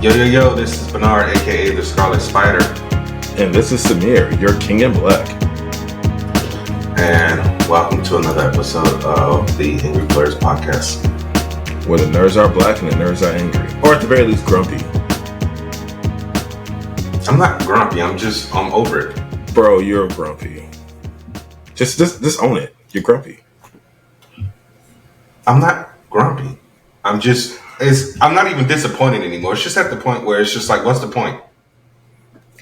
Yo, this is Bernard, aka the Scarlet Spider. And this is Samir, your King in Black. And welcome to another episode of the Angry Blerds podcast. Where the nerds are black and the nerds are angry. Or at the very least, grumpy. I'm not grumpy, I'm over it. Bro, you're grumpy. Just own it. You're grumpy. I'm not grumpy. I'm not even disappointed anymore. It's just at the point where it's just like, what's the point?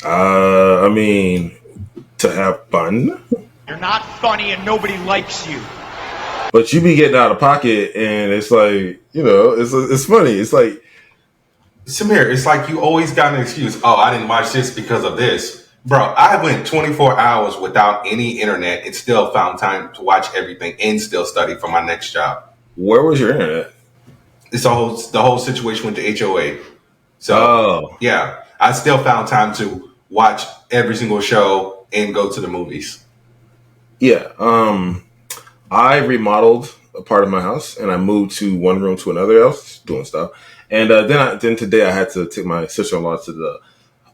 I mean, to have fun. You're not funny and nobody likes you. But you be getting out of pocket and it's like, it's funny. It's like, Samir, it's like you always got an excuse. Oh, I didn't watch this because of this. Bro, I went 24 hours without any internet and still found time to watch everything and still study for my next job. Where was your internet? It's the whole situation with the HOA. So, yeah, I still found time to watch every single show and go to the movies. Yeah. I remodeled a part of my house and I moved to one room to another else, doing stuff. And then today I had to take my sister-in-law to the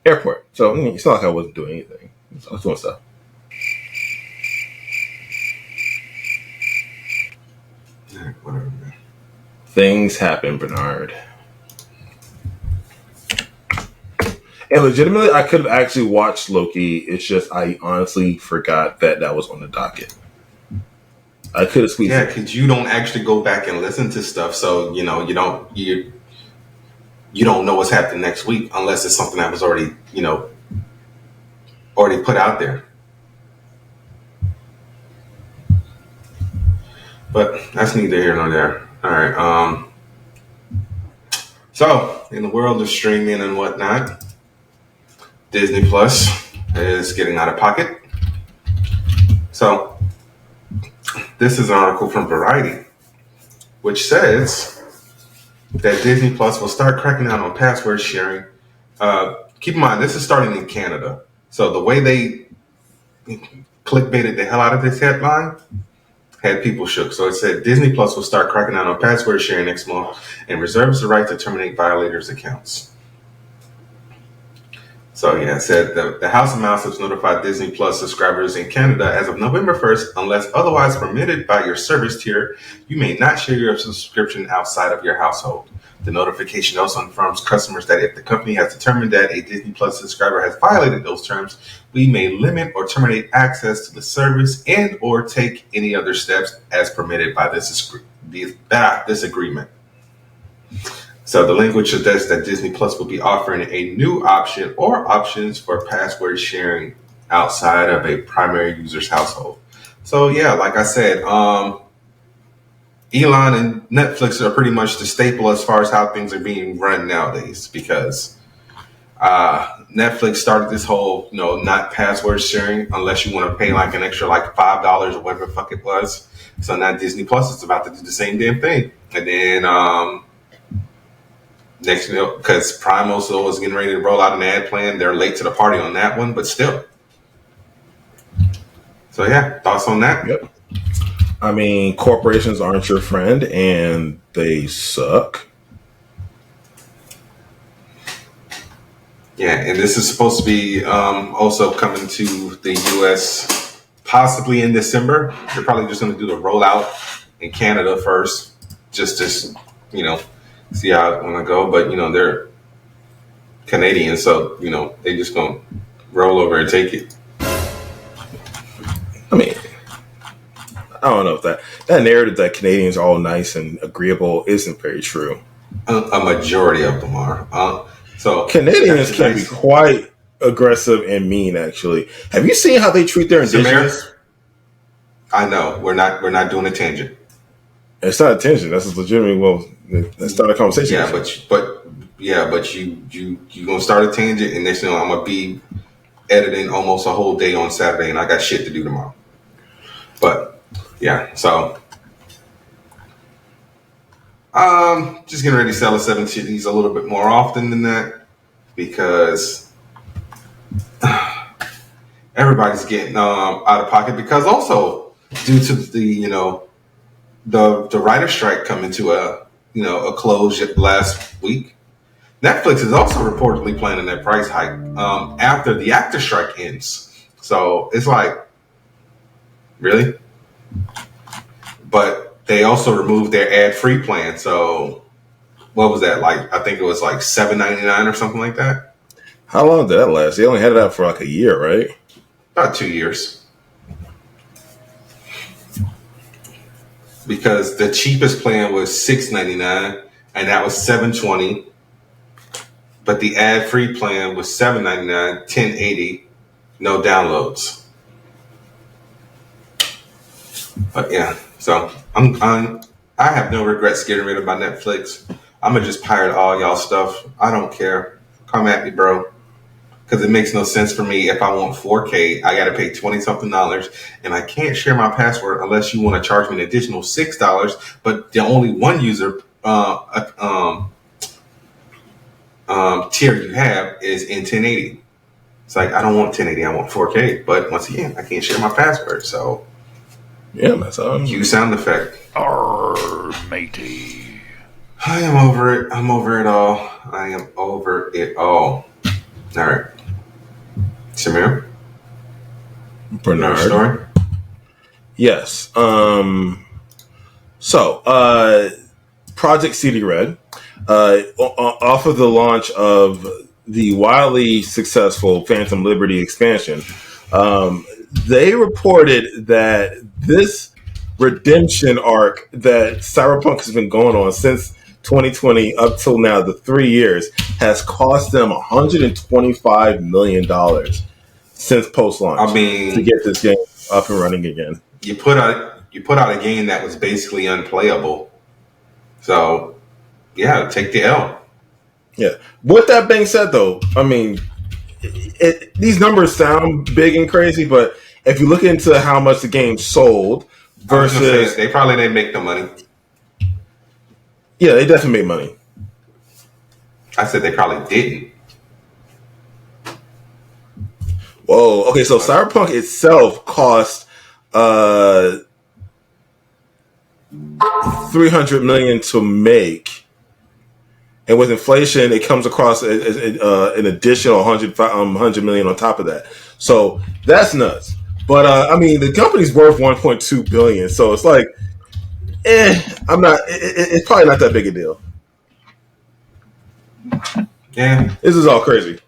airport. So it's not like I wasn't doing anything. I was doing stuff. Yeah, whatever, man. Things happen, Bernard. And legitimately, I could have actually watched Loki. It's just I honestly forgot that was on the docket. I could have squeezed. Yeah, because you don't actually go back and listen to stuff, so you don't know what's happening next week unless it's something that was already put out there. But that's neither here nor there. All right. So in the world of streaming and whatnot, Disney Plus is getting out of pocket. So this is an article from Variety, which says that Disney Plus will start cracking down on password sharing. Keep in mind, this is starting in Canada. So the way they clickbaited the hell out of this headline had people shook. So it said Disney Plus will start cracking down on password sharing next month and reserves the right to terminate violators' accounts. So yeah, it said the House of Mouse has notified Disney Plus subscribers in Canada as of November 1st, unless otherwise permitted by your service tier, you may not share your subscription outside of your household. The notification also informs customers that if the company has determined that a Disney Plus subscriber has violated those terms, we may limit or terminate access to the service and or take any other steps as permitted by this agreement. So the language suggests that Disney Plus will be offering a new option or options for password sharing outside of a primary user's household. So yeah, like I said, Elon and Netflix are pretty much the staple as far as how things are being run nowadays, because Netflix started this whole, not password sharing unless you want to pay like an extra like $5 or whatever the fuck it was. So now Disney Plus is about to do the same damn thing. And then next, because Prime also was getting ready to roll out an ad plan. They're late to the party on that one, but still. So yeah, thoughts on that? Yep. I mean, corporations aren't your friend, and they suck. Yeah, and this is supposed to be also coming to the U.S. possibly in December. They're probably just going to do the rollout in Canada first, just to, see how it's going to go. But, they're Canadian, so, they just going to roll over and take it. I mean, I don't know if that narrative that Canadians are all nice and agreeable isn't very true. A majority of them are. So Canadians can be quite aggressive and mean. Actually, have you seen how they treat their indigenous? I know we're not doing a tangent. It's not a tangent. That's legitimate. Well, let's start a conversation. Yeah, but you gonna start a tangent, and next thing I'm gonna be editing almost a whole day on Saturday, and I got shit to do tomorrow. But yeah, so just getting ready to sell a 7 cities a little bit more often than that, because everybody's getting out of pocket, because also due to the writer strike coming to a close last week. Netflix is also reportedly planning a price hike after the actor strike ends. So it's like, really? But they also removed their ad-free plan. So what was that like? I think it was like $7.99 or something like that. How long did that last? They only had it out for like a year, right? About 2 years. Because the cheapest plan was $6.99, and that was $7.20. But the ad-free plan was $7.99, $10.80, no downloads. But yeah, so I have no regrets getting rid of my Netflix. I'm gonna just pirate all y'all stuff. I don't care. Come at me, bro. Because it makes no sense for me. If I want 4K, I got to pay $20 something, and I can't share my password unless you want to charge me an additional $6. But the only one user tier you have is in 1080. It's like I don't want 1080, I want 4K. But once again, I can't share my password. So yeah, that's cue sound effect. Arr, matey. I am over it. I'm over it all. I am over it all. All right. Samir? Bernard. Story? Yes. So, Project CD Red, off of the launch of the wildly successful Phantom Liberty expansion, they reported that this redemption arc that Cyberpunk has been going on since 2020 up till now, the 3 years, has cost them $125 million since post-launch. I mean, to get this game up and running again. You put out a game that was basically unplayable. So, yeah, take the L. Yeah. With that being said, though, I mean, these numbers sound big and crazy, but if you look into how much the game sold versus, they probably didn't make the money. Yeah, they definitely made money. I said they probably didn't. Whoa. Okay, so Cyberpunk itself cost $300 million to make, and with inflation, it comes across an additional $100 million on top of that. So that's nuts. But I mean, the company's worth $1.2 billion, so it's like, I'm not. It's probably not that big a deal. Yeah, this is all crazy.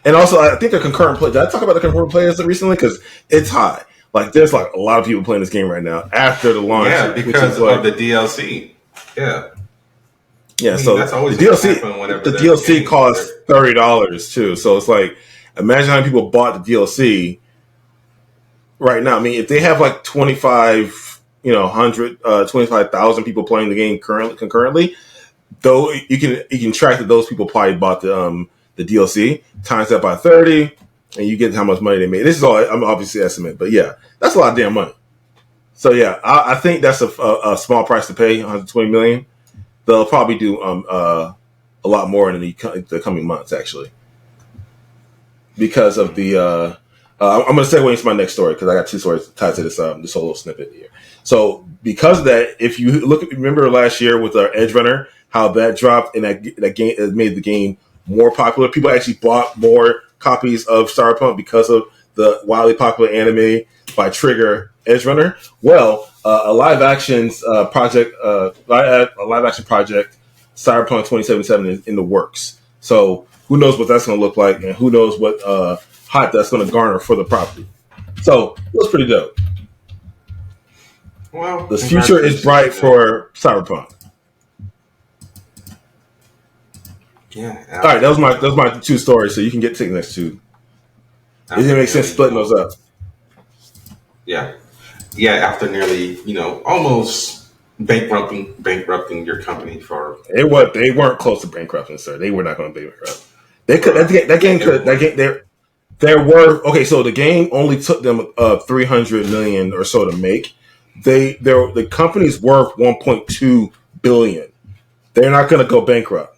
And also, I think the concurrent play. Did I talk about the concurrent players recently? Because it's high. Like, there's like a lot of people playing this game right now after the launch. Yeah, because of the DLC. Yeah. Yeah, I mean, so that's always the DLC costs $30 too. So it's like, imagine how many people bought the DLC right now. I mean, if they have like 25,000 people playing the game concurrently, though you can track that those people probably bought the DLC, times that by 30, and you get how much money they made. This is all I'm obviously estimate, but yeah, that's a lot of damn money. So yeah, I think that's a small price to pay, $120 million. They'll probably do a lot more in the coming months, actually, because of the. I'm going to segue into my next story because I got two stories tied to this whole little snippet here. So because of that, if you remember last year with our Edge Runner, how that dropped and that game made the game more popular. People actually bought more copies of Cyberpunk because of the wildly popular anime by Trigger Edge Runner. Well, a live action project, Cyberpunk 2077 is in the works. So who knows what that's going to look like, and who knows what hype that's going to garner for the property. So it was pretty dope. Well, the future is bright for Cyberpunk. Yeah. All right, those my two stories. So you can get to the next two. It didn't make sense splitting those up. Yeah. After nearly, almost bankrupting your company for they weren't close to bankrupting, sir. They were not going to bankrupt. They could there were okay. So the game only took them $300 million or so to make. The company's worth $1.2 billion. They're not going to go bankrupt.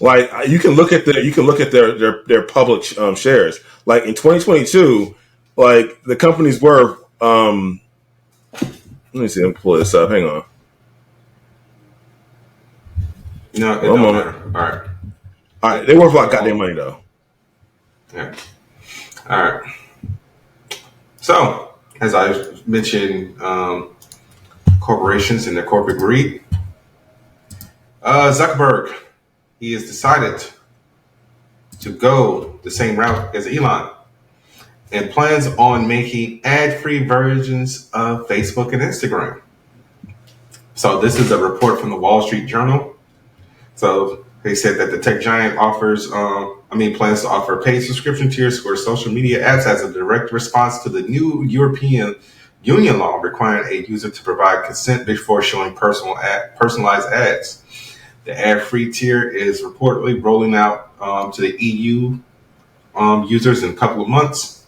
Like you can look at their public shares. Like in 2022, like the company's worth. Let me see. Let me pull this up. Hang on. No, it One don't moment. matter. All right. They worth a lot of goddamn money though. Yeah. All right. So, as I mentioned, corporations and their corporate greed. Zuckerberg, he has decided to go the same route as Elon and plans on making ad-free versions of Facebook and Instagram. So this is a report from the Wall Street Journal. So they said that the tech giant plans to offer paid subscription tiers for social media apps as a direct response to the new European Union law requiring a user to provide consent before showing personalized ads. The ad-free tier is reportedly rolling out to the EU users in a couple of months.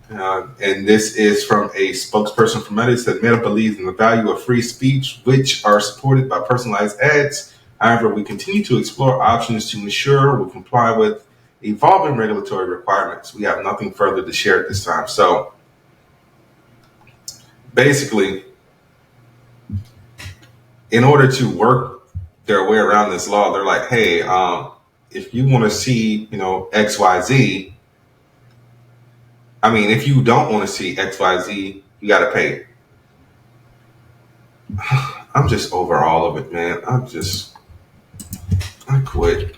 And this is from a spokesperson for Meta. Said Meta believes in the value of free speech, which are supported by personalized ads. However, we continue to explore options to ensure we comply with evolving regulatory requirements. We have nothing further to share at this time. So basically, in order to work their way around this law, they're like, hey, if you want to see, XYZ, if you don't want to see XYZ, you got to pay. I'm just over all of it, man. I quit.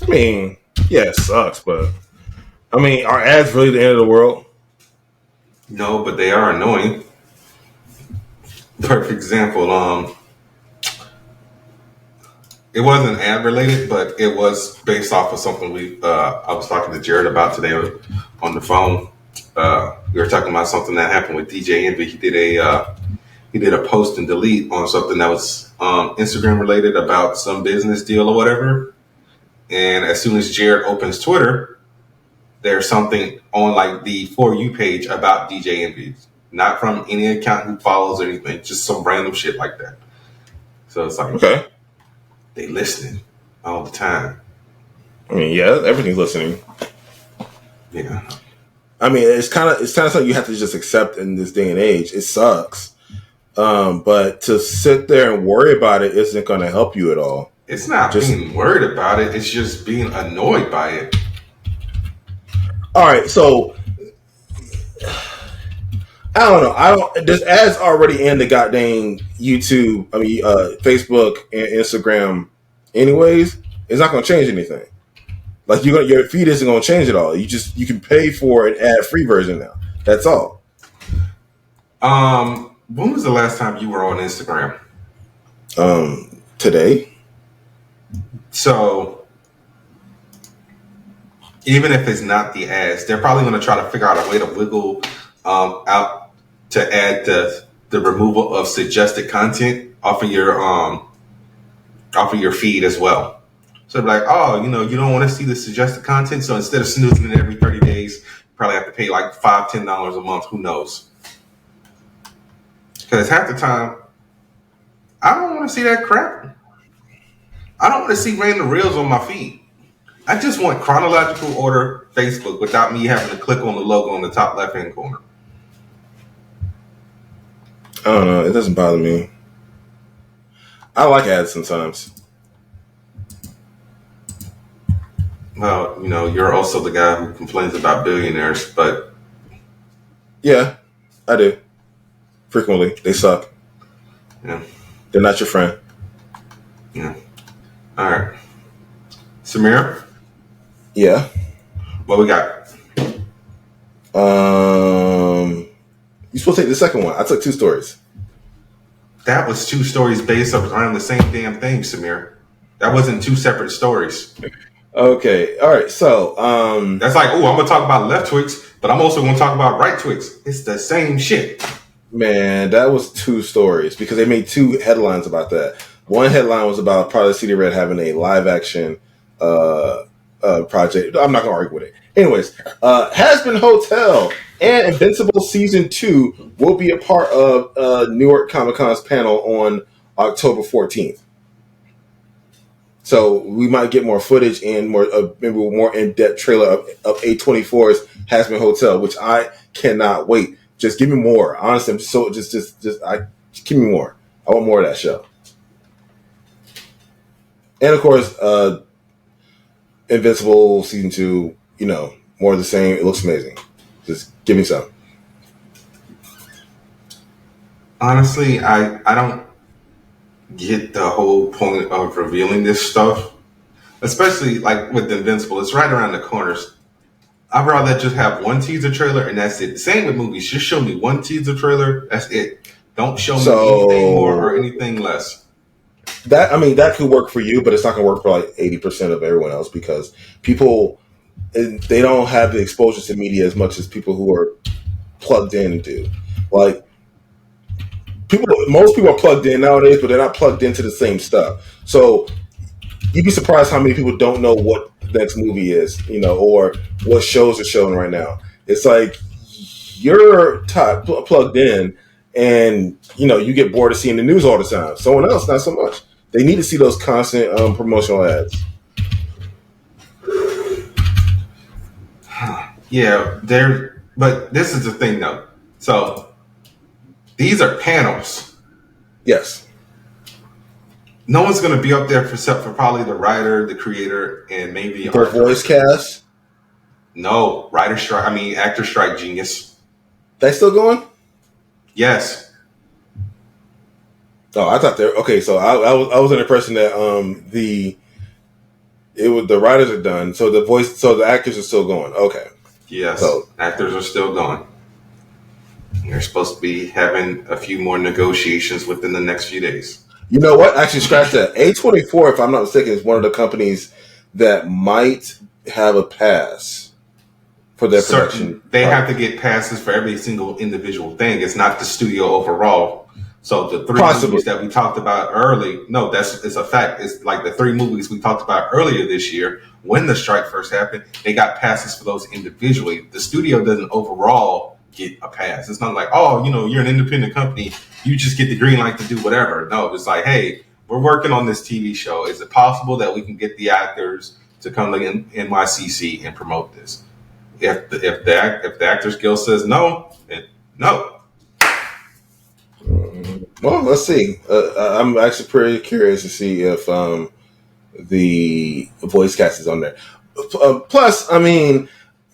Yeah, it sucks, but are ads really the end of the world? No, but they are annoying. Perfect example. It wasn't ad related, but it was based off of something I was talking to Jared about today on the phone. We were talking about something that happened with DJ Envy. He did a post and delete on something that was Instagram related about some business deal or whatever. And as soon as Jared opens Twitter, there's something on like the For You page about DJ Envy. Not from any account he follows or anything, just some random shit like that. So it's like, okay, they listening all the time. Yeah, everything's listening. Yeah. It's kind of something you have to just accept in this day and age. It sucks. But to sit there and worry about it isn't going to help you at all. It's not being worried about it. It's just being annoyed by it. All right. So I don't know. There's ads already in the goddamn YouTube, Facebook and Instagram anyways. It's not going to change anything. Like your feed isn't going to change at all. You can pay for an ad-free version now. That's all. When was the last time you were on Instagram? Today. So even if it's not the ads, they're probably going to try to figure out a way to wiggle out to add the removal of suggested content off of your feed as well. So they're like, oh, you don't want to see the suggested content, so instead of snoozing it every 30 days, you probably have to pay like $5-10 a month. Who knows? Because half the time, I don't want to see that crap. I don't want to see random reels on my feed. I just want chronological order Facebook without me having to click on the logo on the top left-hand corner. I don't know. It doesn't bother me. I like ads sometimes. Well, you're also the guy who complains about billionaires, but... Yeah, I do. Frequently. They suck. Yeah. They're not your friend. Yeah. All right. Samir? Yeah. What we got? You're supposed to take the second one. I took 2 stories. That was 2 stories based around the same damn thing, Samir. That wasn't 2 separate stories. Okay. All right. So, that's like, I'm going to talk about left Twix, but I'm also going to talk about right Twix. It's the same shit. Man, that was 2 stories because they made 2 headlines about that. One headline was about Project City Red having a live action project. I'm not going to argue with it. Anyways, Hazbin Hotel and Invincible Season 2 will be a part of Newark Comic Con's panel on October 14th. So we might get more footage and more in-depth trailer of A24's Hazbin Hotel, which I cannot wait. Just give me more. Honestly, I'm just give me more. I want more of that show. And of course, Invincible season 2. More of the same. It looks amazing. Just give me some. Honestly, I don't get the whole point of revealing this stuff, especially like with Invincible. It's right around the corners. I'd rather just have one teaser trailer and that's it. Same with movies. Just show me one teaser trailer. That's it. Don't show me anything more or anything less. That could work for you, but it's not going to work for like 80% of everyone else because people they don't have the exposure to media as much as people who are plugged in do. Like most people are plugged in nowadays, but they're not plugged into the same stuff. So you'd be surprised how many people don't know what the next movie is, or what shows are showing right now. It's like you're plugged in, and you get bored of seeing the news all the time. Someone else, not so much. They need to see those constant promotional ads. Yeah, but this is the thing though. So these are panels. Yes. No one's going to be up there except for probably the writer, the creator, and maybe the voice cast. No, writer strike. Actor strike, genius. They still going? Yes. Oh, I thought okay. So I was under the impression that the writers are done, so the actors are still going. Okay. Yes. So actors are still going. They're supposed to be having a few more negotiations within the next few days. You know what? Actually, scratch that. A24, if I'm not mistaken, is one of the companies that might have a pass for their production. They have to get passes for every single individual thing. It's not the studio overall. So the three movies that we talked about it's a fact. It's like the three movies we talked about earlier this year when the strike first happened. They got passes for those individually. The studio doesn't overall get a pass. It's not like, you're an independent company. You just get the green light to do whatever. No, it's like, hey, we're working on this TV show. Is it possible that we can get the actors to come to NYCC and promote this? If the Actors Guild says no, then no. Well, let's see. I'm actually pretty curious to see if the voice cast is on there. Plus,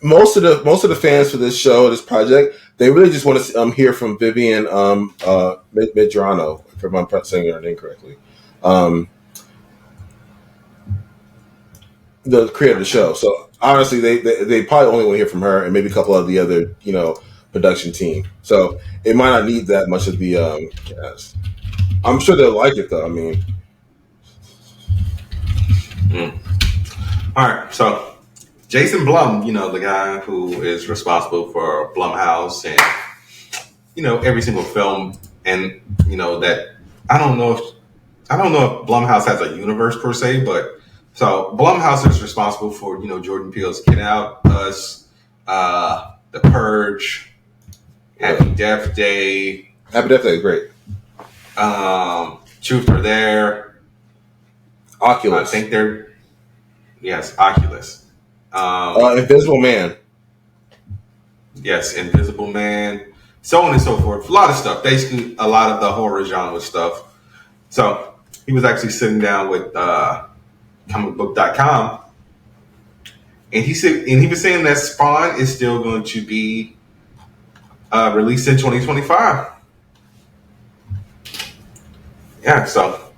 most of the fans for this show, this project, they really just want to hear from Vivian Medrano, if I'm saying her name correctly, the creator of the show. So honestly, they probably only want to hear from her and maybe a couple of the other production team. So it might not need that much of the cast. I'm sure they'll like it though. All right, so Jason Blum, the guy who is responsible for Blumhouse and every single film, and that I don't know if Blumhouse has a universe per se, but so Blumhouse is responsible for Jordan Peele's Get Out, Us, The Purge, Happy Death Day. Happy Death Day, great. Truth or Dare, Oculus. I think Oculus. Invisible Man. Yes, Invisible Man. So on and so forth. A lot of stuff. Basically, a lot of the horror genre stuff. So he was actually sitting down with comicbook.com, and he was saying that Spawn is still going to be released in 2025. Yeah, so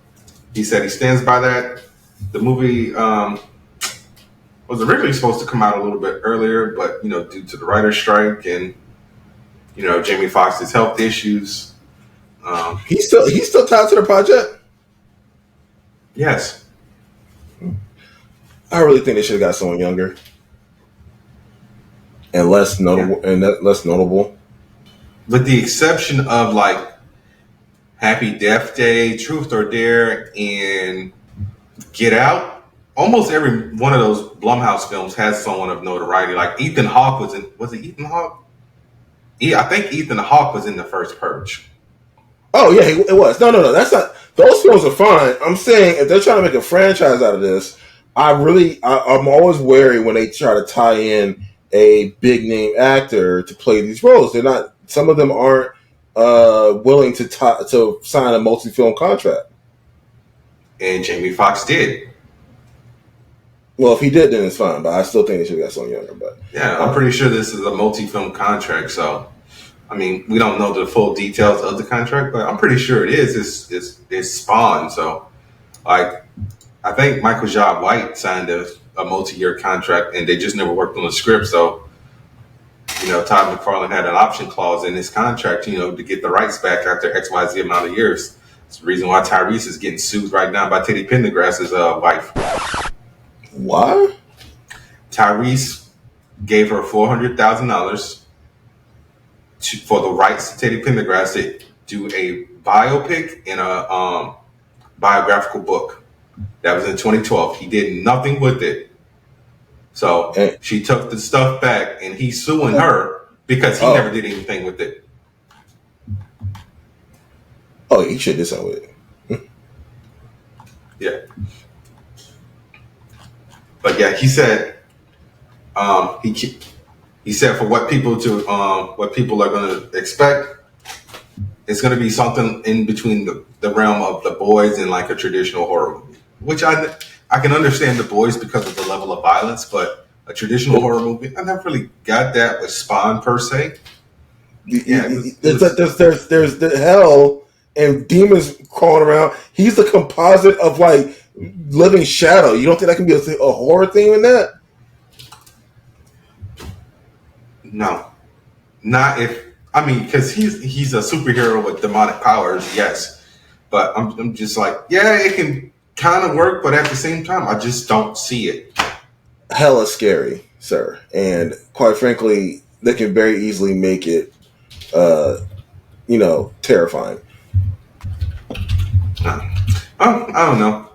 he said he stands by that. The movie was originally supposed to come out a little bit earlier, but due to the writer's strike and Jamie Foxx's health issues, he's still tied to the project. Yes, I really think they should have got someone younger and less notable. With the exception of like Happy Death Day, Truth or Dare, and Get Out, almost every one of those Blumhouse films has someone of notoriety. Like Ethan Hawke was it Ethan Hawke? Yeah, I think Ethan Hawke was in the first Purge. Oh yeah, it was. No, that's not. Those films are fine. I'm saying if they're trying to make a franchise out of this, I'm always wary when they try to tie in a big name actor to play these roles. They're not. Some of them aren't willing to sign a multi-film contract. And Jamie Foxx did. Well, if he did, then it's fine. But I still think they should have got someone younger. But Yeah, I'm pretty sure this is a multi-film contract. So, I mean, we don't know the full details of the contract, but I'm pretty sure it is. It's Spawn. So, like, I think Michael Jai White signed a multi-year contract, and they just never worked on the script. So, Todd McFarlane had an option clause in his contract, to get the rights back after XYZ amount of years. It's the reason why Tyrese is getting sued right now by Teddy Pendergrass's wife. Why? Tyrese gave her $400,000 for the rights to Teddy Pendergrass to do a biopic and a biographical book. That was in 2012. He did nothing with it. So she took the stuff back, and he's suing her because he never did anything with it. Oh, he should do something with it. Yeah. But yeah, he said he said for what people are going to expect, it's going to be something in between the realm of The Boys and like a traditional horror movie, which I can understand The Boys because of the level of violence, but a traditional horror movie, I never really got that with Spawn per se. Yeah, there's the hell and demons crawling around. He's the composite of like living shadow. You don't think that can be a horror theme in that? No, not if because he's a superhero with demonic powers, yes. But I'm just like, yeah, it can kind of work, but at the same time, I just don't see it. Hella scary, sir, and quite frankly, they can very easily make it, terrifying. I don't know.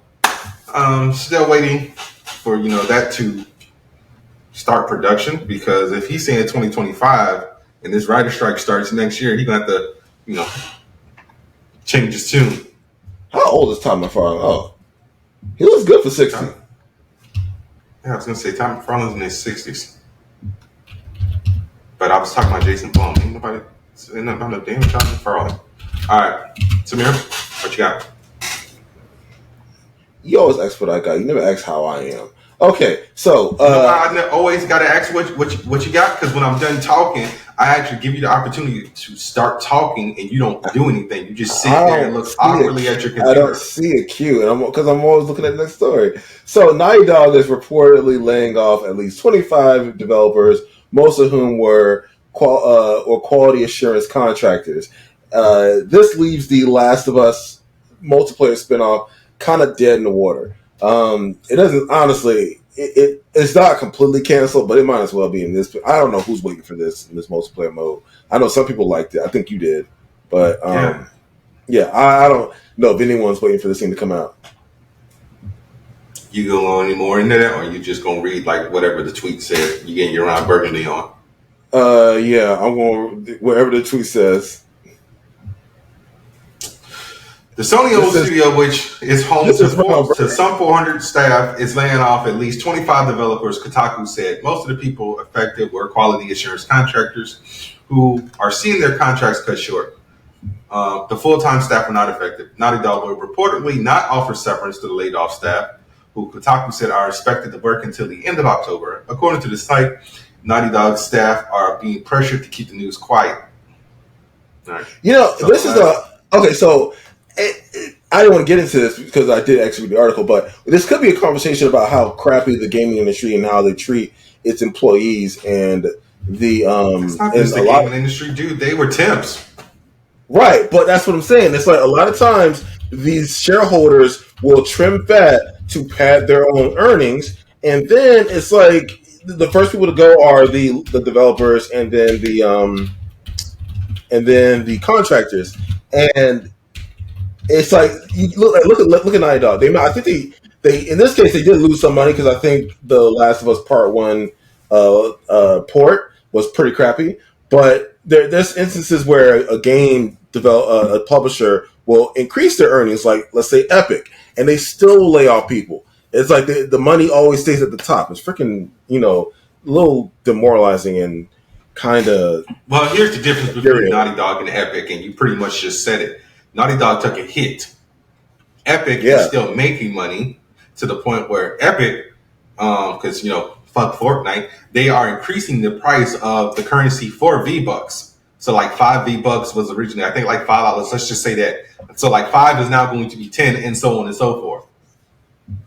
Still waiting for that to start production, because if he's saying 2025 and this writer strike starts next year, he's gonna have to change his tune. How old is Tom McFarlane? Oh, he looks good for 60. Yeah, I was gonna say Tom McFarlane's in his 60s, but I was talking about Jason Blum. Ain't nobody saying nothing about no damn Tom McFarlane. All right, Samir, what you got? You always ask what I got. You never ask how I am. Okay, so I always got to ask what you got, because when I'm done talking, I actually give you the opportunity to start talking, and you don't do anything. You just sit there and look awkwardly at your computer. I don't see a cue, and because I'm always looking at the next story. So Naughty Dog is reportedly laying off at least 25 developers, most of whom were quality assurance contractors. This leaves the Last of Us multiplayer spinoff kind of dead in the water. It doesn't, honestly, it's not completely canceled, but it might as well be in this. I don't know who's waiting for this in this multiplayer mode. I know some people liked it. I think you did, but yeah, I don't know if anyone's waiting for this thing to come out. You gonna go any more into that, or you just gonna read like whatever the tweet said? You getting your Ron Burgundy on? Yeah, I'm going wherever the tweet says. The Sony-owned studio, which is home to some 400 staff, is laying off at least 25 developers. Kotaku said most of the people affected were quality assurance contractors who are seeing their contracts cut short. The full-time staff were not affected. Naughty Dog will reportedly not offer severance to the laid-off staff, who Kotaku said are expected to work until the end of October. According to the site, Naughty Dog staff are being pressured to keep the news quiet. Right. This is okay, so I don't want to get into this because I did actually read the article, but this could be a conversation about how crappy the gaming industry and how they treat its employees and the it's not just the gaming industry, dude. They were temps. Right, but that's what I'm saying. It's like a lot of times these shareholders will trim fat to pad their own earnings, and then it's like the first people to go are the developers, and then the contractors, and it's like you look at Naughty Dog. I think they in this case they did lose some money because I think the Last of Us Part 1 port was pretty crappy. But there's instances where a game a publisher will increase their earnings, like let's say Epic, and they still lay off people. It's like the money always stays at the top. It's freaking a little demoralizing and kind of. Well, here's the difference between Naughty Dog and Epic, and you pretty much just said it. Naughty Dog took a hit. Epic is still making money to the point where Epic because fuck Fortnite, they are increasing the price of the currency for V-Bucks. So like 5 V-Bucks was originally, I think, like $5. Let's just say that. So like 5 is now going to be 10, and so on and so forth.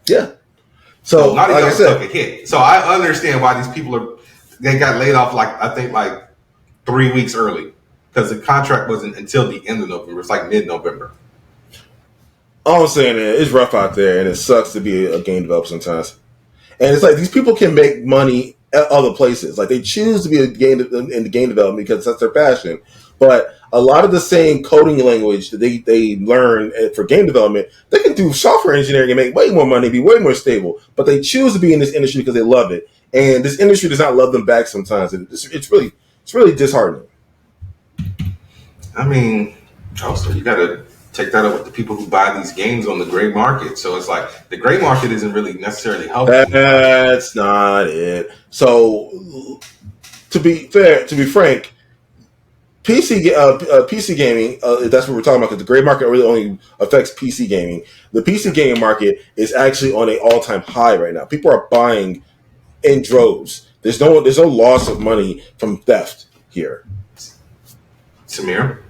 Yeah. So Naughty Dog took a hit. So I understand why these people they got laid off I think 3 weeks early, because the contract wasn't until the end of November. It's like mid-November. All I'm saying is it's rough out there, and it sucks to be a game developer sometimes. And it's like these people can make money at other places. Like they choose to be in the game development because that's their passion. But a lot of the same coding language that they learn for game development, they can do software engineering and make way more money, be way more stable. But they choose to be in this industry because they love it, and this industry does not love them back sometimes. It's really disheartening. I mean, also you got to take that up with the people who buy these games on the gray market. So it's like the gray market isn't really necessarily helping. That's not it. So to be frank, PC gaming, that's what we're talking about, because the gray market really only affects PC gaming. The PC gaming market is actually on an all-time high right now. People are buying in droves. There's no loss of money from theft here. Samir?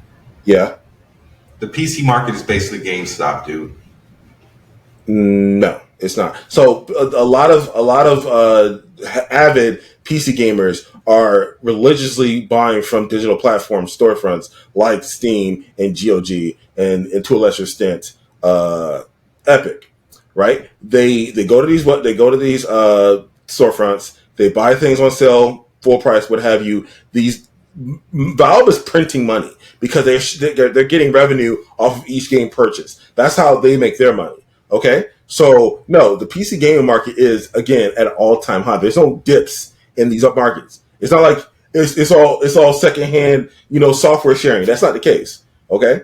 Yeah? The PC market is basically GameStop, dude. No, it's not. So a lot of avid PC gamers are religiously buying from digital platform storefronts like Steam and GOG and to a lesser extent Epic, right? They go to these storefronts. They buy things on sale, full price, what have you. Valve is printing money because they're getting revenue off of each game purchase. That's how they make their money. Okay, so no, the PC gaming market is again at an all-time high. There's no dips in these up markets. It's not like it's all secondhand, software sharing. That's not the case. Okay.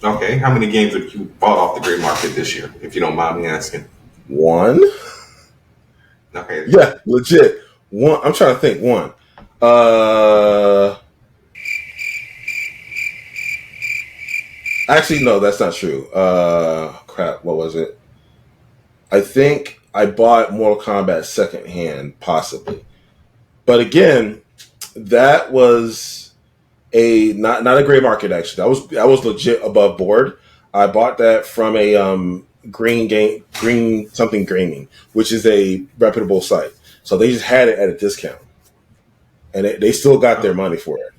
Okay, how many games have you bought off the gray market this year, if you don't mind me asking? One. Okay. Yeah, legit. One. I'm trying to think. One. Actually, no, that's not true. Crap. What was it? I think I bought Mortal Kombat secondhand, possibly. But again, that was not a gray market. Actually, that was legit above board. I bought that from a Green something Gaming, which is a reputable site. So they just had it at a discount, and they still got their money for it.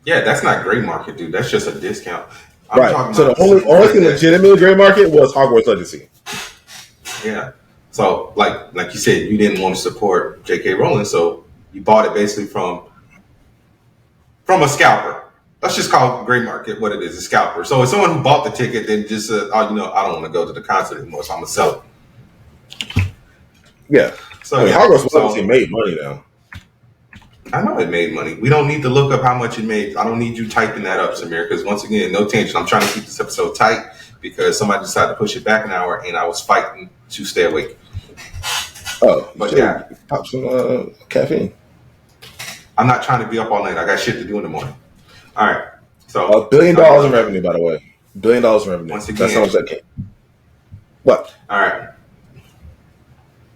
Yeah, that's not gray market, dude. That's just a discount. Right. So the only thing legitimate gray market was Hogwarts Legacy. Yeah. So like you said, you didn't want to support J.K. Rowling, so you bought it basically from a scalper. Let's just call gray market what it is, a scalper. So if someone who bought the ticket then just said, I don't want to go to the concert anymore, so I'm gonna sell it. Yeah. So Hogwarts Legacy made money now. I know it made money. We don't need to look up how much it made. I don't need you typing that up, Samir, because once again, no tension. I'm trying to keep this episode tight because somebody decided to push it back an hour and I was fighting to stay awake. Oh, but yeah. Pop some caffeine. I'm not trying to be up all night. I got shit to do in the morning. All right. So $1 billion in revenue, by the way. $1 billion in revenue. Once again, that's how much that came. What? All right.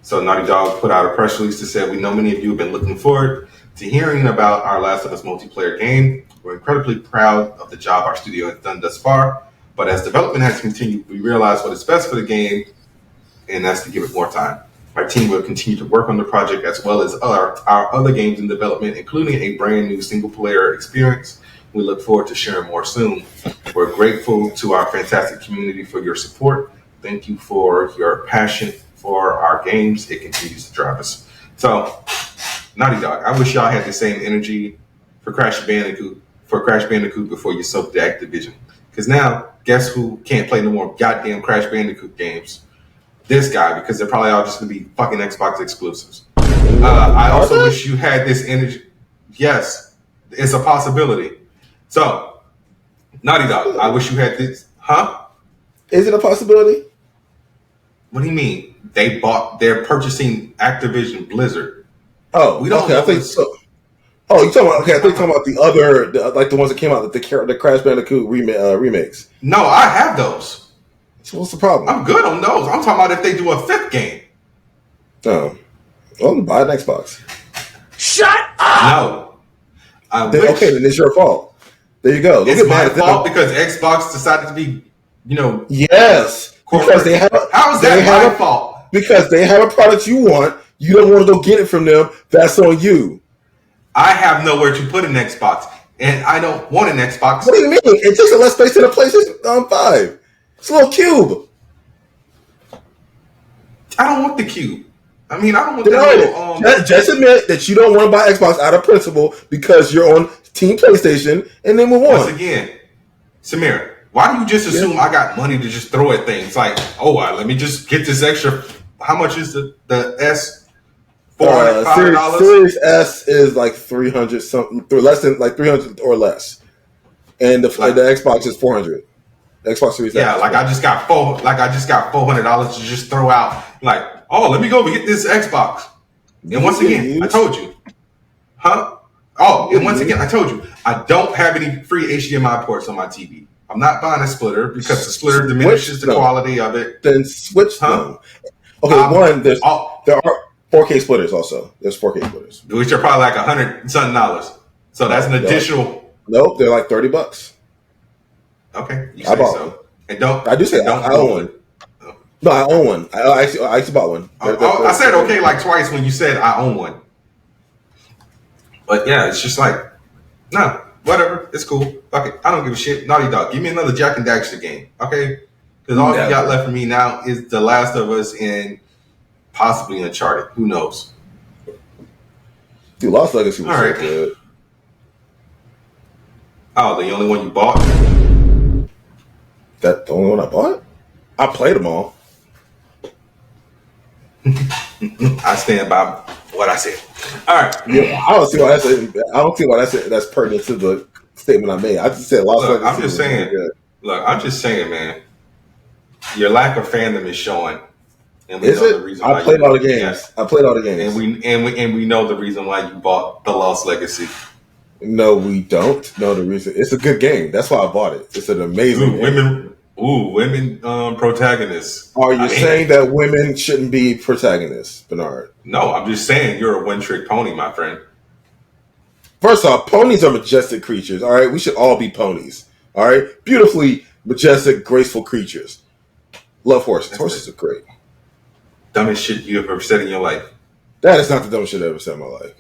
So Naughty Dog put out a press release that said, we know many of you have been looking forward to hearing about our Last of Us multiplayer game. We're incredibly proud of the job our studio has done thus far, but as development has continued, we realize what is best for the game, and that's to give it more time. Our team will continue to work on the project as well as our other games in development, including a brand new single-player experience. We look forward to sharing more soon. We're grateful to our fantastic community for your support. Thank you for your passion for our games. It continues to drive us. So, Naughty Dog, I wish y'all had the same energy for Crash Bandicoot before you soaked the Activision. Because now, guess who can't play no more goddamn Crash Bandicoot games? This guy, because they're probably all just going to be fucking Xbox exclusives. I also wish you had this energy. Yes, it's a possibility. So, Naughty Dog, I wish you had this. Huh? Is it a possibility? What do you mean? They're purchasing Activision Blizzard. Oh, we don't. Okay, I think so. Oh, you talking about? Okay, I think you're talking about the other, like the ones that came out, the Crash Bandicoot remakes. No, I have those. So what's the problem? I'm good on those. I'm talking about if they do a 5th game. Oh, well, buy an Xbox. Shut up! No. Okay, then it's your fault. There you go. It's my fault because Xbox decided to be, yes, corporate. Because they have. How is that my fault? Because they have a product you want. You don't want to go get it from them. That's on you. I have nowhere to put an Xbox, and I don't want an Xbox. What do you mean? It takes a less space than a PlayStation 5. It's a little cube. I don't want the cube. I mean, I don't want that little, just admit that you don't want to buy Xbox out of principle because you're on Team PlayStation, and then move on. Once again, Samir, why do you just assume I got money to just throw at things? Like, let me just get this extra. How much is the S? $400. Series S is like 300 something, less than like 300 or less, and the Xbox is 400. Xbox Series S. Yeah, I just got $400 to just throw out. Like, let me go and get this Xbox. And once again, I told you, huh? And once again, I told you, I don't have any free HDMI ports on my TV. I'm not buying a splitter because the splitter diminishes the quality of it. Then switch them. Okay, there are 4K splitters also. There's 4K splitters. Which are probably like $100-something. So that's an additional. Nope, they're like $30. Okay, you say so. And I do say I own one. No, I own one. I actually bought one. I said okay like twice when you said I own one. But yeah, it's just like, no, whatever. It's cool. Fuck it. I don't give a shit. Naughty Dog, give me another Jack and Daxter game, okay? Because all you got left for me now is The Last of Us and possibly Uncharted. Who knows? Dude, Lost Legacy was so good. Oh, the only one you bought? That the only one I bought? I played them all. I stand by what I said. All right. Yeah, I don't see why that's pertinent to the statement I made. I just said Lost Legacy. I'm just saying. Look, I'm just saying, man. Your lack of fandom is showing. And we know the reason why I played all the games. I played all the games. And we know the reason why you bought The Lost Legacy. No, we don't know the reason. It's a good game. That's why I bought it. It's an amazing game. Women protagonists. Are you saying that women shouldn't be protagonists, Bernard? No, I'm just saying you're a one-trick pony, my friend. First off, ponies are majestic creatures, all right? We should all be ponies, all right? Beautifully majestic, graceful creatures. Love horses. Horses are great. Dumbest shit you ever said in your life. That is not the dumbest shit I've ever said in my life.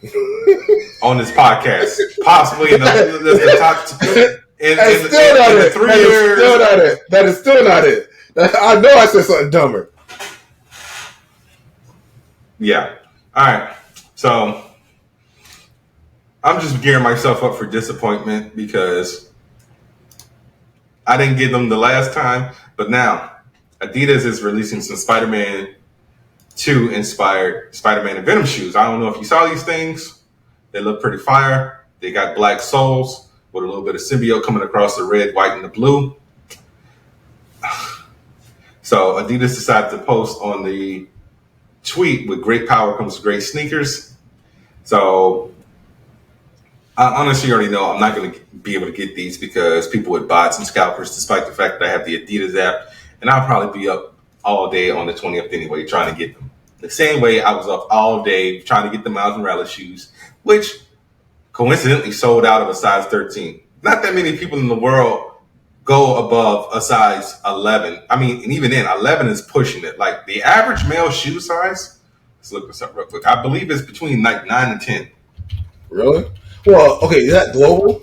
On this podcast. Possibly in the top two. In 3 years. That is still not it. I know I said something dumber. Yeah. All right. So I'm just gearing myself up for disappointment because I didn't get them the last time, but now Adidas is releasing some Spider-Man 2 inspired Spider-Man and Venom shoes. I don't know if you saw these things. They look pretty fire. They got black soles with a little bit of symbiote coming across the red, white, and the blue. So Adidas decided to post on the tweet, with great power comes great sneakers. So I honestly already know I'm not going to be able to get these because people with bots and scalpers, despite the fact that I have the Adidas app, and I'll probably be up all day on the 20th anyway trying to get them. The same way I was up all day trying to get the Miles Morales shoes, which coincidentally sold out of a size 13. Not that many people in the world go above a size 11. I mean, and even then, 11 is pushing it. Like the average male shoe size, let's look this up real quick. I believe it's between like 9 and 10. Really? Well, okay, is that global?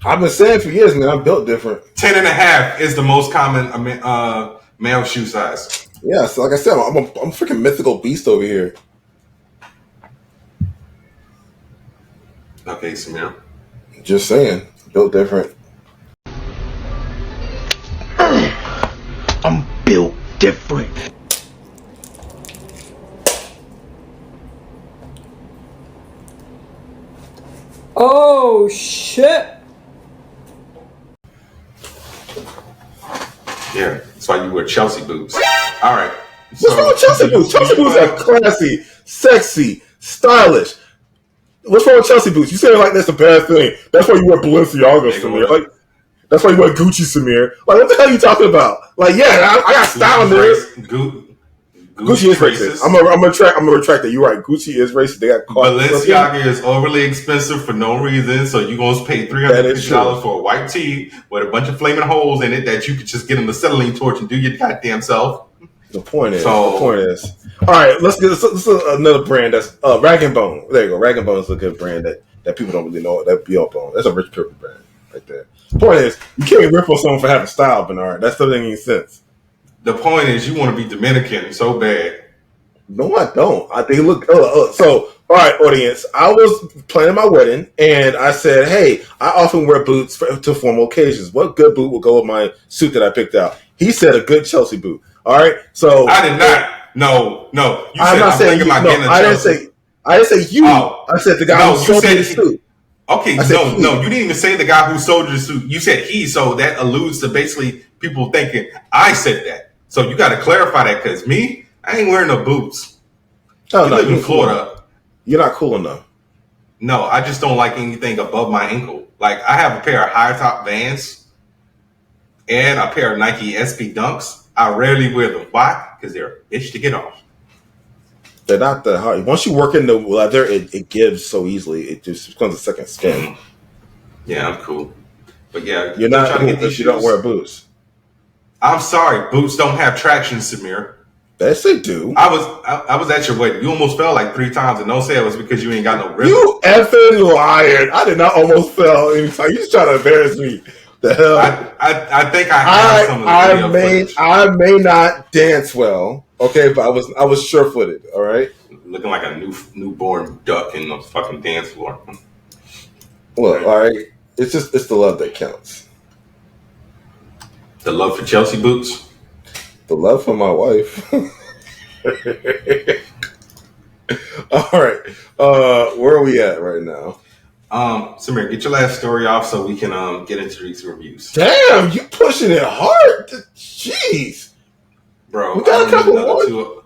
I've been saying for years, man, I'm built different. 10 and a half is the most common male shoe size. Yeah, so like I said, I'm a freaking mythical beast over here. Okay, Samir. Just saying, built different. I'm built different. Oh, shit. Yeah, that's why you wear Chelsea boots. All right. What's wrong with Chelsea boots? Chelsea boots are classy, sexy, stylish. What's wrong with Chelsea boots? You say it like that's a bad thing. That's why you wear Balenciagas to me. Like, That's why you wear Gucci, Samir. Like, what the hell are you talking about? Like, yeah, I got style in there. Gucci is racist. I'm gonna retract that. You're right. Gucci is racist. They got caught. Balenciaga is overly expensive for no reason, so you're gonna pay $350 for a white tee with a bunch of flaming holes in it that you could just get an acetylene torch and do your goddamn self. The point is, all right. Let's get this another brand that's Rag and Bone. There you go. Rag and Bone is a good brand that people don't really know that be up on. That's a rich people brand right there. The point is, you can't rip on someone for having style, Bernard. That doesn't make any sense. The point is, you want to be Dominican so bad. No, I don't. I think look. So, all right, audience. I was planning my wedding, and I said, "Hey, I often wear boots to formal occasions. What good boot will go with my suit that I picked out?" He said, "A good Chelsea boot." All right. So I did not. No. You I'm not saying you. No, I didn't say you. Oh. I said the guy who sold me the suit. Okay, no, you didn't even say the guy who sold you the suit. You said he, so that alludes to basically people thinking I said that. So you got to clarify that because me, I ain't wearing no boots. Oh, no, you're in Florida. You're not cool enough. No, I just don't like anything above my ankle. Like I have a pair of high top Vans and a pair of Nike SB Dunks. I rarely wear them. Why? Because they're a bitch to get off. They're not that hard. Once you work in the leather, it gives so easily. It just becomes a second skin. Yeah, I'm cool. But yeah, you're not cool if you don't wear boots. I'm sorry, boots don't have traction, Samir. Yes, they do. I was at your wedding. You almost fell like 3 times, and don't say it was because you ain't got no rhythm. You effing liar! I did not almost fell anytime. You just trying to embarrass me. The hell! I think I have some of the I may not dance well, okay, but I was sure-footed. All right, looking like a newborn duck in the fucking dance floor. Well, all right, it's the love that counts. The love for Chelsea boots. The love for my wife. All right. Where are we at right now? Samir, get your last story off so we can get into these reviews. Damn, you pushing it hard. Jeez. Bro, we got a couple more.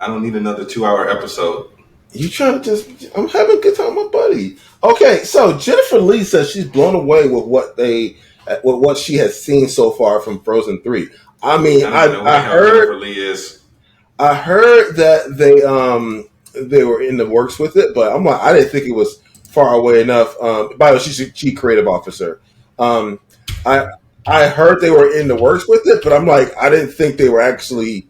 I don't need another 2-hour episode. You trying to I'm having a good time with my buddy. Okay, so Jennifer Lee says she's blown away with what she has seen so far from Frozen 3. I mean, I heard that they were in the works with it, but I'm like, I didn't think it was far away enough. By the way, she's a chief creative officer. I heard they were in the works with it, but I'm like, I didn't think they were actually.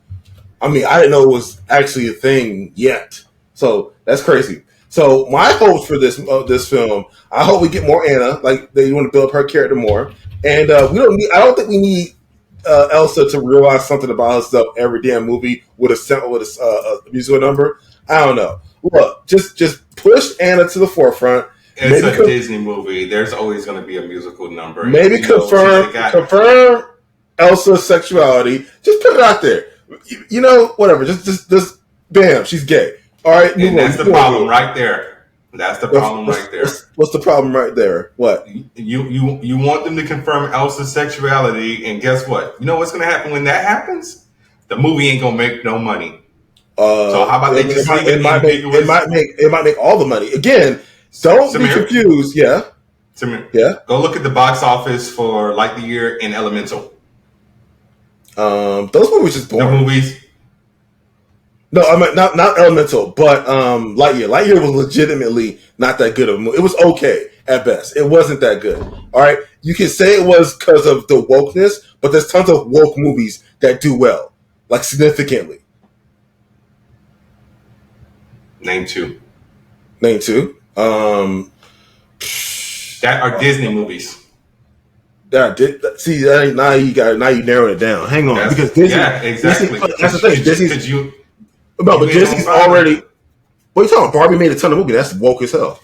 I mean, I didn't know it was actually a thing yet. So that's crazy. So my hopes for this film, I hope we get more Anna. Like they want to build her character more, and we don't need. I don't think we need Elsa to realize something about herself every damn movie with a musical number. I don't know. Look, just push Anna to the forefront. It's a Disney movie. There's always going to be a musical number. Maybe confirm Elsa's sexuality. Just put it out there. You know, whatever. Just bam, she's gay. All right, and that's the problem right there. That's the problem right there. What's the problem right there? What? You want them to confirm Elsa's sexuality, and guess what? You know what's going to happen when that happens? The movie ain't going to make no money. So how about they just leave it ambiguous? It might make all the money. Again, don't be confused. Yeah. Samir, yeah. Go look at the box office for Lightyear and Elemental. Those movies just boring. The movies. No, I mean not Elemental, but Lightyear. Lightyear was legitimately not that good of a movie. It was okay at best. It wasn't that good. All right, you can say it was because of the wokeness, but there's tons of woke movies that do well, like significantly. Name two. That are Disney movies. See, now you narrowing it down. Hang on, because Disney. Yeah, exactly. That's the thing. Disney's. But Disney's already. What are you talking about? Barbie made a ton of movies. That's woke as hell.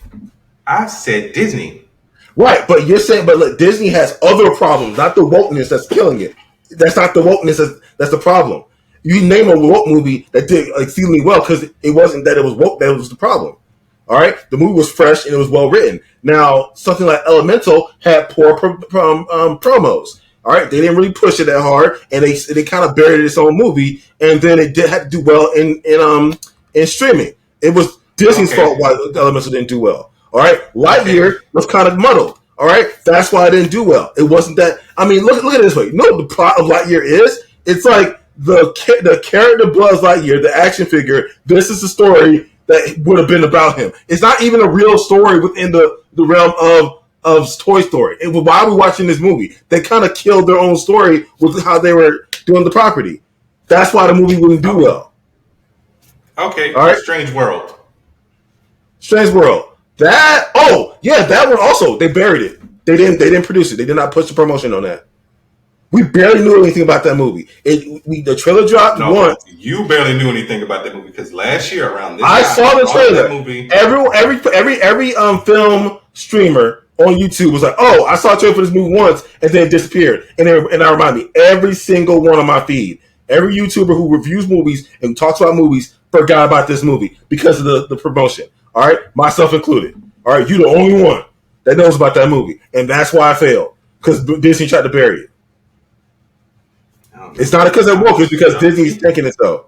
I said Disney. Right, but you're saying, but look, Disney has other problems, not the wokeness that's killing it. That's not the wokeness that's the problem. You name a woke movie that did exceedingly well because it wasn't that it was woke that was the problem. All right, the movie was fresh and it was well written. Now, something like Elemental had poor promos. All right, they didn't really push it that hard, and they kind of buried its own movie, and then it did have to do well in streaming. It was Disney's fault why Elemental didn't do well. All right, Lightyear was kind of muddled. All right, that's why I didn't do well. It wasn't that. I mean, look at it this way. You know what the plot of Lightyear is? It's like the character Buzz Lightyear, the action figure. This is the story that would have been about him. It's not even a real story within the realm of Toy Story. And why are we watching this movie? They kind of killed their own story with how they were doing the property. That's why the movie wouldn't do well. Okay, all right. Strange World. That that one also. They buried it. They didn't produce it. They did not push the promotion on that. We barely knew anything about that movie. The trailer dropped once. You barely knew anything about that movie because last year around this I saw the trailer. Movie. Every film streamer on YouTube was like, "Oh, I saw a trailer for this movie once," and then it disappeared. And I remind me, every single one on my feed, every YouTuber who reviews movies and talks about movies forgot about this movie because of the promotion. All right, myself included. All right, you the only one that knows about that movie, and that's why I failed because Disney tried to bury it. It's not because it woke; it's because Disney's taking it so.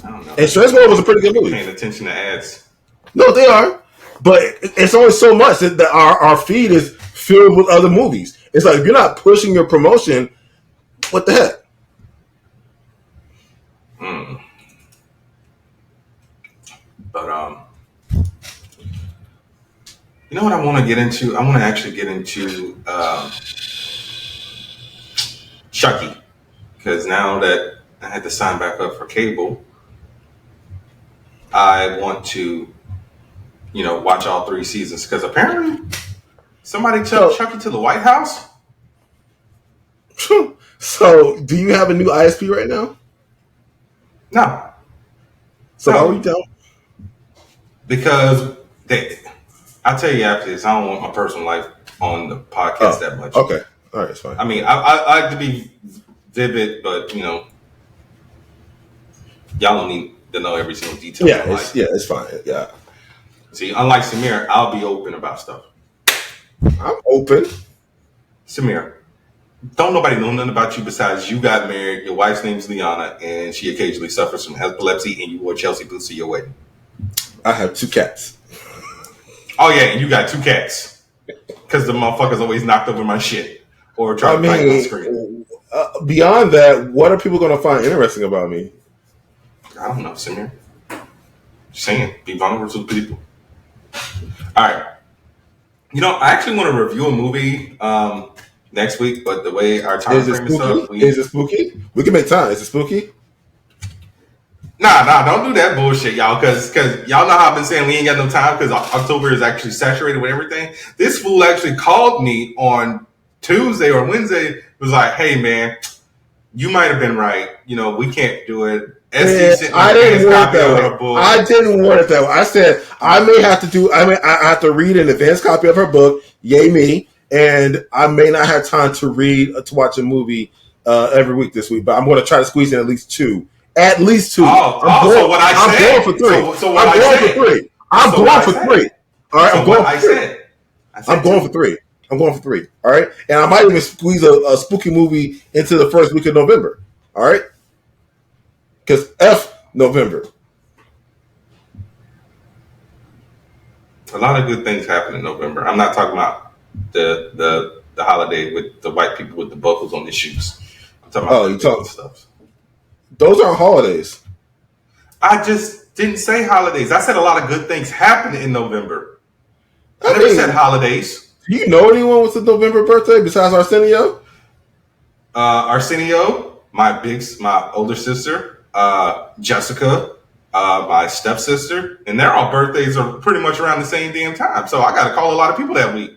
I don't know. And Strange World was a pretty good movie. Paying attention to ads. No, they are, but it's only so much that our feed is filled with other movies. It's like if you're not pushing your promotion, what the heck? But you know what I want to get into? I want to actually get into Chucky, because now that I had to sign back up for cable, I want to, watch all 3 seasons. Because apparently, somebody took Chucky to the White House. So, do you have a new ISP right now? No. So why are we down? Because I'll tell you after this. I don't want my personal life on the podcast that much. Okay. All right, it's fine. I mean, I like to be vivid, but y'all don't need to know every single detail. It's fine. Yeah. See, unlike Samir, I'll be open about stuff. I'm open. Samir, don't nobody know nothing about you besides you got married, your wife's name's Liana, and she occasionally suffers from epilepsy, and you wore Chelsea boots to your wedding. I have 2 cats. Oh, yeah, and you got 2 cats. Because the motherfuckers always knocked over my shit. Or try to bite my screen. Beyond that, what are people going to find interesting about me? I don't know, Samir. Just saying, be vulnerable to the people. All right. I actually want to review a movie next week, but the way our time frame is up... Is it spooky? We can make time. Is it spooky? Nah, don't do that bullshit, y'all, because y'all know how I've been saying we ain't got no time because October is actually saturated with everything. This fool actually called me on Tuesday or Wednesday, was like, hey, man, you might have been right. We can't do it. I didn't want that way. I didn't want it that way. I said, I have to read an advanced copy of her book, yay me, and I may not have time to watch a movie every week this week, but I'm going to try to squeeze in at least 2. At least 2. So what I said. I'm going for 3. So what I'm going for 3. I'm going for 3. All right, I'm going for 3. I'm going for 3. I'm going for 3. All right, and I might even squeeze a spooky movie into the first week of November. All right, because November. A lot of good things happen in November. I'm not talking about the holiday with the white people with the buckles on their shoes. I'm talking about stuff. Those aren't holidays. I just didn't say holidays. I said a lot of good things happen in November. I never said holidays. Do you know anyone with a November birthday besides Arsenio? Arsenio, my older sister, Jessica, my stepsister, and their all birthdays are pretty much around the same damn time. So I got to call a lot of people that week.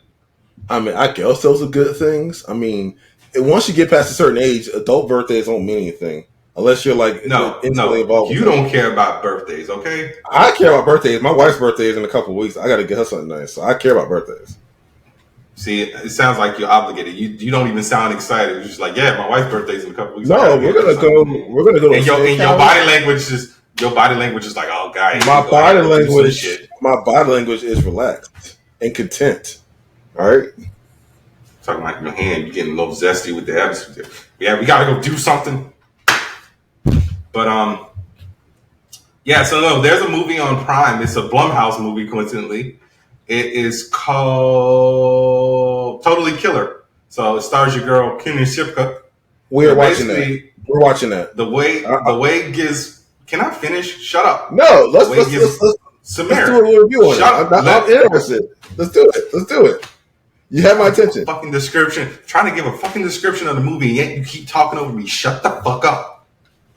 I mean, I guess those are good things. I mean, once you get past a certain age, adult birthdays don't mean anything. Unless you're like involved. You don't care about birthdays, okay? I care about birthdays. My wife's birthday is in a couple of weeks. I got to get her something nice, so I care about birthdays. See, it sounds like you're obligated. You don't even sound excited. You're just like, yeah, my wife's birthday's in a couple of weeks. No, we're gonna go. We're gonna go. And your body language is like, oh, guy. My body language is relaxed and content. All right. Talking about your hand, you're getting a little zesty with the atmosphere. Yeah, we gotta go do something. But so no, there's a movie on Prime. It's a Blumhouse movie, coincidentally, It is called Totally Killer. So it stars your girl Kenny Shipka. We're watching that. We're watching that. The way gives. Can I finish? Shut up. No, let's do a review on it. I'm interested. Let's do it. You have my attention. Fucking description. Trying to give a fucking description of the movie, yet you keep talking over me. Shut the fuck up.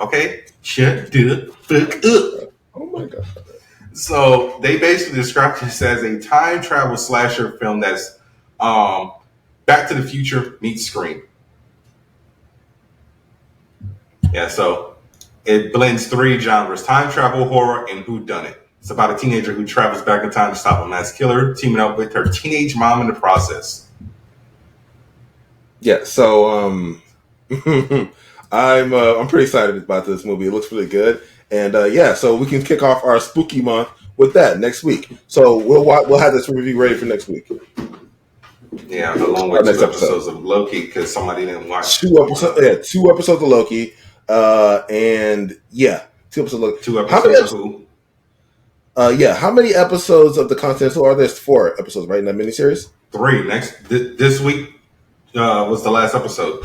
Okay? Shut the fuck up. Oh my god. So they basically described this as a time travel slasher film that's Back to the Future meets Scream. Yeah, so it blends three genres: time travel, horror, and whodunit. It's about a teenager who travels back in time to stop a mass killer, teaming up with her teenage mom in the process. Yeah, so I'm pretty excited about this movie. It looks really good, and so we can kick off our spooky month with that next week. So we'll have this review ready for next week. Yeah, along with two episodes of Loki because somebody didn't watch two episodes of Loki, and 2 episodes of Loki. 2 episodes of who? How many episodes of the Continental are there? 4 episodes, right, in that miniseries? 3. This week was the last episode.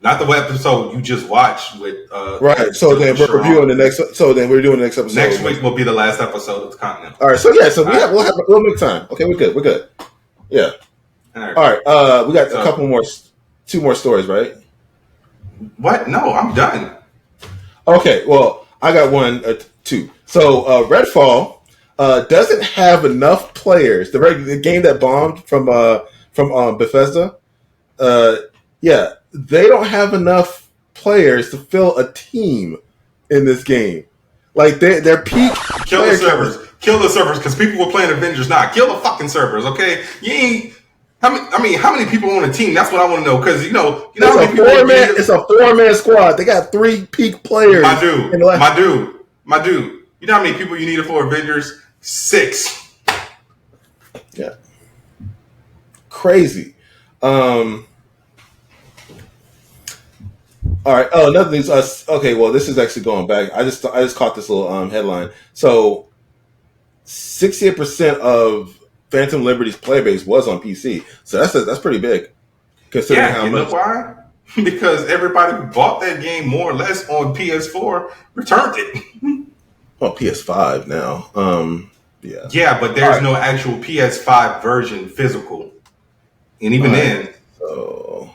Not the episode you just watched with. Right. So then we're reviewing the next. So then we're doing the next episode. Next week will be the last episode of the Continental. All right. So we'll make time. Okay, we're good. Yeah. All right. We got a couple more, 2 more stories, right? What? No, I'm done. Okay. Well, I got 1, 2. So Redfall doesn't have enough players. The game that bombed from Bethesda. They don't have enough players to fill a team in this game. Like their peak. Kill the servers because people were playing Avengers. Kill the fucking servers. Okay, you ain't. How many people on a team? That's what I want to know. Because you know it's a 4-man squad. They got 3 peak players. My dude. You know how many people you need for Avengers? 6. Yeah. Crazy. All right. Oh, another thing. Okay. Well, this is actually going back. I just caught this little headline. So, 68% of Phantom Liberty's player base was on PC. So that's pretty big. Considering how much. Know why? Because everybody who bought that game more or less on PS4 returned it. Well, PS5 now. Yeah, but there's no actual PS5 version physical, and even then. So.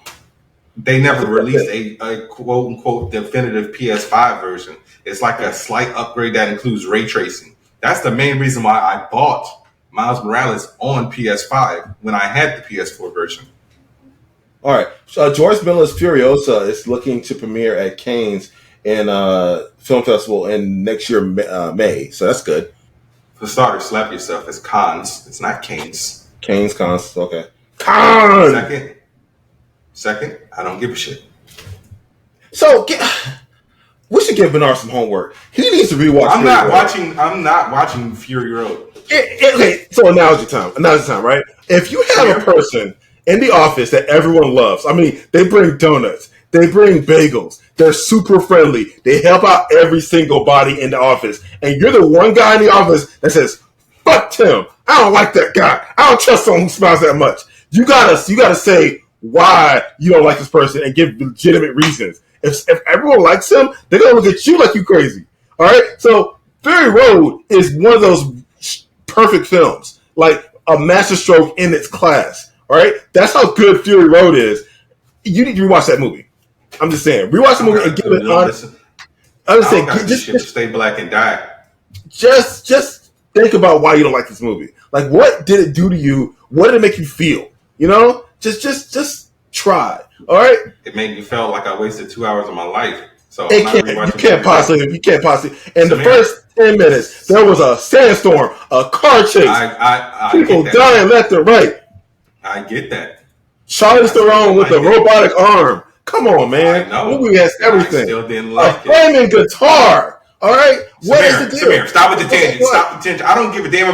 They never released a quote-unquote definitive PS5 version. It's like a slight upgrade that includes ray tracing. That's the main reason why I bought Miles Morales on PS5 when I had the PS4 version. All right. So George Miller's Furiosa is looking to premiere at Cannes and Film Festival in next year, May. So that's good. For starters, slap yourself. It's Cannes. It's not Cannes. Cannes. Okay. Cannes! Second, I don't give a shit. So we should give Bernard some homework. He needs to rewatch. I'm not watching Fury Road. Okay, so now's your time, right? If you have a person in the office that everyone loves, I mean, they bring donuts, they bring bagels, they're super friendly, they help out every single body in the office, and you're the one guy in the office that says, "Fuck Tim, I don't like that guy. I don't trust someone who smiles that much." You gotta say why you don't like this person and give legitimate reasons. If everyone likes him, they're gonna look at you like you crazy. All right. So Fury Road is one of those perfect films, like a masterstroke in its class. All right. That's how good Fury Road is. You need to rewatch that movie. I'm just saying, rewatch the movie and give it honest. I'm just saying, just stay black and die. Just think about why you don't like this movie. Like, what did it do to you? What did it make you feel? You know. Just try. All right. It made me feel like I wasted 2 hours of my life. So you can't possibly. In the first 10 minutes, there was a sandstorm, a car chase, people dying left and right. I get that. Charlize Theron with a robotic arm. Come on, man. The movie has everything. I still didn't like a flaming guitar. All right. What is the deal? Samir, stop with the tangent. Stop the tangent. I don't give a damn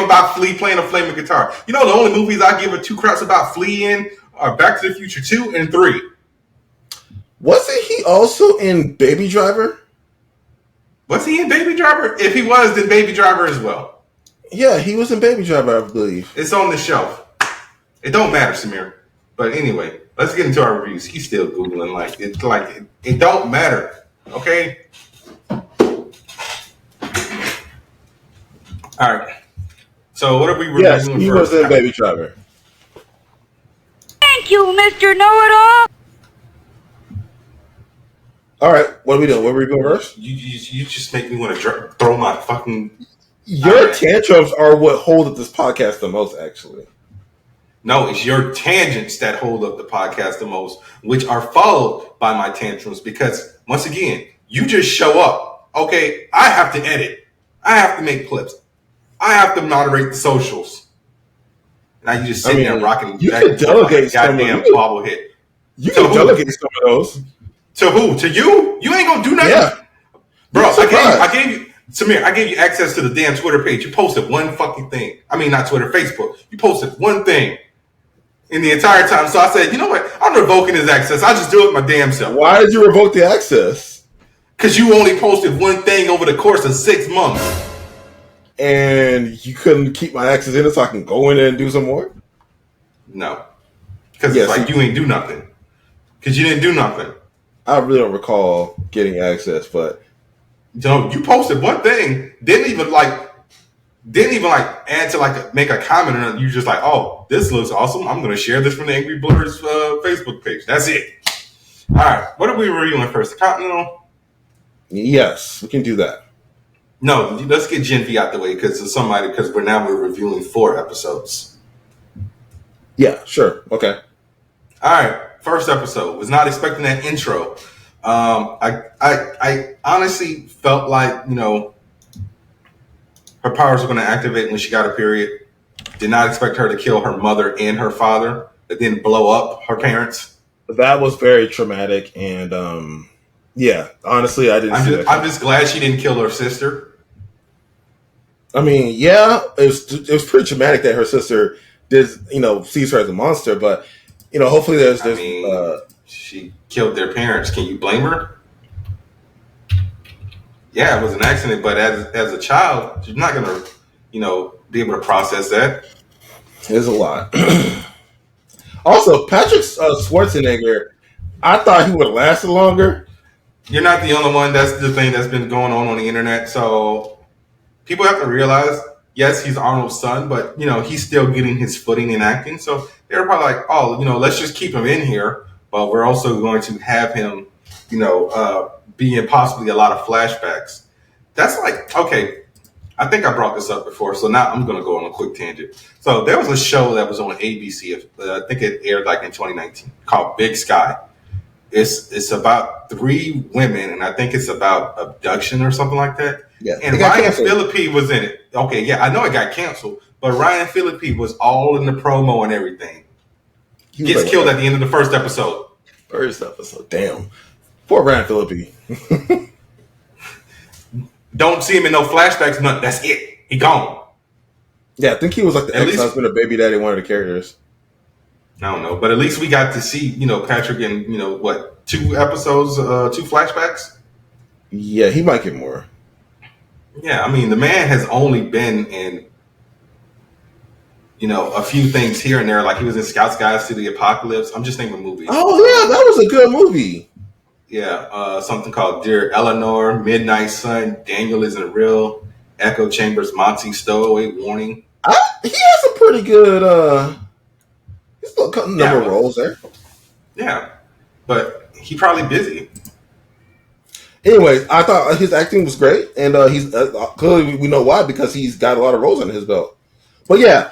about Flea playing a flaming guitar. You know, the only movies I give a 2 craps about Flea in are Back to the Future 2 and 3. Wasn't he also in Baby Driver? Was he in Baby Driver? If he was, then Baby Driver as well. Yeah, he was in Baby Driver, I believe. It's on the shelf. It don't matter, Samir. But anyway, let's get into our reviews. He's still Googling. It don't matter. Okay? All right. So what are we reviewing Yes, first? he was in Baby Driver. Thank you, Mr. Know-It-All. All right, what are we doing? What are we doing first? You just make me want to throw my fucking... Your tantrums are what hold up this podcast the most, actually. No, it's your tangents that hold up the podcast the most, which are followed by my tantrums because, once again, you just show up. Okay, I have to edit. I have to make clips. I have to moderate the socials. Now you just sitting there rocking you back could and forth like delegate a goddamn bobblehead. You can delegate some of those. To who? To you? You ain't gonna do nothing. Yeah. Bro, I gave you Samir, I gave you access to the damn Twitter page. You posted one fucking thing. I mean, not Twitter, Facebook. You posted one thing in the entire time. So I said, you know what? I'm revoking his access. I'll just do it my damn self. Why did you revoke the access? Because you only posted one thing over the course of 6 months. And you couldn't keep my access in it so I can go in there and do some more? No. Because it's like you ain't do nothing. Because you didn't do nothing. I really don't recall getting access, but... You posted one thing, didn't even add to make a comment on it. You just like, oh, this looks awesome. I'm going to share this from the Angry Blerds Facebook page. That's it. All right. What are we reviewing first? The Continental? Yes, we can do that. No, let's get Gen V out the way because we're reviewing 4 episodes. Yeah, sure. Okay. All right. First episode. Was not expecting that intro. I honestly felt like, her powers were going to activate when she got a period. Did not expect her to kill her mother and her father, but then blow up her parents. That was very traumatic, and yeah, honestly, I didn't see that. I'm just glad she didn't kill her sister. I mean, yeah, it was pretty traumatic that her sister did, sees her as a monster, but hopefully there's she killed their parents. Can you blame her? Yeah, it was an accident, but as a child, you're not gonna, be able to process that. There's a lot. Also, Patrick Schwarzenegger, I thought he would have lasted longer. You're not the only one. That's the thing that's been going on the internet. So people have to realize, yes, he's Arnold's son, but he's still getting his footing in acting. So they're probably like, oh, let's just keep him in here, but we're also going to have him, be in possibly a lot of flashbacks. That's like, okay, I think I brought this up before, so now I'm going to go on a quick tangent. So there was a show that was on ABC, I think it aired in 2019, called Big Sky. It's about 3 women, and I think it's about abduction or something like that. Yeah, and Ryan Phillippe was in it. Okay, yeah, I know it got canceled, but Ryan Phillippe was all in the promo and everything. He gets killed at the end of the first episode. Damn. Poor Ryan Phillippe. Don't see him in no flashbacks, nothing. That's it. He gone. Yeah, I think he was like the ex-husband or baby daddy, one of the characters. I don't know, but at least we got to see, Patrick in, 2 episodes, 2 flashbacks? Yeah, he might get more. Yeah, I mean, the man has only been in, a few things here and there. Like he was in Scout's Guides to the Apocalypse. I'm just thinking movies. Oh, yeah, that was a good movie. Yeah, something called Dear Eleanor, Midnight Sun, Daniel Isn't Real, Echo Chambers, Monty, Stowaway Warning. He has a pretty good he's got a number of roles there. Yeah, but he probably busy. Anyway, I thought his acting was great, and he's clearly we know why, because he's got a lot of roles under his belt. But yeah,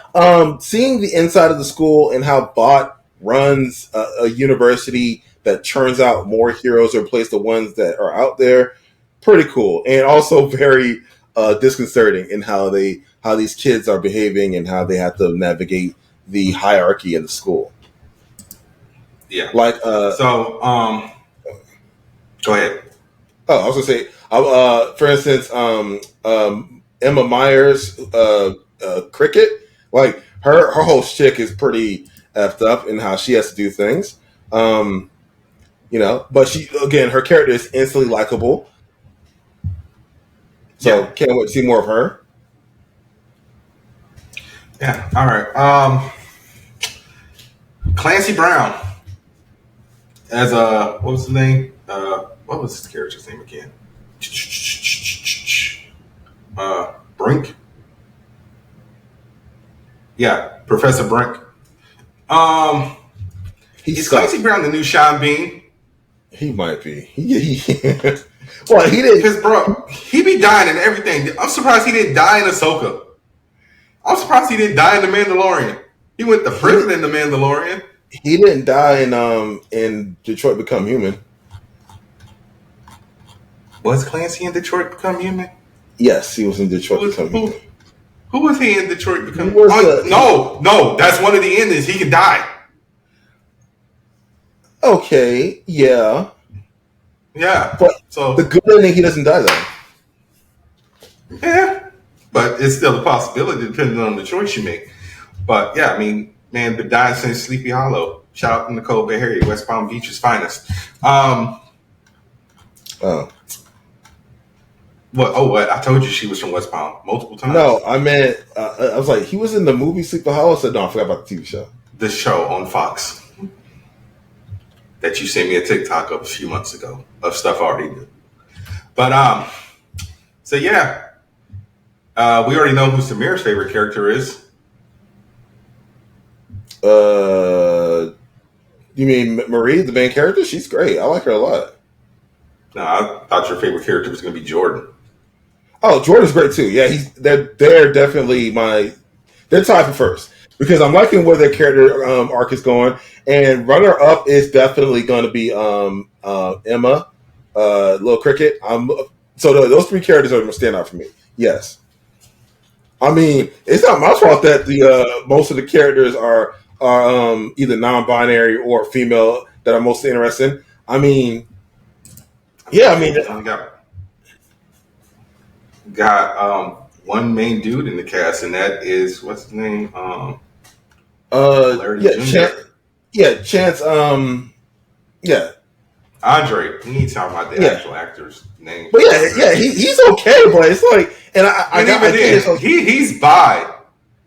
seeing the inside of the school and how Bot runs a university that churns out more heroes or replace the ones that are out there, pretty cool, and also very disconcerting in how these kids are behaving and how they have to navigate the hierarchy in the school. Yeah, go ahead. Oh, I was gonna say, for instance, Emma Myers, Cricket, like her whole shtick is pretty effed up in how she has to do things. But her character is instantly likable. So can't wait to see more of her. Yeah. All right. Clancy Brown as what was the name? What was his character's name again? Brink. Yeah, Professor Brink. Is Clancy Brown the new Sean Bean? He might be. Well, he didn't. Because, bro, he be dying in everything. I'm surprised he didn't die in Ahsoka. I'm surprised he didn't die in The Mandalorian. He went to prison in The Mandalorian. He didn't die in Detroit Become Human. Was Clancy in Detroit Become Human? Yes, he was in Detroit Become Human. Who was he in Detroit Become Human? No, that's one of the endings. He can die. Okay, yeah. Yeah. But so the good ending, he doesn't die though. Yeah. But it's still a possibility depending on the choice you make. But yeah, I mean, man, been dying since Sleepy Hollow. Shout out to Nicole Beharie, West Palm Beach's finest. What? I told you she was from West Palm multiple times. No, I meant, I was like, he was in the movie Sleepy Hollow? I said, no, I forgot about the TV show. The show on Fox that you sent me a TikTok of a few months ago of stuff I already knew. But, so yeah, we already know who Samir's favorite character is. You mean Marie, the main character? She's great. I like her a lot. No, I thought your favorite character was going to be Jordan. Oh, Jordan's great too. Yeah, they're definitely they're tied for first because I'm liking where their character arc is going. And runner up is definitely going to be Emma, Little Cricket. So those three characters are going to stand out for me. Yes, I mean it's not my fault that the most of the characters are either non-binary or female that I'm mostly interested in. I mean, yeah, I mean. Got one main dude in the cast, and that is what's his name? Chance. Andre. We need to talk about the actual actor's name. But he's okay, but it's like, and he's bi.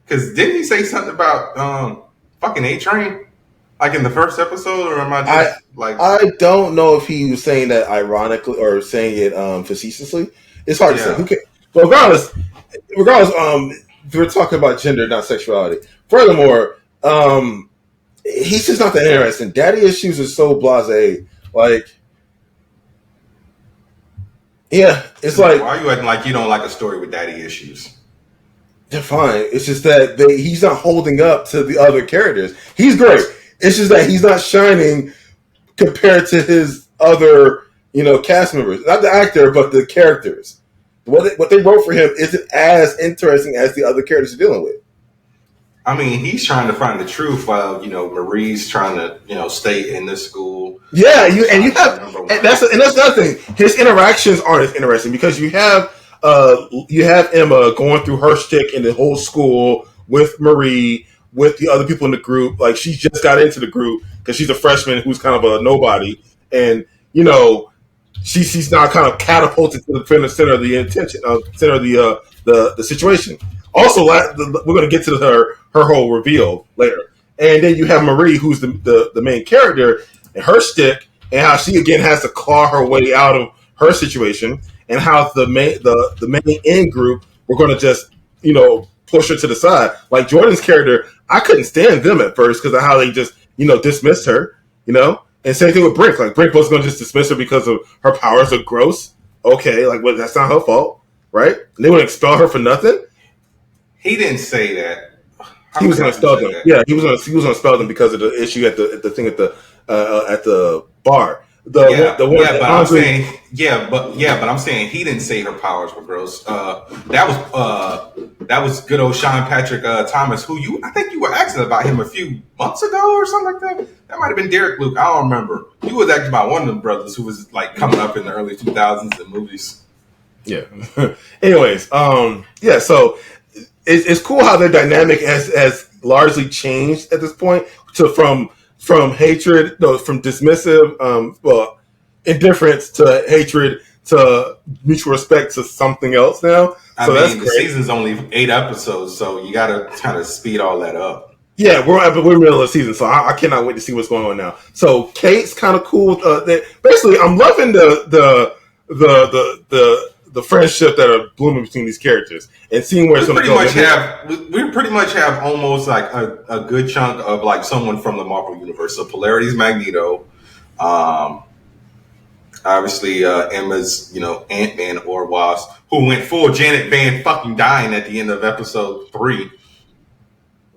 Because didn't he say something about fucking A-Train? Like in the first episode, or am I just I don't know if he was saying that ironically or saying it facetiously. It's hard to say. Who can, but regardless, we're talking about gender, not sexuality. Furthermore, he's just not that interesting. Daddy issues is so blasé. Like, yeah, it's like. Why are you acting like you don't like a story with daddy issues? They're fine. It's just that he's not holding up to the other characters. He's great. It's just that he's not shining compared to his other, cast members. Not the actor, but the characters. What they wrote for him isn't as interesting as the other characters are dealing with. I mean, he's trying to find the truth while Marie's trying to stay in this school. Yeah, that's another thing. His interactions aren't as interesting because you have Emma going through her shtick in the whole school with Marie, with the other people in the group. Like, she just got into the group because she's a freshman who's kind of a nobody, and she's now kind of catapulted to the center of the attention, center of the situation. Also, we're going to get to her whole reveal later, and then you have Marie, who's the main character, and her shtick, and how she again has to claw her way out of her situation, and how the main end group we're going to just push her to the side. Like Jordan's character, I couldn't stand them at first because of how they just dismissed her, And same thing with Brink. Like, Brink was going to just dismiss her because of her powers are gross. Okay, like, well, that's not her fault, right? And they would expel her for nothing. He didn't say that. He was going to expel them. Yeah, he was going to expel them because of the issue at the thing at the bar. But I'm saying he didn't say her powers were gross. That was good old Sean Patrick Thomas, who I think you were asking about him a few months ago or something like that. That might have been Derek Luke. I don't remember. You was asking about one of them brothers who was like coming up in the early 2000s in movies. Yeah. Anyways, so it's cool how their dynamic has largely changed at this point from hatred, from dismissive, indifference to hatred to mutual respect to something else now. I mean, the season's only 8 episodes, so you got to kind of speed all that up. Yeah, we're in the middle of the season, so I cannot wait to see what's going on now. So Kate's kind of cool with basically, I'm loving the friendship that are blooming between these characters and seeing where it's going to go. We pretty much have almost like a good chunk of like someone from the Marvel universe. So Polarity's Magneto, obviously Emma's Ant-Man or Wasp, who went full Janet Van fucking dying at the end of episode 3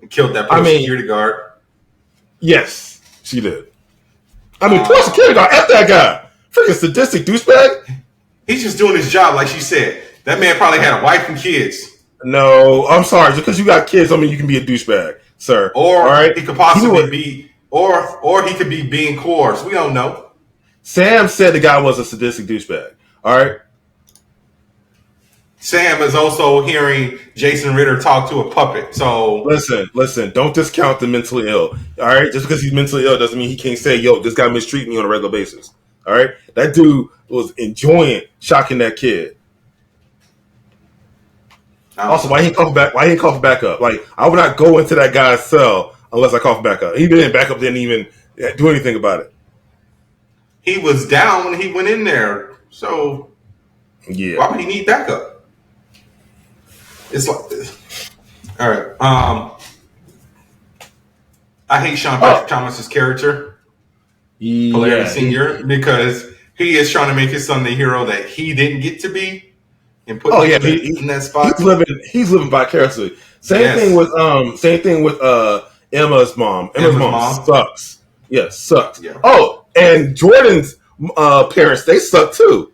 and killed that poor security guard. Yes, she did. I mean, poor security guard, F that guy. Freaking sadistic douchebag. He's just doing his job, like she said. That man probably had a wife and kids. No, I'm sorry. Just because you got kids, I mean you can be a douchebag, sir. Or he could possibly be, or he could be being coerced. We don't know. Sam said the guy was a sadistic douchebag. All right. Sam is also hearing Jason Ritter talk to a puppet. So listen. Don't discount the mentally ill. All right. Just because he's mentally ill doesn't mean he can't say, "Yo, this guy mistreat me on a regular basis." All right. That dude was enjoying shocking that kid. Also, why he cough back? Why he cough back up? Like, I would not go into that guy's cell unless I cough back up. He didn't back up. Didn't even do anything about it. He was down when he went in there. So yeah, why would he need backup? It's like this. All right. I hate Sean Patrick Thomas's character, Polarity Senior, because he is trying to make his son the hero that he didn't get to be, and put him in that spot. He's living vicariously. Same thing with Emma's mom. Emma's mom sucks. Yeah, sucks. Yeah. Oh, and Jordan's parents, they suck too.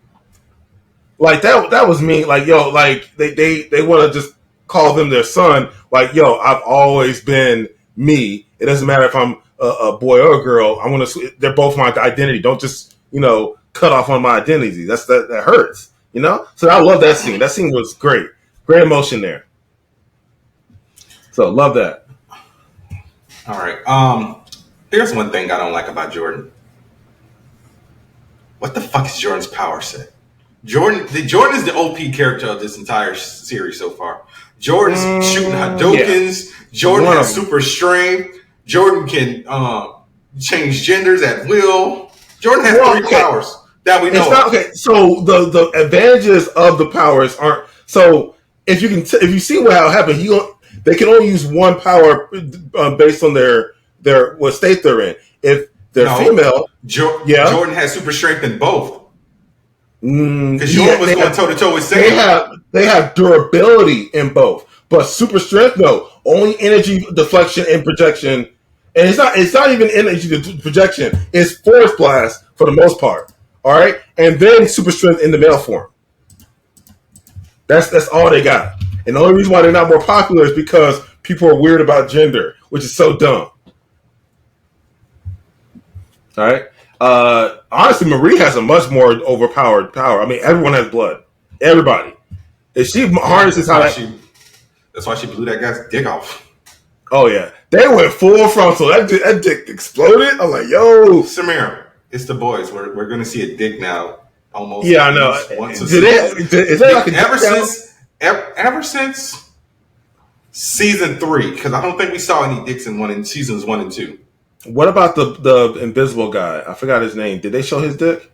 Like that was mean. Like, yo, like they want to just call them their son. Like, yo, I've always been me. It doesn't matter if I'm a boy or a girl. I want to. They're both my identity. Don't just cut off on my identity. That hurts. So I love that scene. That scene was great. Great emotion there. So love that. All right. Here's one thing I don't like about Jordan. What the fuck is Jordan's power set? Jordan is the OP character of this entire series so far. Jordan's shooting Hadoukens. Yeah. Jordan has super strength. Jordan can change genders at will. Jordan has 3 powers that we know. Okay, so the advantages of the powers aren't. So if you see how it happened, they can only use one power based on their what state they're in. If they're female, Jordan has super strength in both. Because Jordan was going toe to toe with Sam. They have durability in both, but super strength, no. Only energy deflection and projection, and it's not even energy projection. It's force blast for the most part. All right, and then super strength in the male form. That's all they got. And the only reason why they're not more popular is because people are weird about gender, which is so dumb. All right. Honestly, Marie has a much more overpowered power. I mean, everyone has blood. Everybody. If she harnesses that's why she blew that guy's dick off. Oh yeah, they went full frontal. That dick exploded. I'm like, yo, Samir, it's the boys. We're gonna see a dick now. Almost. Yeah, I know. Ever since season 3, because I don't think we saw any dicks in seasons 1 and 2. What about the invisible guy? I forgot his name. Did they show his dick?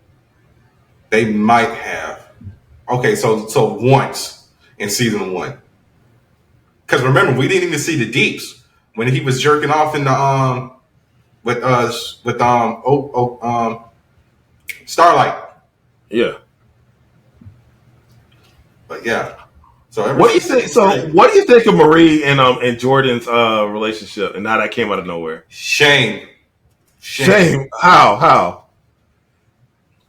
They might have. Okay, so once in season 1. Because remember, we didn't even see the deeps when he was jerking off in the with Starlight. Yeah. But yeah. So what do you think? So what do you think of Marie and Jordan's relationship, and how that came out of nowhere? Shame. How?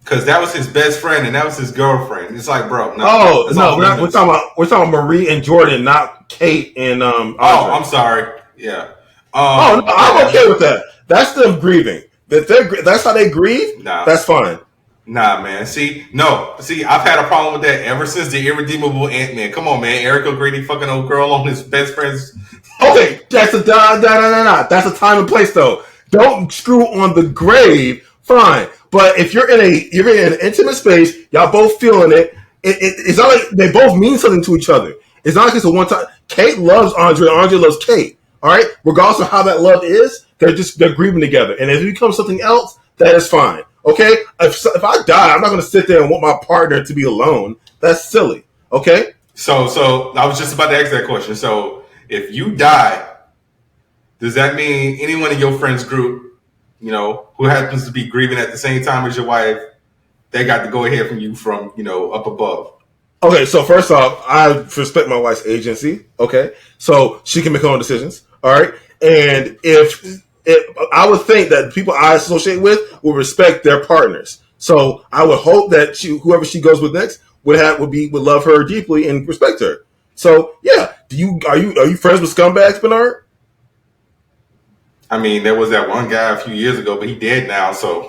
Because that was his best friend and that was his girlfriend. It's like, bro. No, we're talking about Marie and Jordan, not Kate and Andre. Oh, I'm sorry. Yeah. No, I'm okay with that. That's them grieving. That's how they grieve. Nah, that's fine. Nah, man. See, I've had a problem with that ever since the irredeemable Ant-Man. Come on, man. Eric O'Grady fucking old girl on his best friend's. Okay, that's a That's a time and place, though. Don't screw on the grave fine. But if you're in an intimate space, y'all both feeling it. It's not like they both mean something to each other. It's not like it's a one time. Kate loves Andre. Andre loves Kate. All right. Regardless of how that love is, they're grieving together. And if it becomes something else, that is fine. Okay. If I die, I'm not going to sit there and want my partner to be alone. That's silly. Okay. So I was just about to ask that question. So if you die, does that mean anyone in your friends group, who happens to be grieving at the same time as your wife, they got to go ahead from you from, up above? Okay, so first off, I respect my wife's agency. Okay, so she can make her own decisions. All right, and if I would think that people I associate with will respect their partners. So I would hope that whoever she goes with next would love her deeply and respect her. So yeah, are you friends with scumbags, Bernard? I mean, there was that one guy a few years ago, but he dead now. So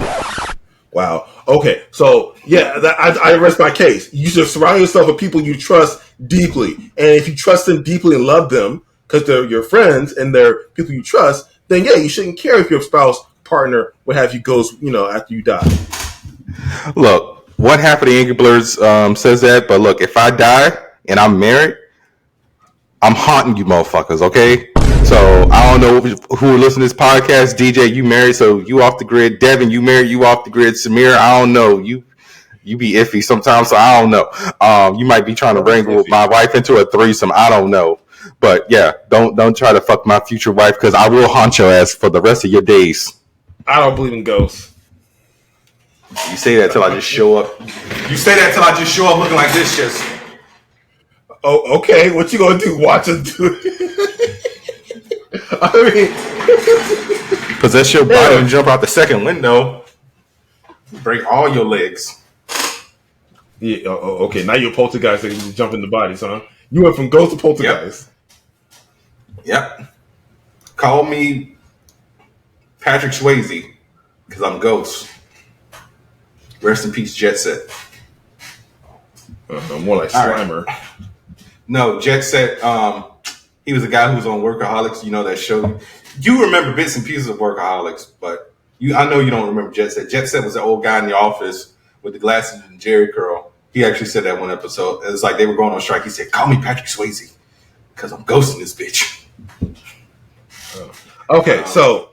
wow. Okay, so yeah, I rest my case. You should surround yourself with people you trust deeply, and if you trust them deeply and love them because they're your friends and they're people you trust, then yeah, you shouldn't care if your spouse, partner, what have you goes, after you die. Look, what happened to Angry Blerds says that, but look, if I die and I'm married, I'm haunting you motherfuckers, okay? So I don't know who listen to this podcast. DJ, you married, so you off the grid. Devin, you married, you off the grid. Samir, I don't know. You be iffy sometimes, so I don't know. You might be trying to wrangle my wife into a threesome. I don't know. But yeah, don't try to fuck my future wife because I will haunt your ass for the rest of your days. I don't believe in ghosts. You say that till I just show up. You say that till I just show up looking like this, just. Oh, okay. What you gonna do? Watch us do it. I mean, possess your body and jump out the second window. Break all your legs. Yeah. Okay. Now you're a poltergeist that can jump in the bodies, huh? You went from ghost to poltergeist. Yep. Call me Patrick Swayze because I'm Ghost. Rest in peace, Jet Set. More like Slimer. Right. No, Jet Set. He was a guy who was on Workaholics. You know that show. You remember bits and pieces of Workaholics, but I know you don't remember Jet Set. Jet Set was the old guy in the office with the glasses and Jerry curl. He actually said that one episode. It was like they were going on strike. He said, "Call me Patrick Swayze because I'm ghosting this bitch." Okay, so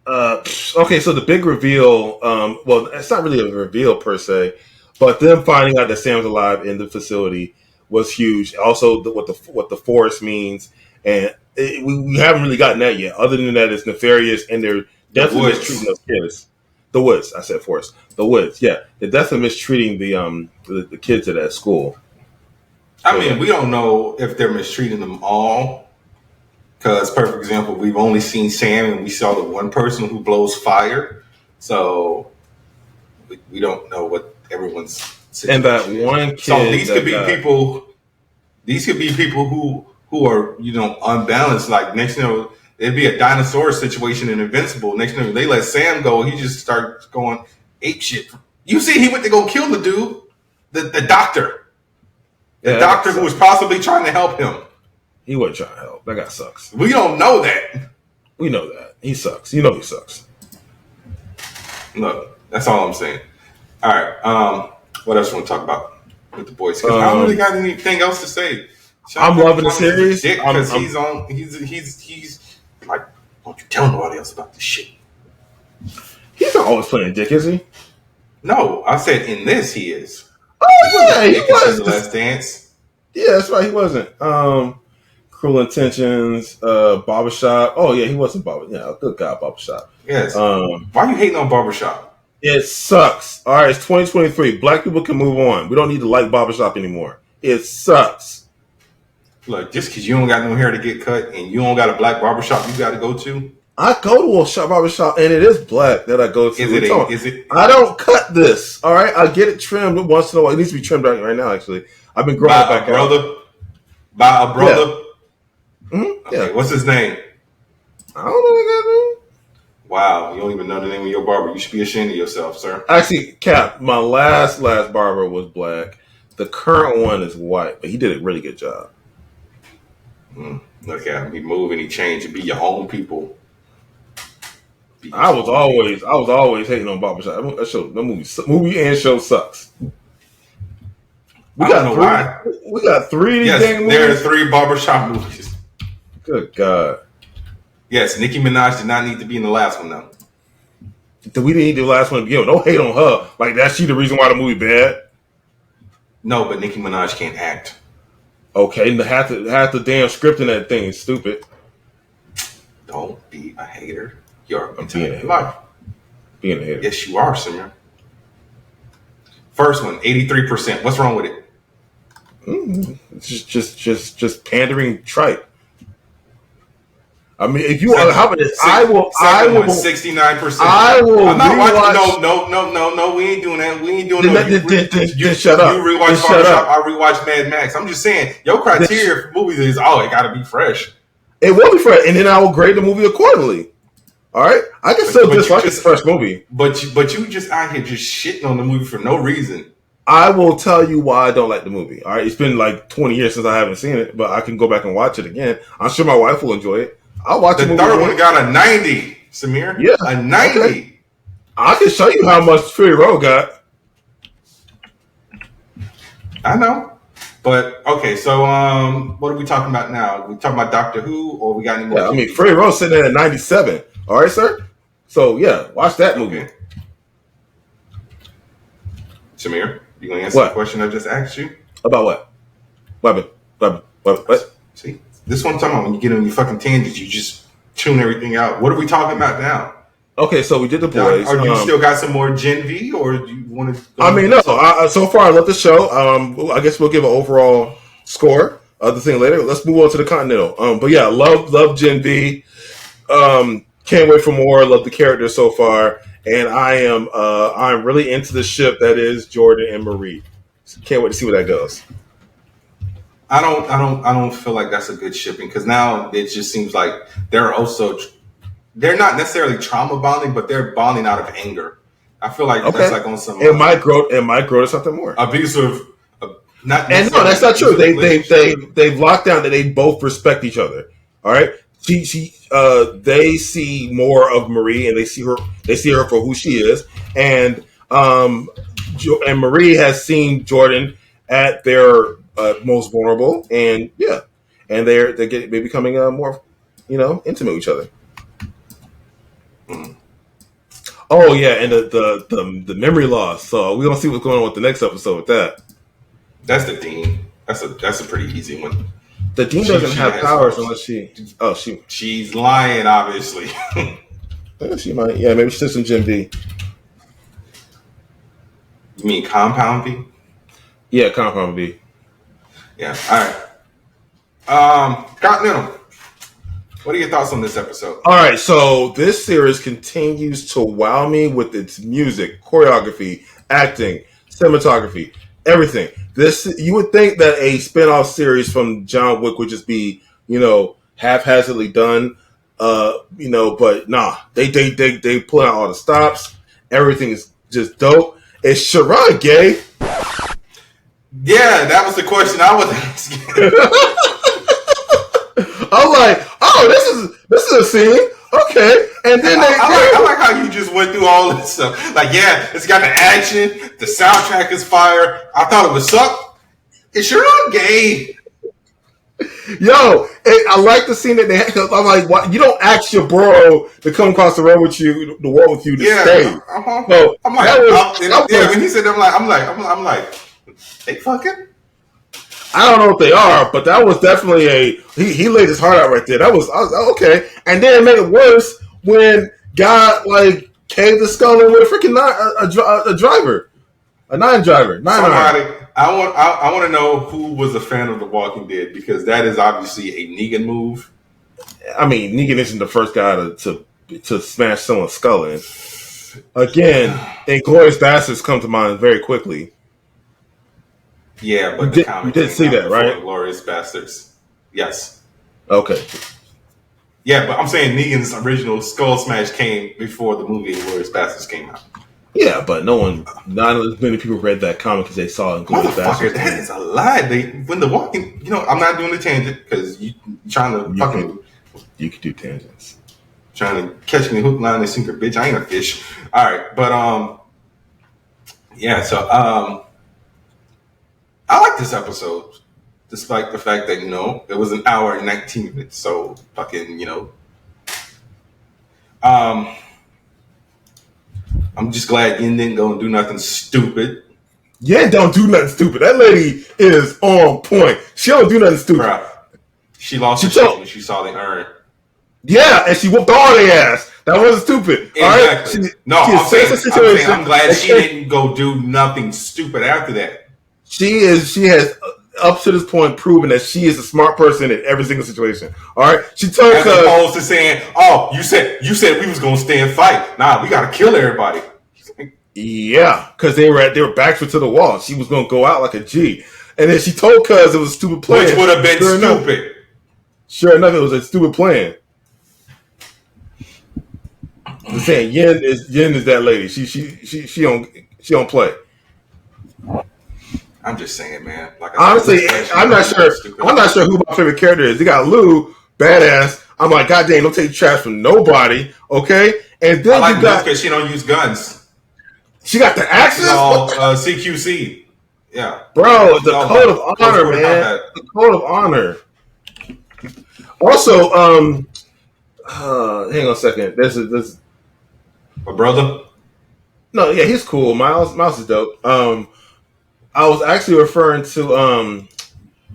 so the big reveal. Well, it's not really a reveal per se, but them finding out that Sam's alive in the facility was huge. Also, what the forest means, and we haven't really gotten that yet. Other than that, it's nefarious, and they're definitely mistreating those kids. The woods, I said forest. The woods, yeah, they're definitely mistreating the kids at that school. I mean, we don't know if they're mistreating them all. Because, perfect example, we've only seen Sam, and we saw the one person who blows fire. So we don't know what everyone's situation and that one kid. So these could be people. These could be people who are unbalanced. Like next it'd be a dinosaur situation in Invincible. Next thing they let Sam go, he just starts going ape shit. You see, he went to go kill the dude, the doctor, doctor who was possibly trying to help him. He wasn't trying to help. That guy sucks. We don't know that. We know that. He sucks. You know he sucks. Look, that's all I'm saying. All right. What else you want to talk about with the boys? Because I don't really got anything else to say. I'm loving the series because he's on. He's like, don't you tell nobody else about this shit. He's not always playing dick, is he? No, I said in this he is. Oh he was. The Last Dance. Yeah, that's right. He wasn't. Cruel Intentions, Barbershop. Oh yeah, he wasn't Barbershop. Yeah, good guy, Barbershop. Yes. Why are you hating on Barbershop? It sucks. All right, it's 2023. Black people can move on. We don't need to like Barbershop anymore. It sucks. Look, just because you don't got no hair to get cut and you don't got a black barbershop you got to go to. I go to a barbershop and it is black that I go to. Is it? I don't cut this. All right, I get it trimmed once in a while. It needs to be trimmed right now. Actually, I've been growing it back out. By a brother. Yeah. Mm-hmm. Okay, yeah. What's his name? I don't know that guy's name. Wow, you don't even know the name of your barber. You should be ashamed of yourself, sir. Actually, Cap, my last barber was black. The current one is white, but he did a really good job. Look at him. He move and he change and be your own people. I was always hating on Barbershop. That movie and show sucks. We got three. Yes, dang movies. there are 3 barbershop movies. Good God. Yes, Nicki Minaj did not need to be in the last one though. We didn't need the last one to begin with. Don't hate on her. Like that's she the reason why the movie bad. No, but Nicki Minaj can't act. Okay, half the damn script in that thing is stupid. Don't be a hater. You're being a hater. life. Being a hater. Yes, you are, Samir. First one, 83%. What's wrong with it? Just pandering tripe. I mean, if you how about this? I will 69%. I will. I'm not watching. No. We ain't doing that. We ain't doing that. You shut up. You rewatch Barbershop. I rewatch Mad Max. I'm just saying, your criteria for movies is it got to be fresh. It will be fresh, and then I will grade the movie accordingly. All right, I can still dislike a fresh movie, but you just out here just shitting on the movie for no reason. I will tell you why I don't like the movie. All right, it's been like 20 years since I haven't seen it, but I can go back and watch it again. I'm sure my wife will enjoy it. I'll watch the third one got a 90, Samir. Yeah, a 90. Okay. I can show you how much Fury Road got. I know, but okay. So, what are we talking about now? We talking about Doctor Who, or we got any more? Yeah, I mean, Fury Road sitting at 97. All right, sir. So yeah, watch that movie. Okay. Samir, you gonna answer the question I just asked you about what? What? See, this one I'm talking about. When you get on your fucking tangents, you just tune everything out. What are we talking about now? Okay, so we did The Boys. Or you still got some more Gen V, or do you want to? I mean, no. So far, I love the show. I guess we'll give an overall score. Other thing later. Let's move on to the Continental. But yeah, love Gen V. Can't wait for more. Love the characters so far, and I'm really into the ship that is Jordan and Marie. Can't wait to see where that goes. I don't feel like that's a good shipping because now it just seems like they're not necessarily trauma bonding, but they're bonding out of anger. I feel like that's like on some. It might grow to something more. Abusive. Not. And no, that's not true. They've locked down that they both respect each other. All right. They see more of Marie, and they see her for who she is, and Marie has seen Jordan at their most vulnerable, and yeah, and they're becoming more, intimate with each other. Oh yeah, and the memory loss. So we're gonna see what's going on with the next episode with that. That's the Dean. That's a pretty easy one. The Dean doesn't have powers unless she's lying, obviously. She might. Yeah, maybe she's some Gen V. You mean Compound V? Yeah, Compound V. Yeah. All right. Continental. What are your thoughts on this episode? All right, so this series continues to wow me with its music, choreography, acting, cinematography, everything. You would think that a spin-off series from John Wick would just be, haphazardly done, but nah, they pull out all the stops. Everything is just dope. Is Sharon gay? Yeah, that was the question I was asking. I'm like, oh, this is a scene. Okay. And then I like how you just went through all this stuff. Like, yeah, it's got the action, the soundtrack is fire. I thought it would suck. Is Sharon gay? Yo, I like the scene that they had. Cause I'm like, what? You don't ask your bro to come across the road with you, to walk with you to stay. Uh-huh. So I'm like, when he said, I'm like, they fucking. I don't know what they are, but that was definitely he laid his heart out right there. I was okay, and then it made it worse when God caved the skull in with a freaking nine driver. Somebody, I want to know who was a fan of The Walking Dead because that is obviously a Negan move. I mean, Negan isn't the first guy to smash someone's skull in. Again, Inglourious Basterds come to mind very quickly. Yeah, but you did see that, right? Inglourious Basterds. Yes. Okay. Yeah, but I'm saying Negan's original Skull Smash came before the movie Inglourious Basterds came out. Yeah, but not as many people read that comic because they saw Inglourious Basterds. That is a lie. When The Walking, I'm not doing the tangent because you trying to fucking. You can do tangents. Trying to catch me hook, line, and sinker, bitch. I ain't a fish. All right, but yeah. So I like this episode, despite the fact that it was an hour and 19 minutes. So fucking I'm just glad Yin didn't go and do nothing stupid. Yeah, don't do nothing stupid. That lady is on point. She don't do nothing stupid. Bruh. She lost her shit when she saw the urn. Yeah, and she whooped all their ass. That wasn't stupid. Exactly. All right? I'm glad she didn't go do nothing stupid after that. She has up to this point proven that she is a smart person in every single situation. All right, she told as opposed to saying, "Oh, you said we was gonna stay and fight. Nah, we gotta kill everybody." Yeah, because they were backs to the wall. She was gonna go out like a G, and then she told Cuz it was a stupid plan, which would have been stupid. Sure enough, it was a stupid plan. I'm saying Yin is that lady. She don't play. I'm just saying, man. Like honestly, I'm not sure. I'm not sure who my favorite character is. They got Lou, badass. I'm like, God dang, don't take trash from nobody, okay? And then I like Lou because she don't use guns. She got the axes. All CQC. Yeah, bro. The code of honor, man. The code of honor. Also, hang on a second. This my brother. No, yeah, he's cool. Miles is dope. I was actually referring to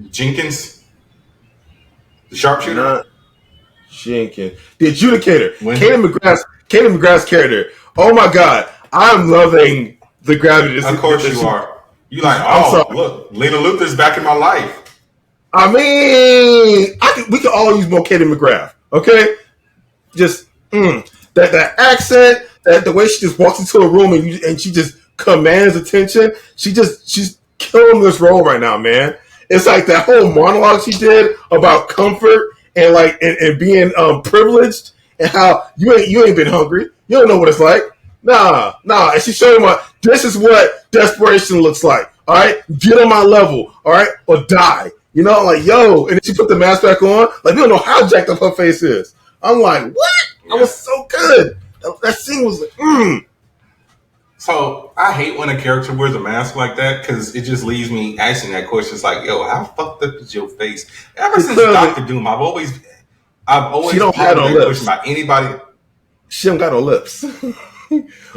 Jenkins, the sharpshooter. Not Jenkins, the adjudicator. Kanan McGrath's character. Oh my god, I'm loving the gravity. Of course you are. You like? Oh, look, Lena Luthor's back in my life. I mean, we could all use more Kanan McGrath. Okay, just that accent, the way she just walks into a room and she just commands attention. She's killing this role right now, man. It's like that whole monologue she did about comfort and like and being privileged and how you ain't been hungry. You don't know what it's like. Nah. And she showed him this is what desperation looks like. All right, get on my level. All right, or die. You know, like yo. And then she put the mask back on. Like we don't know how jacked up her face is. I'm like, what? That was so good. That scene was like, So I hate when a character wears a mask like that because it just leaves me asking that question. It's like, yo, how fucked up is your face? Ever since Dr. Doom, I've always she don't have no lips about anybody. She don't got no lips.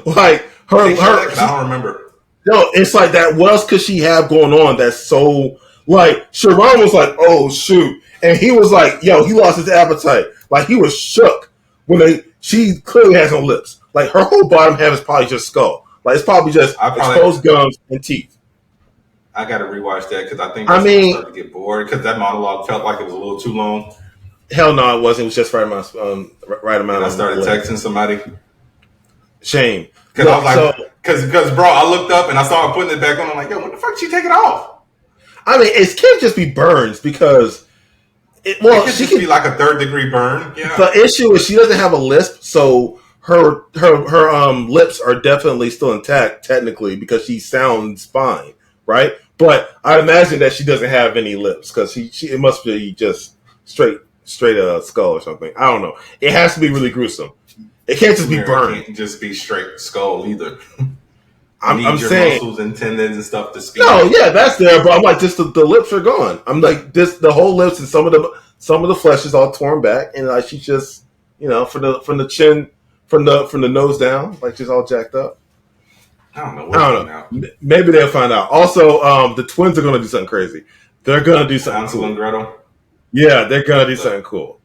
Like her. I don't remember. No, it's like that. What else could she have going on that's so like? Sharon was like, oh shoot, and he was like, yo, he lost his appetite. Like he was shook when she clearly has no lips. Like her whole bottom half is probably just skull. Like it's probably just exposed gums and teeth. I got to rewatch that because I think I started to get bored because that monologue felt like it was a little too long. Hell no, it wasn't. It was just right amount. And I started texting somebody. Shame. Because I was like, because bro, I looked up and I saw her putting it back on. I'm like, yo, when the fuck did she take it off? I mean, it can't just be burns because it could just be like a 3rd-degree burn. Yeah. The issue is she doesn't have a lisp, so her lips are definitely still intact technically because she sounds fine, right? But I imagine that she doesn't have any lips because it must be just straight skull or something. I don't know. It has to be really gruesome. It can't just be burned. It can't just be straight skull either. I'm saying muscles and tendons and stuff to speak. No, yeah, that's there, but I'm like, just the lips are gone. I'm like, the whole lips and some of the flesh is all torn back, and like she's just, from the chin, from the nose down, like she's all jacked up. I don't know. Maybe they'll find out. Also, the twins are gonna do something crazy. They're gonna do something cool. And Gretel. Yeah, they're gonna do something cool.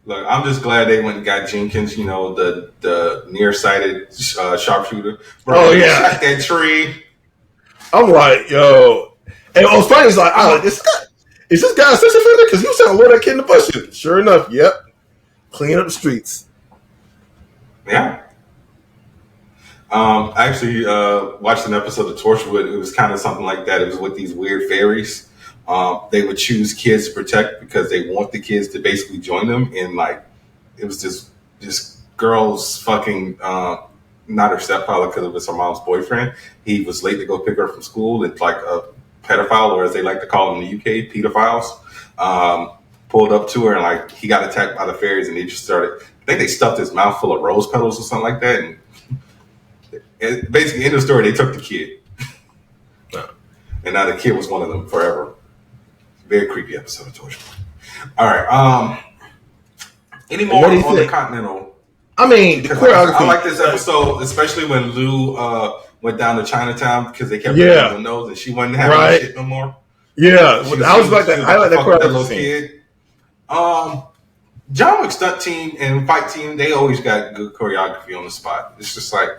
Look, I'm just glad they went and got Jenkins, the nearsighted sharpshooter. Bro, shot that tree. I'm like, yo. And what's funny is like, is this guy a sex offender? Because he was trying to lure that kid in the bushes. Sure enough, yep. Clean up the streets. Yeah. I actually watched an episode of Torchwood. It was kind of something like that. It was with these weird fairies. They would choose kids to protect because they want the kids to basically join them. And like, it was this girl's fucking, not her stepfather because it was her mom's boyfriend. He was late to go pick her from school. It's like a pedophile, or as they like to call them in the UK, pedophiles. pulled up to her and like he got attacked by the fairies and he just started. I think they stuffed his mouth full of rose petals or something like that. And basically, in the story, they took the kid, and now the kid was one of them forever. Very creepy episode of Toy Story. All right. Any more on the Continental? I mean, the choreography. I like this episode, especially when Lou went down to Chinatown because they kept bringing the nose and she wasn't having that shit no more. Yeah, I was like that. I like that choreography. Kid. John Wick stunt team and fight team, they always got good choreography on the spot. It's just like,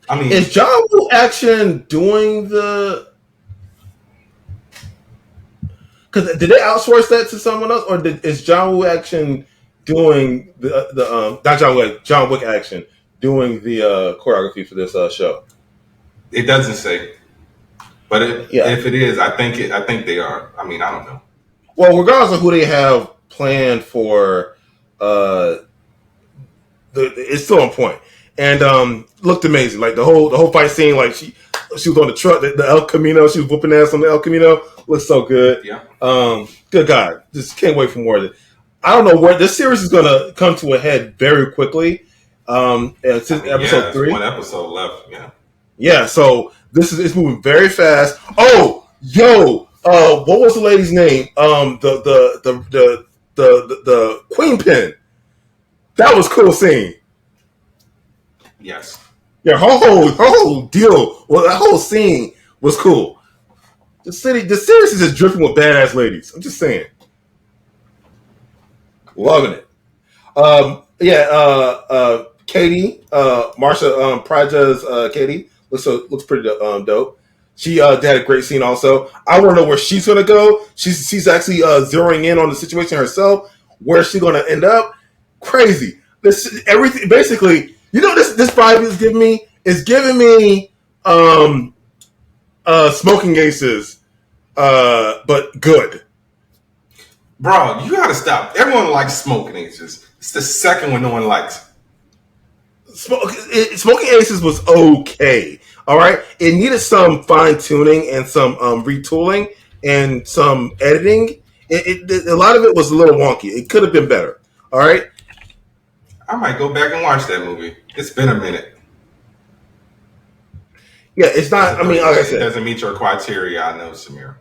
I mean, is John Woo Action doing the? Because did they outsource that to someone else, or is John Woo Action doing the not John Wick Action doing the choreography for this show? It doesn't say, but if it is, I think they are. I mean, I don't know. Well, regardless of who they have planned for, it's still on point and looked amazing. Like the whole fight scene, like she was on the truck, the El Camino, she was whooping ass on the El Camino. Looks so good. Yeah. Good God, just can't wait for more of it. I don't know where this series is going to come to a head very quickly. Since episode 3, one episode left. Yeah. Yeah. So it's moving very fast. Oh, yo. What was the lady's name? The Queen Pin. That was cool scene. Yes. Yeah, her whole deal. Well, that whole scene was cool. The series is just dripping with badass ladies. I'm just saying. Loving it. Katie, Marsha Praja's Katie looks pretty dope. She had a great scene also. I want to know where she's going to go. She's actually zeroing in on the situation herself. Where's she going to end up? Crazy. Everything basically. You know this vibe is giving me? It's giving me Smoking Aces, but good. Bro, you gotta stop. Everyone likes Smoking Aces. It's the second one no one likes. Smoking Aces was okay. All right, it needed some fine tuning and some retooling and some editing. A lot of it was a little wonky. It could have been better. All right. I might go back and watch that movie. It's been a minute. Yeah, it's not. I mean, like I said, it doesn't meet your criteria. I know, Samir.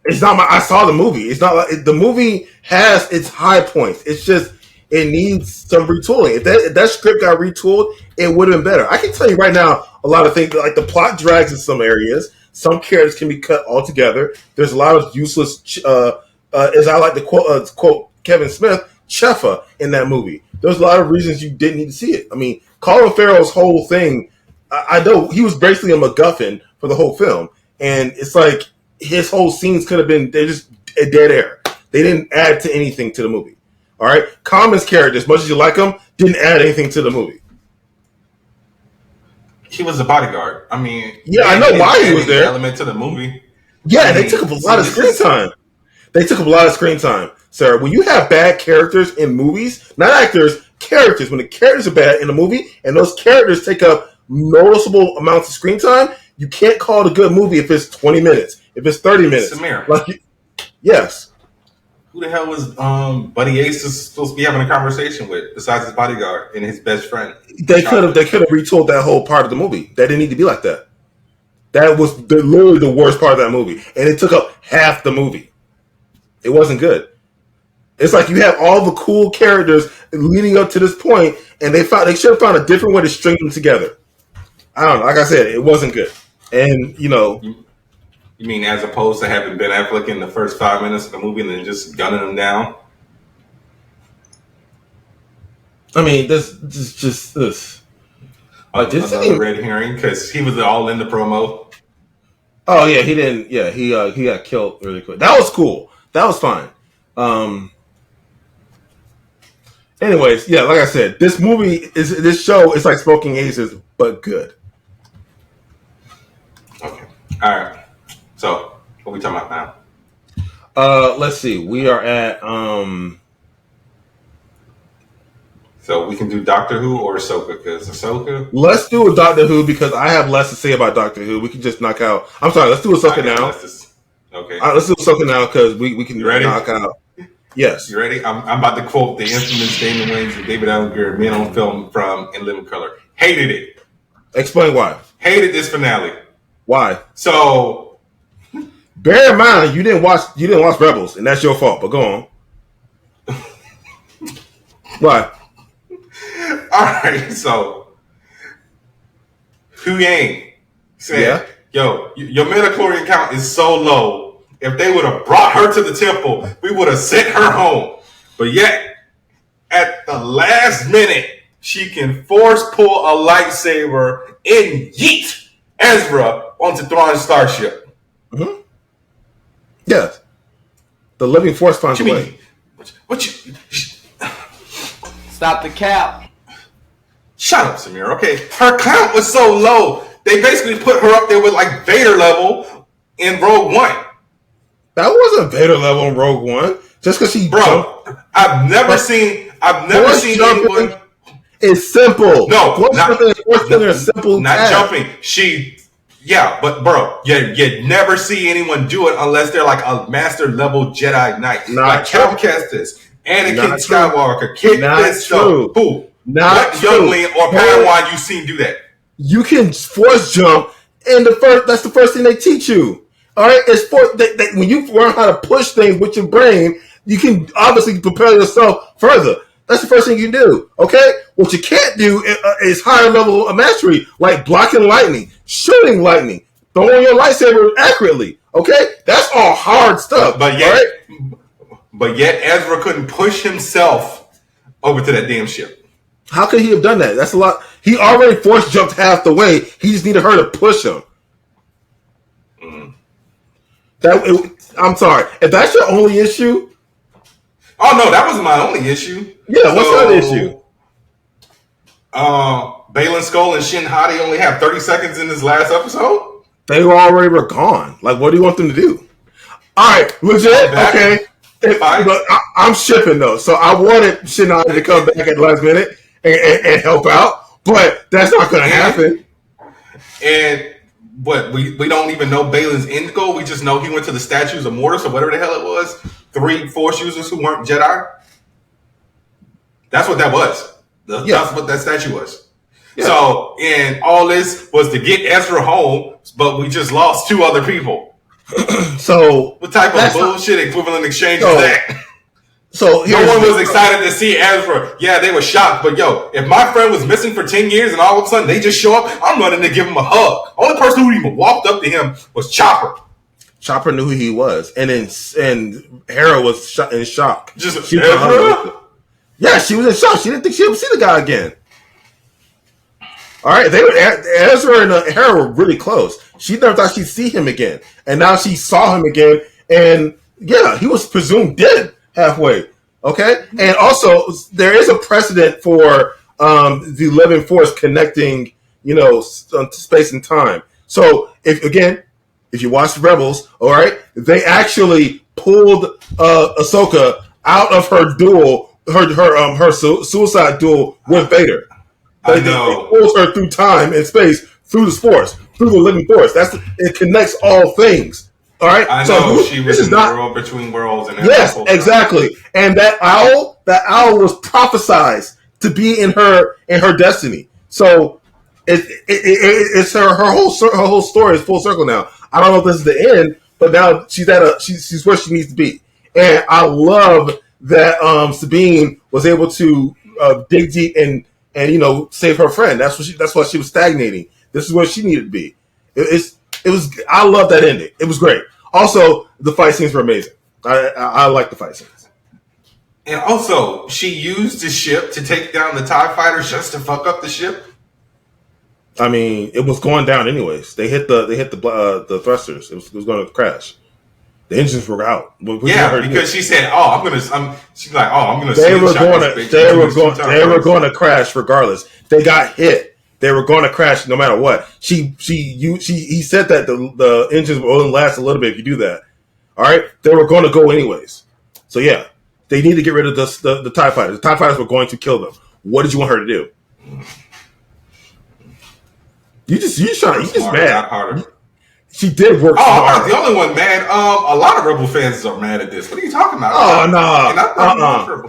It's not. I saw the movie. It's not like the movie has its high points. It's just it needs some retooling. If that script got retooled, it would have been better. I can tell you right now, a lot of things like the plot drags in some areas. Some characters can be cut altogether. There's a lot of useless, as I like to quote Kevin Smith, cheffa in that movie. There's a lot of reasons you didn't need to see it. I mean, Colin Farrell's whole thing, I know he was basically a MacGuffin for the whole film. And it's like his whole scenes could have been, they're just a dead air. They didn't add to anything to the movie. All right? Common's character, as much as you like him, didn't add anything to the movie. He was a bodyguard. I mean, yeah, I know why he was there. Element to the movie. Yeah, they took up a lot of screen time. They took up a lot of screen time, sir. When you have bad characters in movies, not actors, characters. When the characters are bad in a movie, and those characters take up noticeable amounts of screen time, you can't call it a good movie if it's 20 minutes, if it's 30 minutes. Samir. Yes. Who the hell was Buddy Ace supposed to be having a conversation with besides his bodyguard and his best friend? They could have retold that whole part of the movie. That didn't need to be like that. That was literally the worst part of that movie, and it took up half the movie. It wasn't good. It's like you have all the cool characters leading up to this point, and they should have found a different way to string them together. I don't know. Like I said, it wasn't good, and you know. You mean as opposed to having Ben Affleck in the first 5 minutes of the movie and then just gunning him down? I mean, this. Another red herring because he was all in the promo. Oh yeah, he didn't. Yeah, he got killed really quick. That was cool. That was fine. Anyways, yeah, like I said, this show is like Smoking Aces, but good. Okay. All right. So, what are we talking about now? Let's see. We are at So we can do Doctor Who or Ahsoka because Ahsoka. Let's do a Doctor Who because I have less to say about Doctor Who. We can just knock out. I'm sorry. Let's do Ahsoka now. Okay. Let's do Ahsoka now because we can ready? knock out. Yes. You ready? I'm about to quote the infamous Damon Wayans and David Allen Greer Men on Film from In Living Color. Hated it. Explain why. Hated this finale. Why? So, bear in mind you didn't watch Rebels, and that's your fault. But go on. Why? All right. So, Hu Yang said, "Yo, your midichlorian count is so low. If they would have brought her to the temple, we would have sent her home. But yet, at the last minute, she can force pull a lightsaber and yeet Ezra onto Thrawn's starship." Mm-hmm. Yes. The living force finds a way. What you? Stop the cap. Shut up, Samir. Okay, her count was so low. They basically put her up there with like Vader level in Rogue One. That wasn't Vader level in Rogue One. Just because she jumped. I've never seen anyone. It's simple. No, not simple. Not jumping. But bro, you never see anyone do it unless they're like a master level Jedi Knight, like Cal Kestis, Anakin Skywalker, Kit Fisto. Who? What youngling or Padawan you seen do that? You can force jump, and that's the first thing they teach you. All right, it's when you learn how to push things with your brain, you can obviously prepare yourself further. That's the first thing you do. Okay, what you can't do is higher level of mastery, like blocking lightning, shooting lightning, throwing your lightsaber accurately. Okay, that's all hard stuff. But yet Ezra couldn't push himself over to that damn ship. How could he have done that? That's a lot. He already force jumped half the way. He just needed her to push him. I'm sorry. If that's your only issue. Oh, no, that wasn't my only issue. Yeah, what's the other issue? Baylan Skoll and Shin Hati only have 30 seconds in this last episode? They already were gone. Like, what do you want them to do? All right, legit. Okay. But I'm shipping, though. So I wanted Shin Hati to come back at the last minute and help out. But that's not going to happen. And what we don't even know Baylan's end goal. We just know he went to the statues of Mortis or whatever the hell it was. 3 Force users who weren't Jedi. That's what that was. That's what that statue was. Yeah. So, and all this was to get Ezra home, but we just lost 2 other people. So, what type of bullshit equivalent exchange is that? So no one was excited to see Ezra. Yeah, they were shocked. But yo, if my friend was missing for 10 years and all of a sudden they just show up, I'm running to give him a hug. Only person who even walked up to him was Chopper. Chopper knew who he was, and Hera was in shock. Just Ezra? Yeah, she was in shock. She didn't think she would see the guy again. All right, Ezra and Hera were really close. She never thought she'd see him again, and now she saw him again, and yeah, he was presumed dead halfway. Okay, and also there is a precedent for the living force connecting, space and time. So if you watch Rebels, all right, they actually pulled Ahsoka out of her duel, her suicide duel with Vader. They pulled her through time and space, through the force, through the living force. It connects all things. All right, I know she was in the world between worlds, and yes, exactly. And that owl was prophesized to be in her destiny. So it's her whole story is full circle now. I don't know if this is the end, but now she's where she needs to be. And I love that Sabine was able to dig deep and save her friend. That's why she was stagnating. This is where she needed to be. I love that ending. It was great. Also, the fight scenes were amazing. I like the fight scenes. And also, she used the ship to take down the TIE fighters just to fuck up the ship. I mean, it was going down anyways. They hit the thrusters. It was going to crash. The engines were out. Because she said, "Oh, she's like, "Oh, I'm gonna." They were going to crash regardless. They got hit. They were going to crash no matter what. He said that the engines will only last a little bit if you do that. All right, they were going to go anyways. So yeah, they need to get rid of the TIE fighters. The TIE fighters were going to kill them. What did you want her to do? You just mad. She did work. Oh, I'm not the only one mad. A lot of Rebel fans are mad at this. What are you talking about? Oh no!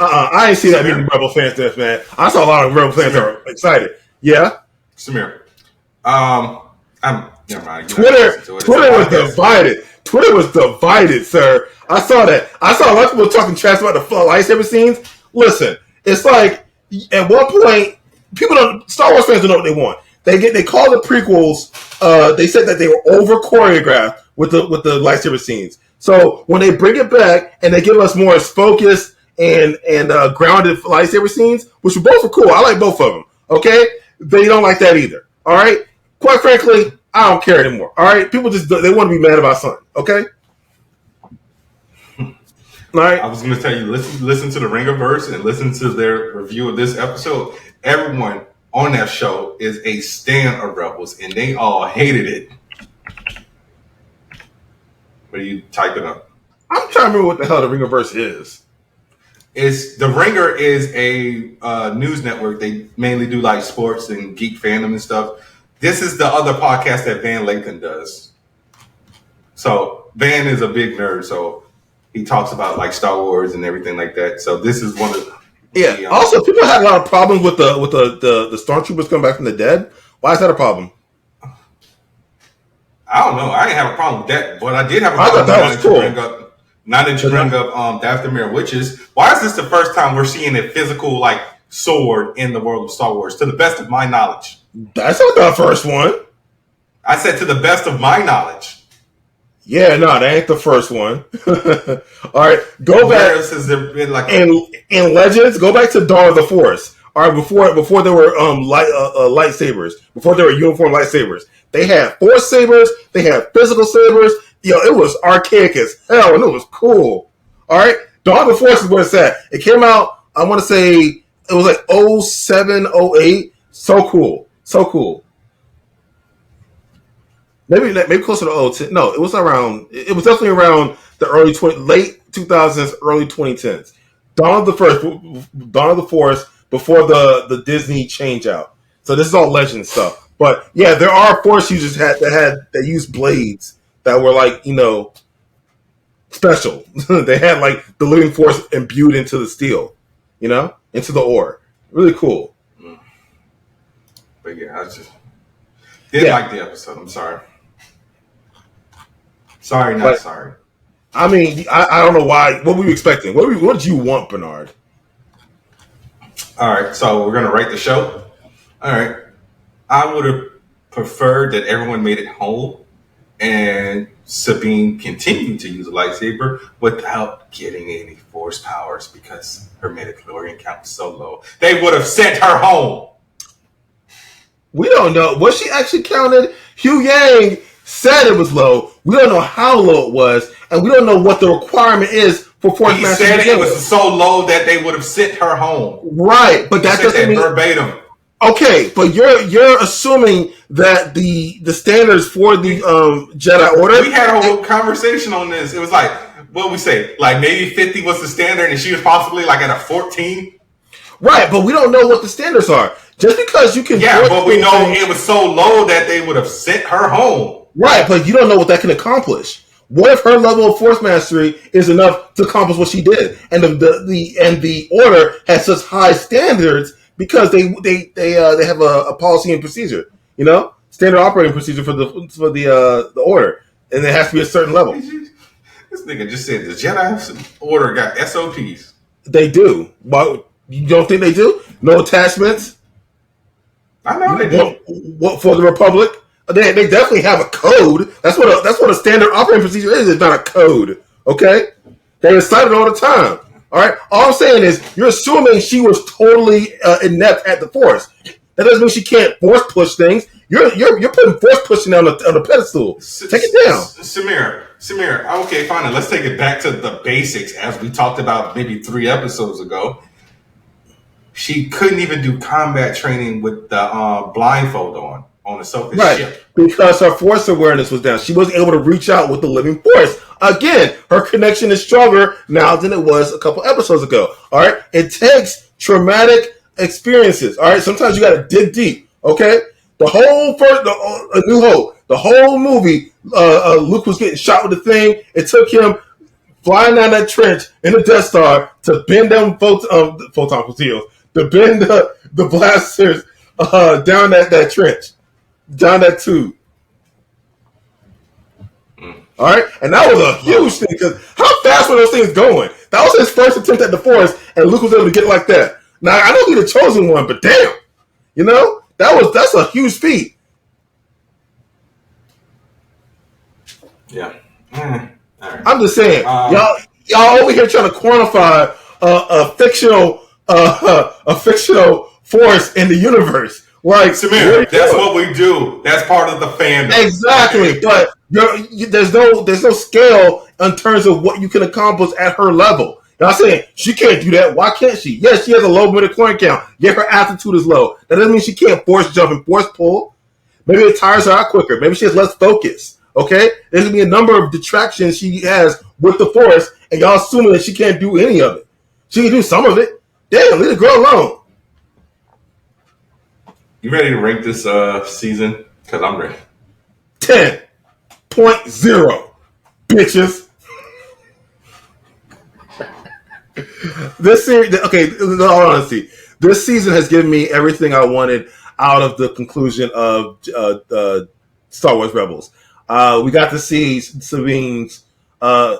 I ain't see that many Rebel fans there, man. I saw a lot of Rebel fans that were excited. Yeah, Samir. Never mind. Twitter was divided. Twitter was divided, sir. I saw that. I saw a lot of people talking trash about the lightsaber scenes. Listen, it's like at one point, Star Wars fans don't know what they want. They call the prequels. They said that they were over choreographed with the lightsaber scenes. So when they bring it back and they give us more focused and grounded lightsaber scenes, which both are cool. I like both of them. Okay, they don't like that either. All right. Quite frankly, I don't care anymore. All right, people they want to be mad about something. Okay. All right. I was going to tell you, listen to the Ringerverse and listen to their review of this episode. Everyone on that show is a stan of Rebels, and they all hated it. What are you typing up? I'm trying to remember what the hell the Ringerverse is. The Ringer is a news network. They mainly do like sports and geek fandom and stuff. This is the other podcast that Van Lathan does. So Van is a big nerd, so he talks about like Star Wars and everything like that. So this is one of Also, people had a lot of problems with the stormtroopers coming back from the dead. Why is that a problem? I don't know. I didn't have a problem with that, but I did have a problem. I thought that was cool. Now that you bring up Dathomir Witches, why is this the first time we're seeing a physical like sword in the world of Star Wars? To the best of my knowledge, that's not the first one. I said to the best of my knowledge. Yeah, no, that ain't the first one. All right, go back. Has there been like in Legends? Go back to Dawn of the Force. All right, before there were lightsabers, before there were uniform lightsabers, they had Force sabers. They had physical sabers. Yo, it was archaic as hell, and it was cool. All right, Dawn of the Force is where it's at. It came out, I want to say, it was like 07, 08. So cool. So cool. Maybe closer to 010. No, it was definitely around the late 2000s, early 2010s. Dawn of the Force before the Disney change out. So this is all legend stuff. But yeah, there are Force users that used blades that were like, special. They had like the living Force imbued into the steel, into the ore. Really cool. But yeah, I just didn't like the episode. I'm sorry. Sorry, not sorry. I mean, I don't know why. What were you expecting? What did you want, Bernard? All right, so we're gonna rate the show. All right, I would have preferred that everyone made it home and Sabine continued to use a lightsaber without getting any force powers because her midichlorian count was so low. They would have sent her home. We don't know. Was she actually counted? Hugh Yang said it was low. We don't know how low it was, and we don't know what the requirement is for Force Master. He said it was so low that they would have sent her home. Right, but that doesn't mean verbatim. Okay, but you're assuming that the standards for the Jedi Order. We had a whole conversation on this. It was like, what we say, like maybe 50 was the standard, and she was possibly like at a 14. Right, but we don't know what the standards are. Just because you can, but we know it was so low that they would have sent her home. Right, but you don't know what that can accomplish. What if her level of Force mastery is enough to accomplish what she did, and the Order has such high standards because they have a policy and procedure, standard operating procedure for the Order, and it has to be a certain level. This nigga just said the Jedi Order got SOPs. They do. But you don't think they do? No attachments. I know they do. What for the Republic? They definitely have a code. That's what a standard operating procedure is. It's not a code. Okay, they recite it all the time. All right. All I'm saying is you're assuming she was totally inept at the Force. That doesn't mean she can't Force push things. You're putting Force pushing on the pedestal. Take it down, Samir. Okay, fine. Let's take it back to the basics, as we talked about maybe 3 episodes ago. She couldn't even do combat training with the blindfold on Ahsoka's ship. Because her Force awareness was down. She wasn't able to reach out with the living Force. Again, her connection is stronger now than it was a couple episodes ago. All right? It takes traumatic experiences. All right? Sometimes you got to dig deep. Okay? The whole A New Hope, the whole movie Luke was getting shot with the thing. It took him flying down that trench in the Death Star to bend them photon torpedoes, to bend the blasters down that trench, down that tube. All right, and that was a huge thing because how fast were those things going? That was his first attempt at the Force, and Luke was able to get it like that. Now I know he's the chosen one, but damn, that's a huge feat. Yeah. All right. I'm just saying, y'all over here trying to quantify a fictional force in the universe. Like, Samir, that's what we do. That's part of the fandom. Exactly, but there's no scale in terms of what you can accomplish at her level. You know what I'm saying? She can't do that. Why can't she? Yes, she has a low midichlorian count. Yeah, her altitude is low. That doesn't mean she can't force jump and force pull. Maybe it tires her out quicker. Maybe she has less focus. Okay? There's going to be a number of distractions she has with the Force, and y'all assuming that she can't do any of it. She can do some of it. Damn, leave the girl alone. You ready to rank this season? Because I'm ready. 10.0, bitches. This series, okay, in all honesty, this season has given me everything I wanted out of the conclusion of Star Wars Rebels. We got to see Sabine and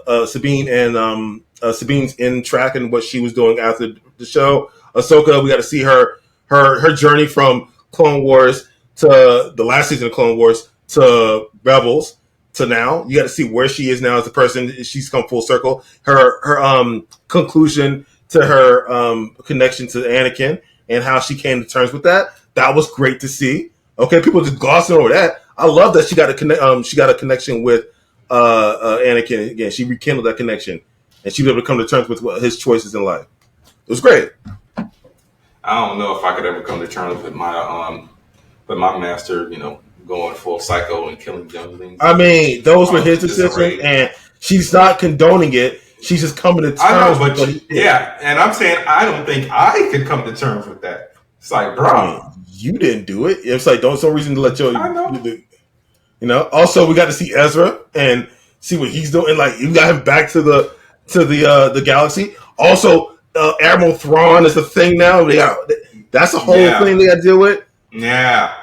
Sabine's in track and what she was doing after the show. Ahsoka, we got to see her journey from Clone Wars to the last season of Clone Wars to Rebels to now. You got to see where she is now as a person. She's come full circle. Her conclusion to her connection to Anakin and how she came to terms with that. That was great to see. Okay, people just glossing over that. I love that she got a connection with Anakin again. She rekindled that connection, and she was able to come to terms with his choices in life. It was great. I don't know if I could ever come to terms with my master, going full psycho and killing younglings. I mean, those were his decisions, and she's not condoning it. She's just coming to terms. I know, but yeah, and I'm saying I don't think I could come to terms with that. It's like, bro, I mean, you didn't do it. It's like there's no reason to let your. I know. Also, we got to see Ezra and see what he's doing. Like, you got him back to the galaxy. Also, Admiral Thrawn is a thing now. That's a whole thing they got to deal with. Yeah.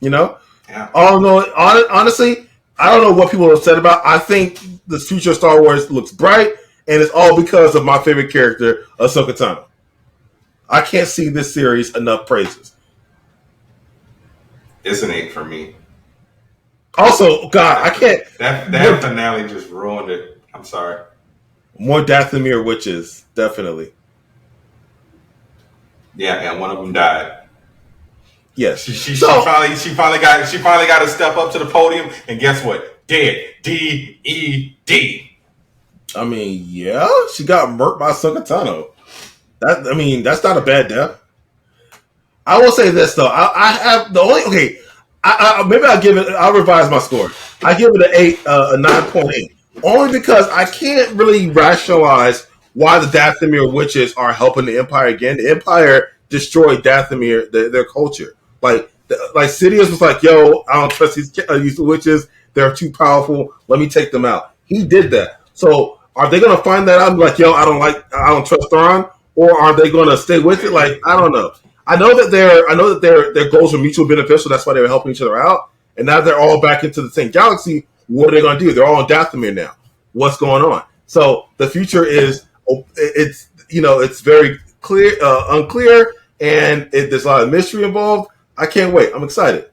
Yeah. Honestly, I don't know what people are upset about. I think the future of Star Wars looks bright, and it's all because of my favorite character, Ahsoka Tano. I can't see this series enough praises. It's an 8 for me. Also, God, I can't. That finale just ruined it. I'm sorry. More Dathomir witches, definitely. Yeah, and one of them died. Yes. She finally got to step up to the podium, and guess what? Dead. D-E-D. I mean, yeah, she got murked by Ahsoka Tano. That's not a bad death. I will say this though. I have the only maybe I'll revise my score. I give it a 9.8. Only because I can't really rationalize why the Dathomir witches are helping the Empire again. The Empire destroyed Dathomir, their culture. Like Sidious was like, "Yo, I don't trust these witches. They're too powerful. Let me take them out." He did that. So are they going to find that out and be like, "Yo, I don't trust Thrawn," or are they going to stay with it? Like, I don't know. I know that their goals are mutually beneficial. That's why they were helping each other out. And now they're all back into the same galaxy. What are they going to do? They're all on Dathomir now. What's going on? So the future is it's very clear, unclear, and there's a lot of mystery involved. I can't wait. I'm excited.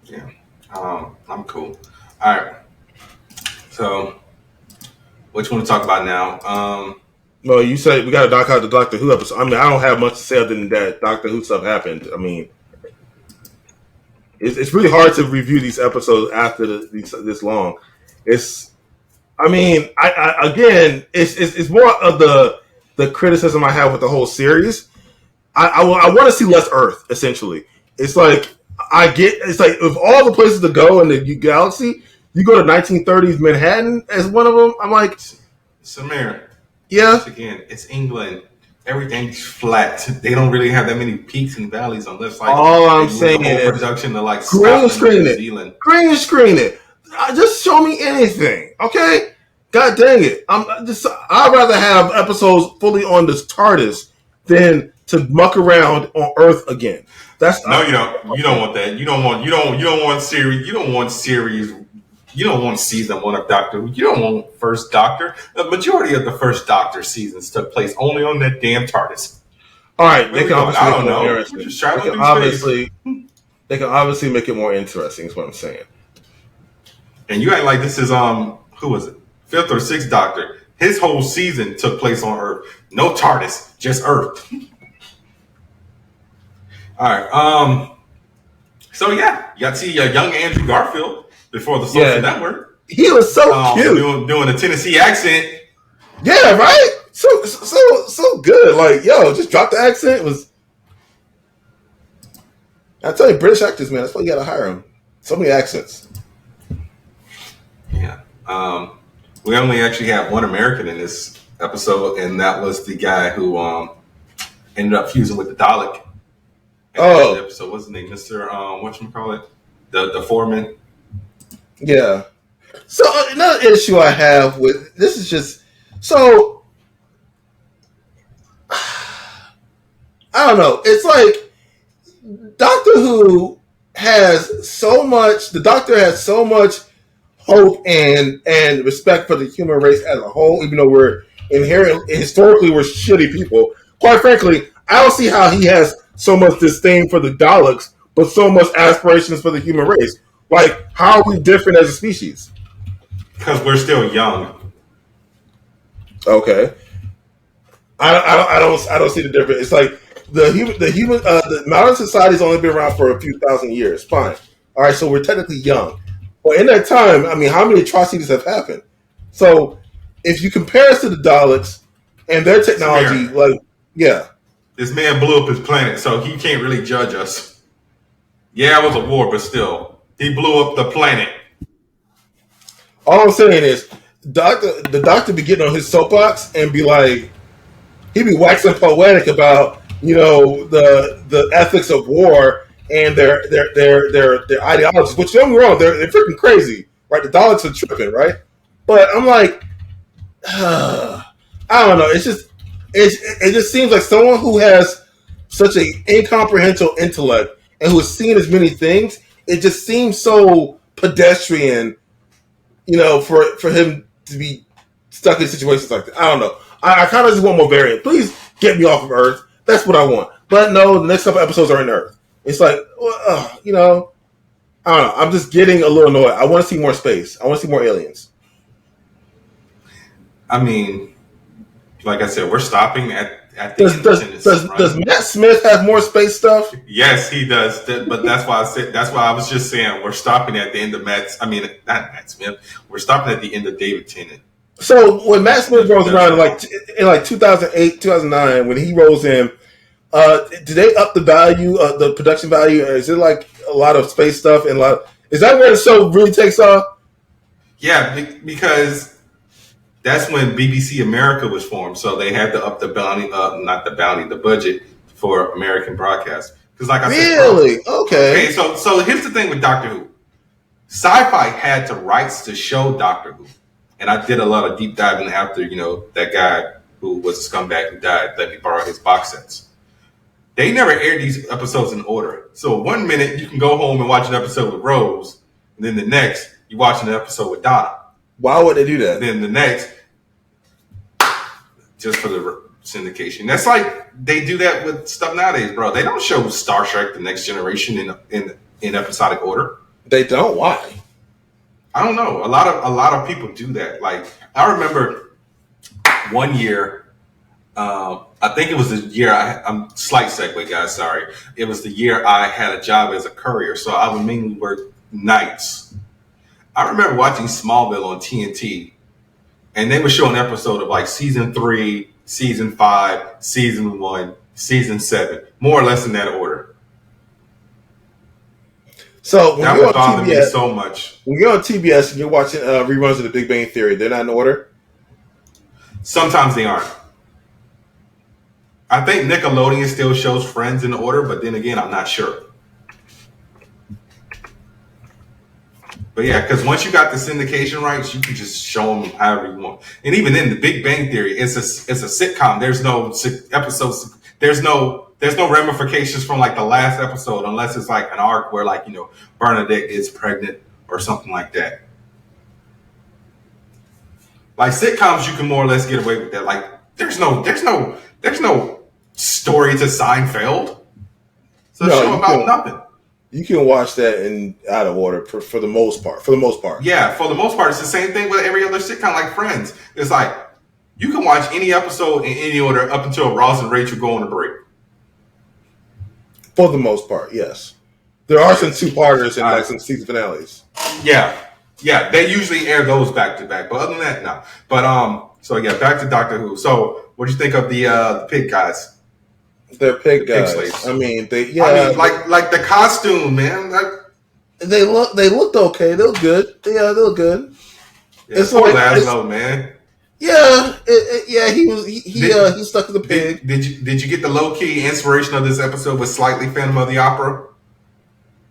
Yeah, I'm cool. All right. So, what you want to talk about now? Well, you said we got to knock out the Doctor Who episode. I mean, I don't have much to say other than that Doctor Who stuff happened. I mean, it's really hard to review these episodes after this long. It's more of the criticism I have with the whole series. I want to see less Earth. Essentially, it's like of all the places to go in the galaxy, you go to 1930s Manhattan as one of them. I'm like, Samir. yeah. Once again, it's England. everything's flat. They don't really have that many peaks and valleys unless like all I'm they move saying the whole is production to like green Scotland, screen New it, Zealand. green screen it. Just show me anything, okay? God dang it! I'd rather have episodes fully on this TARDIS than to muck around on Earth again. That's No, you don't. You don't want that. You don't want series. You don't want series. You don't want season 1 of Doctor Who. You don't want First Doctor. The majority of the First Doctor seasons took place only on that damn TARDIS. All right, they can obviously make it more interesting. Just They can obviously make it more interesting. Is what I'm saying. And you act like this is who was it? 5th or 6th Doctor. His whole season took place on Earth. No TARDIS, just Earth. All right. So yeah, you got to see young Andrew Garfield before the Social Network. He was so cute, doing a Tennessee accent. Yeah, right. So good. Like, yo, just drop the accent. It was. I tell you, British actors, man, that's why you got to hire them. So many accents. Yeah. We only actually have one American in this episode, and that was the guy who ended up fusing with the Dalek. The episode, what's his name? Mr. Whatchamacallit? The foreman. Yeah. So another issue I have with this is just so I don't know. It's like Doctor Who has so much. The Doctor has so much hope and respect for the human race as a whole, even though we're historically we're shitty people. Quite frankly, I don't see how he has so much disdain for the Daleks, but so much aspirations for the human race. Like, how are we different as a species? Because we're still young. Okay. I don't see the difference. It's like the modern society's only been around for a few thousand years. Fine. All right, so we're technically young. But in that time, I mean, how many atrocities have happened? So if you compare us to the Daleks and their technology, this man blew up his planet, so he can't really judge us. Yeah, it was a war, but still, he blew up the planet. All I'm saying is, the doctor be getting on his soapbox and be like, he be waxing poetic about, the ethics of war and their ideologies. Which, don't get me wrong, they're freaking crazy, right? The Daleks are tripping, right? But I'm like, I don't know. It just seems like someone who has such an incomprehensible intellect and who has seen as many things. It just seems so pedestrian, for him to be stuck in situations like that. I don't know. I kind of just want more variant. Please get me off of Earth. That's what I want. But no, the next couple episodes are in Earth. It's like, I don't know. I'm just getting a little annoyed. I want to see more space. I want to see more aliens. I mean, like I said, we're stopping at the Does Matt Smith have more space stuff? Yes, he does. But that's why I was just saying we're stopping at the end of not Matt Smith. We're stopping at the end of David Tennant. So when Matt Smith rolls around in 2008, 2009, when he rolls in, do they up the value, the production value? Or is it like a lot of space stuff and is that where the show really takes off? Yeah, because that's when BBC America was formed. So they had to up the bounty, the budget for American broadcast. Because like I said, really? Okay. So here's the thing with Doctor Who. Sci-Fi had the rights to show Doctor Who. And I did a lot of deep diving after, that guy who was a scumbag who died, let me borrow his box sets. They never aired these episodes in order. So 1 minute you can go home and watch an episode with Rose, and then the next you watch an episode with Donna. Why would they do that? And then the next, just for the syndication. That's like they do that with stuff nowadays, bro. They don't show Star Trek: The Next Generation in episodic order. They don't. Why? I don't know. A lot of people do that. Like I remember one year, I think it was the year I'm slight segue, guys. Sorry, it was the year I had a job as a courier, so I would mainly work nights. I remember watching Smallville on TNT, and they would show an episode of like season 3, season 5, season 1, season 7, more or less in that order. So that would bother me so much. When you're on TBS and you're watching reruns of The Big Bang Theory, they're not in order? Sometimes they aren't. I think Nickelodeon still shows Friends in order, but then again, I'm not sure. But yeah, because once you got the syndication rights, you can just show them however you want. And even in The Big Bang Theory, it's a sitcom. There's no episodes. There's no ramifications from like the last episode, unless it's like an arc where like Bernadette is pregnant or something like that. Like sitcoms, you can more or less get away with that. Like there's no story to Seinfeld. It's a show about nothing. You can watch that in out of order for the most part. Yeah, for the most part, it's the same thing with every other sitcom like Friends. It's like you can watch any episode in any order up until Ross and Rachel go on a break. For the most part, yes. There are some two-parters and like some season finales. Yeah, they usually air those back to back. But other than that, no. But so yeah, back to Doctor Who. So what do you think of the pig guys? They're pig guys. Slaves. I mean, like the costume, man. They looked okay. They look good. Yeah, they look good. Yeah, it's poor Laszlo, man. Yeah, he stuck to the pig. Did you get the low key inspiration of this episode with slightly Phantom of the Opera?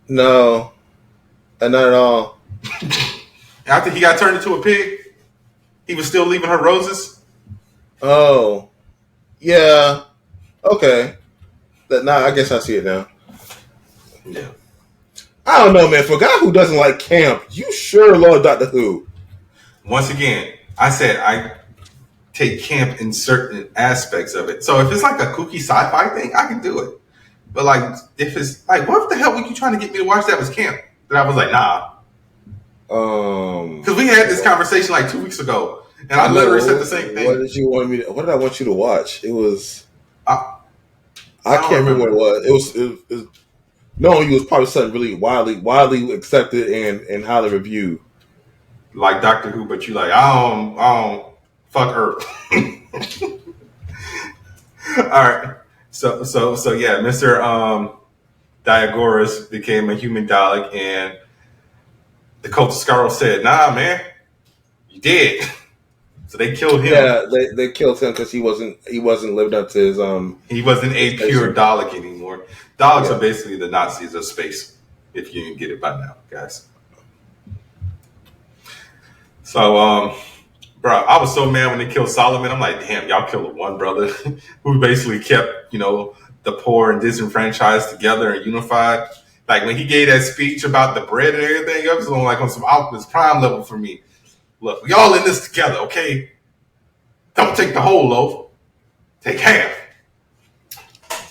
No, not at all. After he got turned into a pig, he was still leaving her roses. Oh, yeah. Okay. I guess I see it now. Yeah. I don't know, man. For a guy who doesn't like camp, you sure love Doctor Who. Once again, I said I take camp in certain aspects of it. So if it's like a kooky sci-fi thing, I can do it. But like, if it's like, what the hell were you trying to get me to watch that was camp? Then I was like, nah. Because we had this conversation like 2 weeks ago, and I literally said the same thing. What did I want you to watch? It was. I can't remember what it was. It was no, it was probably something really widely accepted and highly reviewed. Like Doctor Who, but you like, I don't fuck Earth. All right. So yeah, Mr. Diagoras became a human Dalek, and the cult of Skaro said, nah, man, you dead. So they killed him. Yeah, they killed him because he wasn't living up to his He wasn't a pure Dalek anymore. Daleks are basically the Nazis of space, if you didn't get it by now, guys. So, bro, I was so mad when they killed Solomon. I'm like, damn, y'all killed one brother who basically kept, the poor and disenfranchised together and unified. Like when he gave that speech about the bread and everything, it was on some Optimus Prime level for me. Look, we all in this together, okay? Don't take the whole loaf. Take half.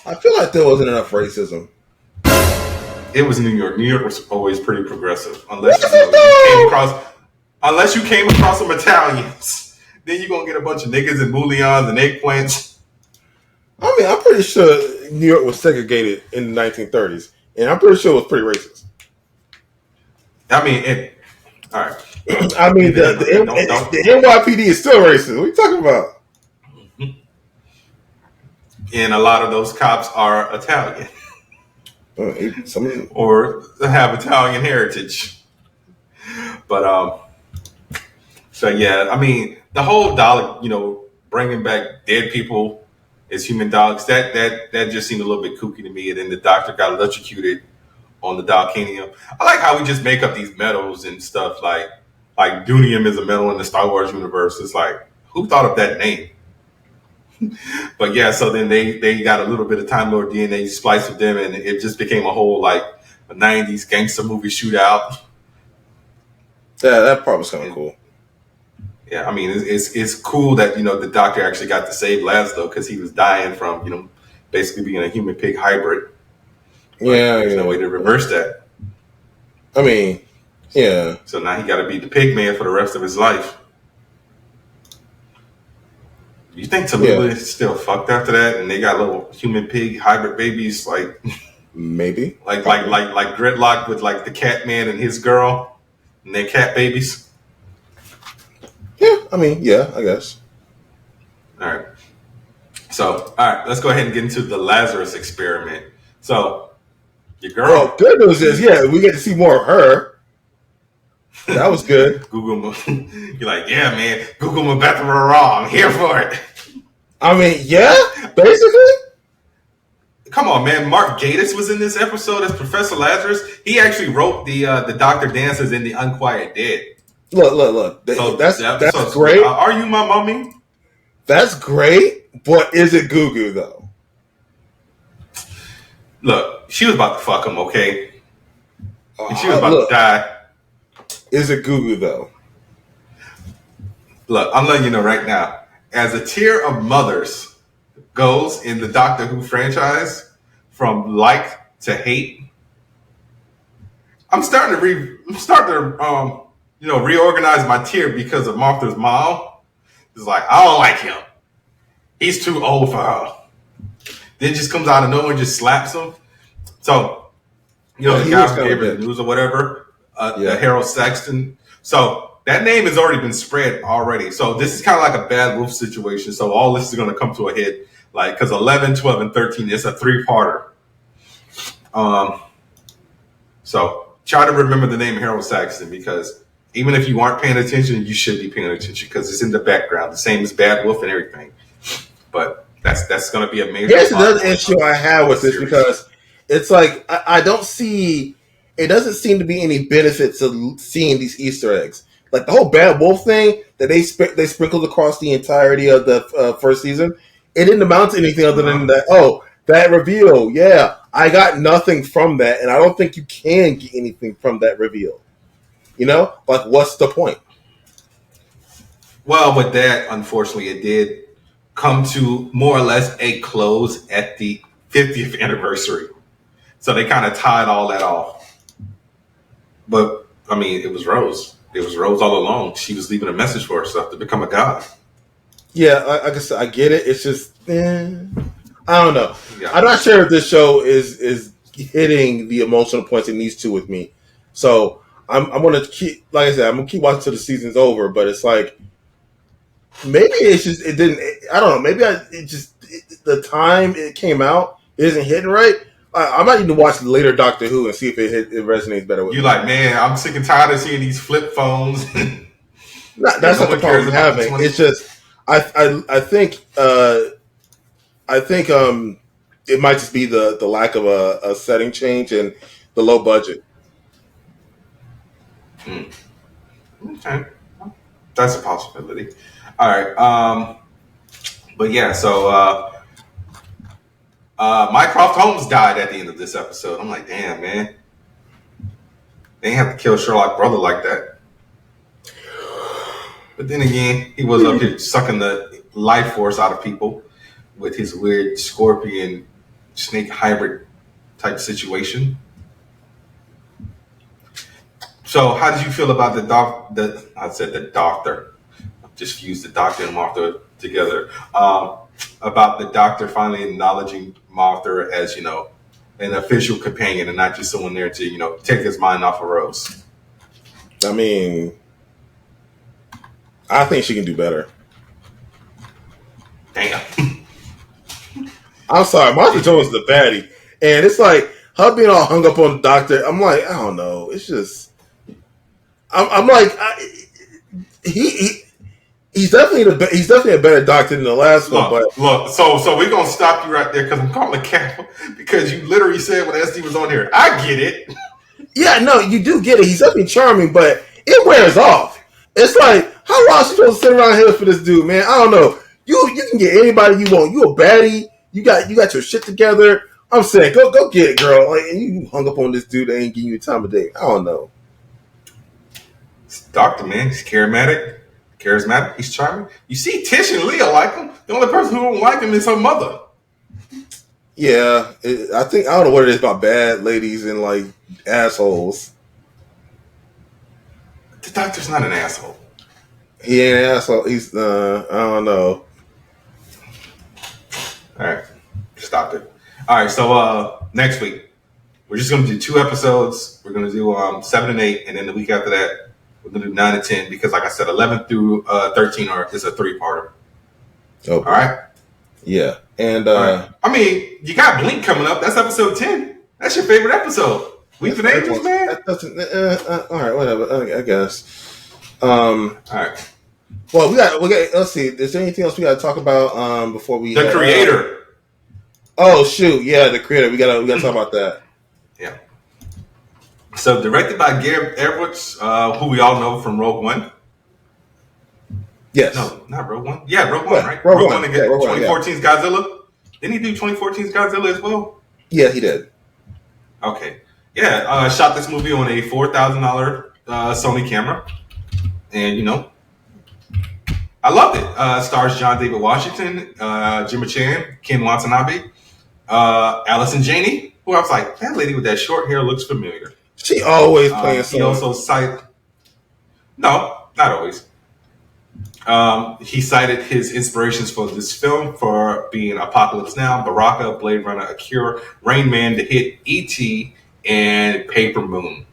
I feel like there wasn't enough racism. It was New York. New York was always pretty progressive. Unless you came across some Italians. Then you're going to get a bunch of niggas and bouillons and eggplants. I mean, I'm pretty sure New York was segregated in the 1930s. And I'm pretty sure it was pretty racist. I mean, all right. I mean, the NYPD is still racist. What are you talking about? And a lot of those cops are Italian. Or have Italian heritage. But, so yeah, I mean, the whole Dalek, bringing back dead people as human Daleks, that just seemed a little bit kooky to me. And then the doctor got electrocuted on the Dalkanium. I like how we just make up these metals and stuff like Dunium is a metal in the Star Wars universe. It's like, who thought of that name? But yeah, so then they got a little bit of Time Lord DNA spliced with them, and it just became a whole like a 90s gangster movie shootout. Yeah, that part was kind of cool. Yeah, I mean, it's cool that, the doctor actually got to save Laszlo because he was dying from, basically being a human pig hybrid. But there's no way to reverse that. I mean, yeah. So now he got to be the pig man for the rest of his life. You think Tallulah is still fucked after that, and they got little human pig hybrid babies, like maybe, like Gridlock with like the cat man and his girl, and their cat babies. Yeah, I mean, yeah, I guess. All right. So, all right, let's go ahead and get into the Lazarus experiment. So, your girl. Well, good news is, we get to see more of her. That was good. Google, you're like, yeah, man. Google Mabethra raw. I'm here for it. I mean, yeah, basically. Come on, man. Mark Gatiss was in this episode as Professor Lazarus. He actually wrote the Doctor Dances in the Unquiet Dead. Look. So that's great. Are You My Mummy? That's great, but is it Goo though? Look, she was about to fuck him, okay? And she was about to die. Is it Goo though? Look, I'm letting you know right now. As a tier of mothers goes in the Doctor Who franchise, from like to hate, I'm starting to reorganize my tier because of Martha's mom. It's like, I don't like him. He's too old for her. Then just comes out of nowhere and just slaps him. So, the guy who gave her the news or whatever, Harold Saxton. So that name has already been spread already. So this is kind of like a Bad Wolf situation. So all this is going to come to a head, like, because 11, 12, and 13 is a 3-parter. So try to remember the name Harold Saxton, because even if you aren't paying attention, you should be paying attention because it's in the background, the same as Bad Wolf and everything. But that's going to be a major. Here's another issue I have with this, because it's like I don't see. It doesn't seem to be any benefit to seeing these Easter eggs. Like the whole Bad Wolf thing that they sprinkled across the entirety of the first season. It didn't amount to anything other than that. Oh, that reveal. Yeah, I got nothing from that, and I don't think you can get anything from that reveal. Like, what's the point? Well, with that, unfortunately, it did come to more or less a close at the 50th anniversary. So they kind of tied all that off. But, I mean, it was Rose. It was Rose all along. She was leaving a message for herself to become a god. Yeah, like I said, I get it. It's just, I don't know. Yeah. I'm not sure if this show is hitting the emotional points it needs to with me. So I'm going to keep, like I said, I'm going to keep watching till the season's over. But it's like, maybe it's just, it didn't, I don't know. Maybe the time it came out isn't hitting right. I might need to watch the later Doctor Who and see if it resonates better with me. You like, man, I'm sick and tired of seeing these flip phones. That's not the problem I'm having. It's just, I think it might just be the lack of a setting change and the low budget. Okay, that's a possibility. All right, but yeah, so Mycroft Holmes died at the end of this episode. I'm like, damn, man, they didn't have to kill Sherlock brother like that. But then again, he was up here sucking the life force out of people with his weird scorpion snake hybrid type situation. So how did you feel about the doctor? I just fused the Doctor and Martha together. About the Doctor finally acknowledging Martha as, an official companion and not just someone there to, take his mind off of Rose. I mean, I think she can do better. Damn. I'm sorry, Martha Jones is the baddie, and it's like her being all hung up on the Doctor. I'm like, I don't know. It's just, I'm like, he's definitely a better Doctor than the last one. But look, so we're gonna stop you right there because I'm calling Cap because you literally said when SD was on here. I get it. Yeah, no, you do get it. He's definitely charming, but it wears off. It's like, how long are you supposed to sit around here for this dude, man? I don't know. You can get anybody you want. You a baddie. You got your shit together. I'm saying, go get it, girl. Like, you hung up on this dude that ain't giving you time of day. I don't know. It's Doctor, man. He's charismatic. He's charming. You see, Tish and Leah like him. The only person who don't like him is her mother. Yeah, I don't know what it is about bad ladies and like assholes. The Doctor's not an asshole. He ain't an asshole. He's I don't know. All right, stop it. All right, so next week we're just gonna do 2 episodes. We're gonna do 7 and 8, and then the week after that we're gonna do 9 and 10 because, like I said, 11 through 13 is a 3-parter. Oh, all right. Yeah, and right. I mean, you got Blink coming up. That's episode 10. That's your favorite episode. Week of Angels, man. That doesn't. All right, whatever. I guess. All right. Well, we got. Let's see. Is there anything else we got to talk about before we? The creator. Oh shoot, yeah, the creator. We gotta talk about that. Yeah. So directed by Gareth Edwards, who we all know from Rogue One. Yes. No, not Rogue One. Yeah, Rogue One, Yeah, right? Rogue One. And Yeah, Rogue One, 2014's Godzilla. Didn't he do 2014's Godzilla as well? Yeah, he did. Okay. Yeah, shot this movie on a $4,000 Sony camera. And, I loved it. Stars John David Washington, Gemma Chan, Ken Watanabe, Allison Janney, who I was like, that lady with that short hair looks familiar. She always playing He also cited... No, not always. He cited his inspirations for this film for being Apocalypse Now, Baraka, Blade Runner, Akira, Rain Man, The Hit, E.T., and Paper Moon.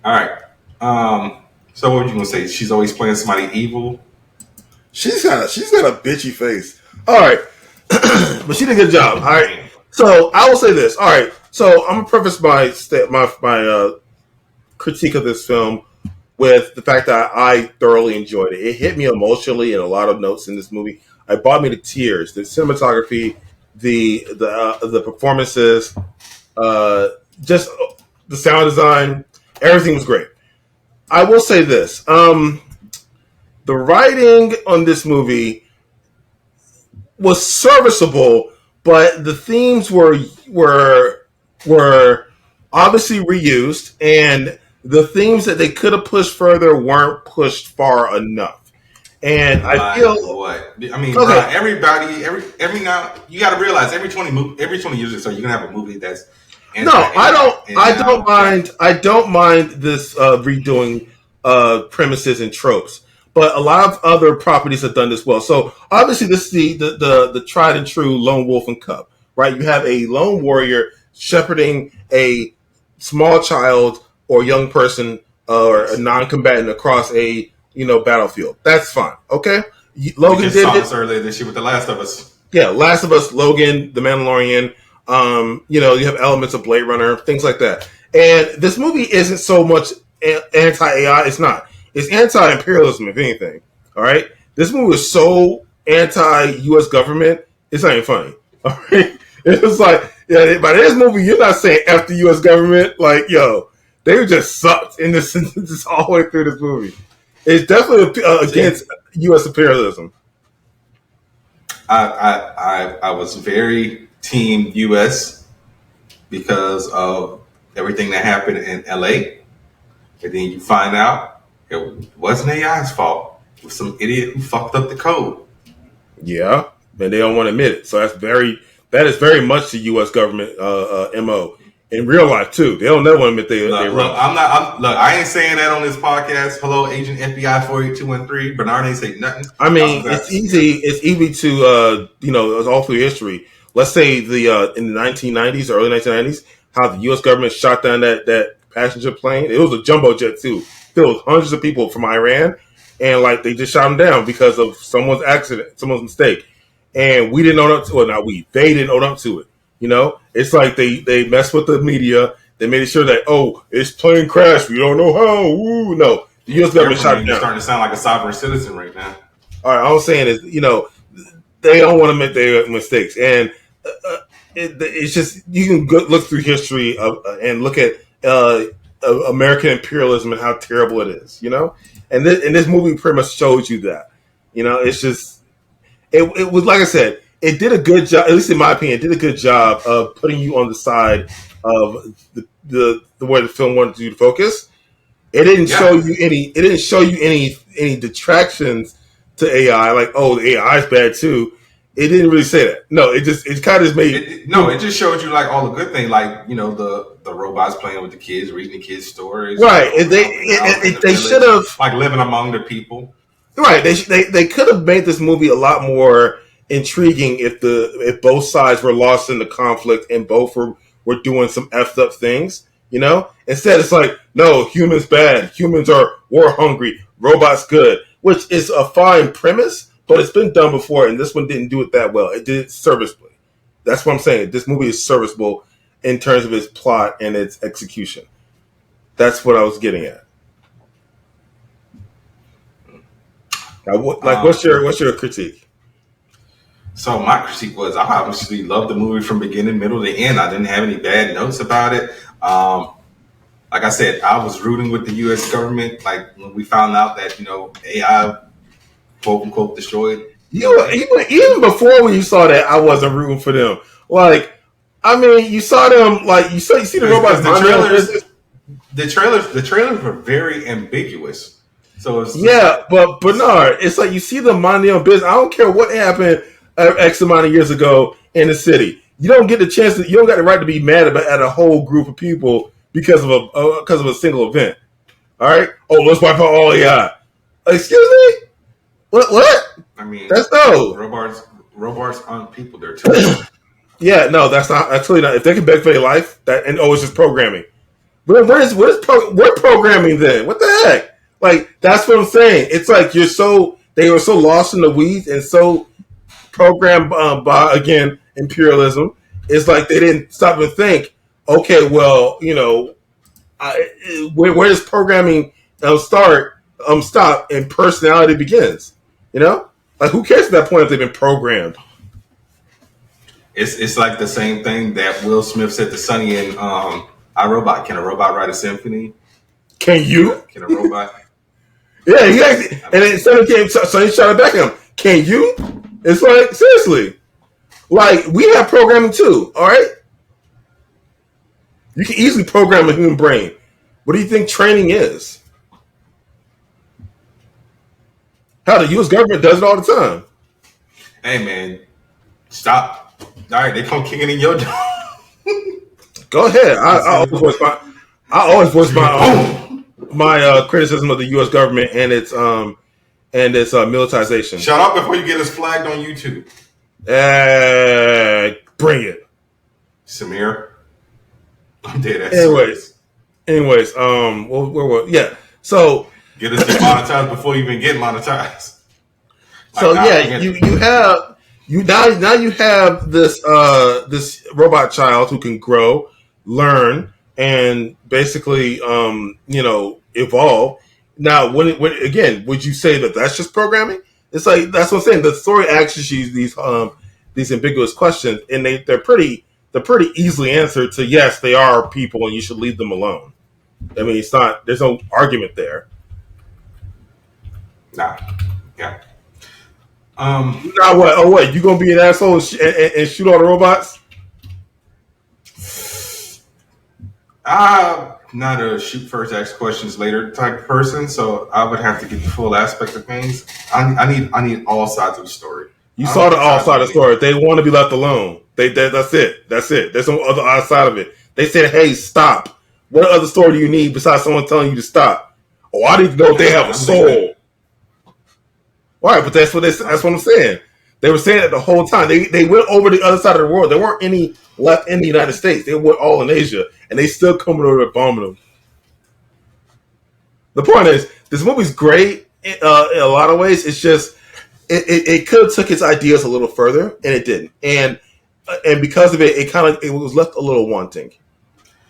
All right. So what were you gonna say? She's always playing somebody evil. She's got a bitchy face. All right, but she did a good job. All right. So I will say this. All right. So I'm gonna preface my critique of this film with the fact that I thoroughly enjoyed it. It hit me emotionally in a lot of notes in this movie. It brought me to tears. The cinematography, the performances, just the sound design, everything was great. I will say this: the writing on this movie was serviceable, but the themes were obviously reused, and the themes that they could have pushed further weren't pushed far enough. And I feel what I mean. Okay. Every now you got to realize every 20 years or so you're gonna have a movie that's no. I don't mind this redoing premises and tropes. But a lot of other properties have done this well. So obviously, this is the tried and true lone wolf and cub, right? You have a lone warrior shepherding a small child or young person or a non-combatant across a battlefield. That's fine. Okay, Logan did this earlier this year with The Last of Us. Yeah, Last of Us, Logan, The Mandalorian. You have elements of Blade Runner, things like that. And this movie isn't so much anti-AI. It's not. It's anti-imperialism, if anything. All right? This movie is so anti-U.S. government, it's not even funny. All right? It's like, yeah, by this movie, you're not saying F the U.S. government. Like, yo, they just sucked in this all the way through this movie. It's definitely against U.S. imperialism. I was very team U.S. because of everything that happened in L.A. And then you find out it wasn't AI's fault. It was some idiot who fucked up the code. Yeah, and they don't want to admit it. So that is very much the U.S. government MO in real life too. They don't never want to admit they wrong. I ain't saying that on this podcast. Hello, Agent FBI 48213. Bernard ain't saying nothing. I mean, it's easy. It's easy to all through history. Let's say in the 1990s, or early 1990s, how the U.S. government shot down that passenger plane. It was a jumbo jet too. Filled with hundreds of people from Iran, and they just shot them down because of someone's accident, someone's mistake, and we didn't own up to it. Not we, they didn't own up to it. It's like they messed with the media. They made sure that it's plane crash. We don't know how. Ooh, no, the U.S. government shot it down. You're starting to sound like a sovereign citizen right now. All right, all I'm saying is they don't want to admit their mistakes, and it's just you can look through history and look at American imperialism and how terrible it is, and this movie pretty much shows you that, it's just it was, like I said, it did a good job, at least in my opinion, it did a good job of putting you on the side of the way the film wanted you to focus. It didn't show you any detractions to AI, like, the AI is bad too. It didn't really say that. No, it kind of just made it just showed you all the good things, the robots playing with the kids, reading the kids stories, right? And they should have living among the people, right? They could have made this movie a lot more intriguing if both sides were lost in the conflict and both were doing some effed up things, Instead, it's like, no, humans bad, humans are war hungry, robots good, which is a fine premise. But it's been done before, and this one didn't do it that well. It did it serviceably. That's what I'm saying. This movie is serviceable in terms of its plot and its execution. That's what I was getting at. Now, what's your critique? So my critique was, I obviously loved the movie from beginning, middle to end. I didn't have any bad notes about it. Like I said, I was rooting with the U.S. government. Like when we found out that AI quote unquote destroyed. Even before when you saw that, I wasn't rooting for them. Like, I mean, you saw them. Like you see the robots. The trailers were very ambiguous. So it's but Bernard, it's like you see them minding their own business. I don't care what happened X amount of years ago in the city. You don't get the chance you don't got the right to be mad at a whole group of people because of a single event. All right. Oh, let's wipe out all AI. Excuse me. What? I mean, that's no. Robots aren't people. They're tools. Yeah, no, that's not. Actually, not. If they can beg for their life, it's just programming. But what programming then? What the heck? Like that's what I'm saying. It's like they were so lost in the weeds and so programmed by again imperialism. It's like they didn't stop and think. Okay, well, where does programming start, stop, and personality begins? Like who cares at that point if they've been programmed? It's like the same thing that Will Smith said to Sonny in iRobot. Can a robot write a symphony? Can you? Can a robot? Yeah, he actually, and then Sonny shot it back at him. Can you? It's like seriously, like we have programming too. All right, you can easily program a human brain. What do you think training is? How the U.S. government does it all the time. Hey man, stop. All right, they come kicking in your door. Go ahead. I always voice my criticism of the U.S. government and its militarization. Shut up before you get us flagged on YouTube. Bring it, Samir. I'm dead. Anyways, where yeah. So get us demonetized before you even get monetized. So you have this robot child who can grow, learn, and basically evolve. Now, when would you say that that's just programming? It's like that's what I'm saying. The story asks you these ambiguous questions, and they're pretty easily answered to yes, they are people, and you should leave them alone. I mean, it's not. There's no argument there. Nah. Yeah. Now what? Oh wait, you gonna be an asshole and shoot all the robots? Not a shoot first, ask questions later type of person. So I would have to get the full aspect of things. I need all sides of the story. You saw the all side of the story. They want to be left alone. That's it. There's no other side of it. They said, "Hey, stop." What other story do you need besides someone telling you to stop? Oh, I need to know if they have a soul. Right, but that's what I'm saying. They were saying it the whole time. They went over the other side of the world. There weren't any left in the United States. They went all in Asia, and they still coming over and bombing them. The point is, this movie's great in a lot of ways. It's just it could have took its ideas a little further, and it didn't. And because of it, it was left a little wanting.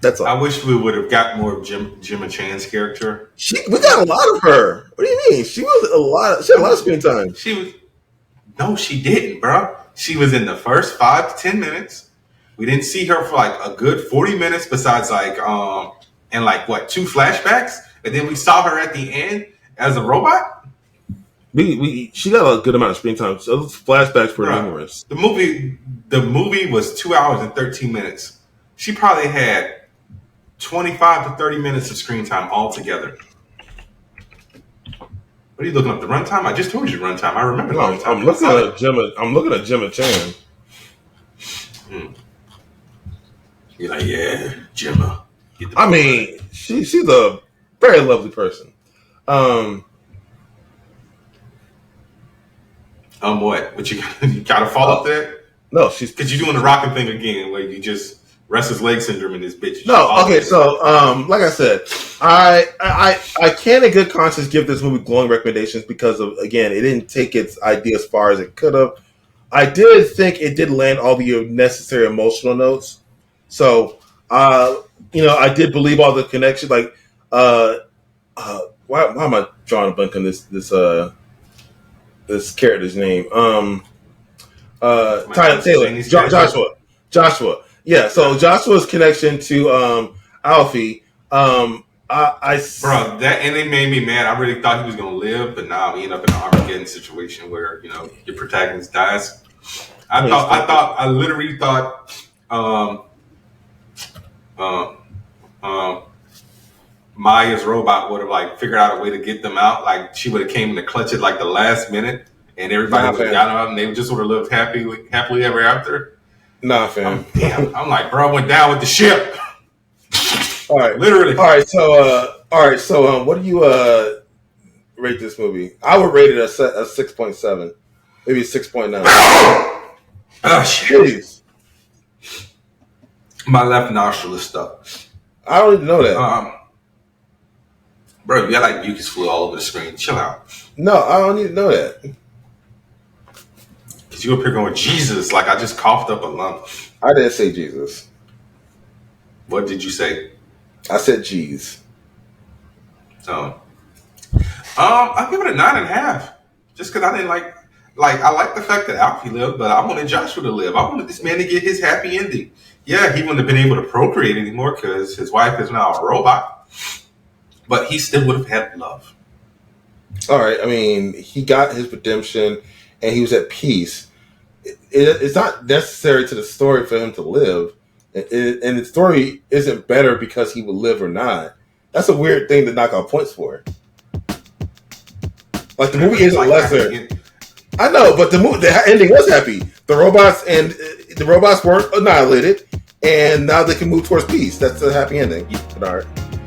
That's all. I wish we would have got more of Gemma Chan's character. We got a lot of her. What do you mean? She had a lot of screen time. No, she didn't, bro. She was in the first 5 to 10 minutes. We didn't see her for like a good 40 minutes besides and 2 flashbacks. And then we saw her at the end as a robot. She got a good amount of screen time. So those flashbacks were numerous. The movie was 2 hours and 13 minutes. She probably had 25 to 30 minutes of screen time altogether. What are you looking up? The runtime? I just told you runtime. I remember the runtime. I'm looking at Gemma Chan. You're like, yeah, Gemma. I mean, she's a very lovely person. What? But you gotta follow up that? No, she's because you're doing the rocking thing again, where you just restless leg syndrome in this bitch. No, okay. So, like I said, I can in good conscience give this movie glowing recommendations because of it didn't take its idea as far as it could have. I did think it did land all the necessary emotional notes. So, I did believe all the connections. Like, why am I drawing a blank on this character's name? Taylor, Joshua. Yeah, so Joshua's connection to Alfie. Bro, that ending made me mad. I really thought he was gonna live, but now he ended up in an Armageddon situation where your protagonist dies. I literally thought, Maya's robot would have like figured out a way to get them out. Like she would have came in to clutch it like the last minute, and everybody would have got out, and they just would have lived happily ever after. Nah, fam. I'm like, bro, I went down with the ship. All right, literally. All right, so what do you rate this movie? I would rate it a 6.7, maybe 6.9. Oh shit! Jeez. My left nostril is stuck. I don't even know that. Bro, you got like mucus flew all over the screen. Chill out. No, I don't even know that. Because you up here going, Jesus, like I just coughed up a lump. I didn't say Jesus. What did you say? I said G's. So, I'll give it a 9.5. Just because I didn't like I like the fact that Alfie lived, but I wanted Joshua to live. I wanted this man to get his happy ending. Yeah, he wouldn't have been able to procreate anymore because his wife is now a robot, but he still would have had love. All right, I mean, he got his redemption and he was at peace. It's not necessary to the story for him to live. And the story isn't better because he would live or not. That's a weird thing to knock out points for. Like the movie isn't lesser. I know, but the ending was happy. The robots weren't annihilated, and now they can move towards peace. That's a happy ending.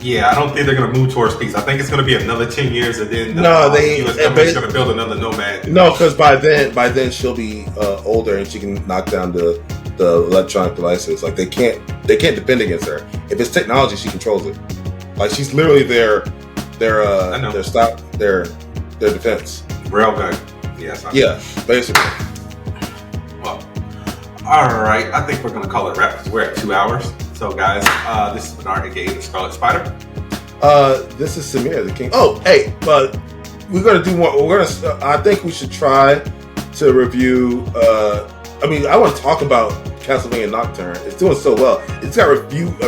Yeah, I don't think they're going to move towards peace. I think it's going to be another 10 years, and then the U.S. government's going to build another nomad. No, because by then she'll be older and she can knock down the electronic devices. Like they can't defend against her. If it's technology, she controls it. Like she's literally their defense. Railgun. Yes. Yeah, basically. Well, all right. I think we're going to call it a wrap because we're at 2 hours. So, guys, this is Bernard, aka the Scarlet Spider. This is Samir the King. Oh, hey, but we're gonna do more. I think we should try to review. I want to talk about Castlevania Nocturne. It's doing so well. It's got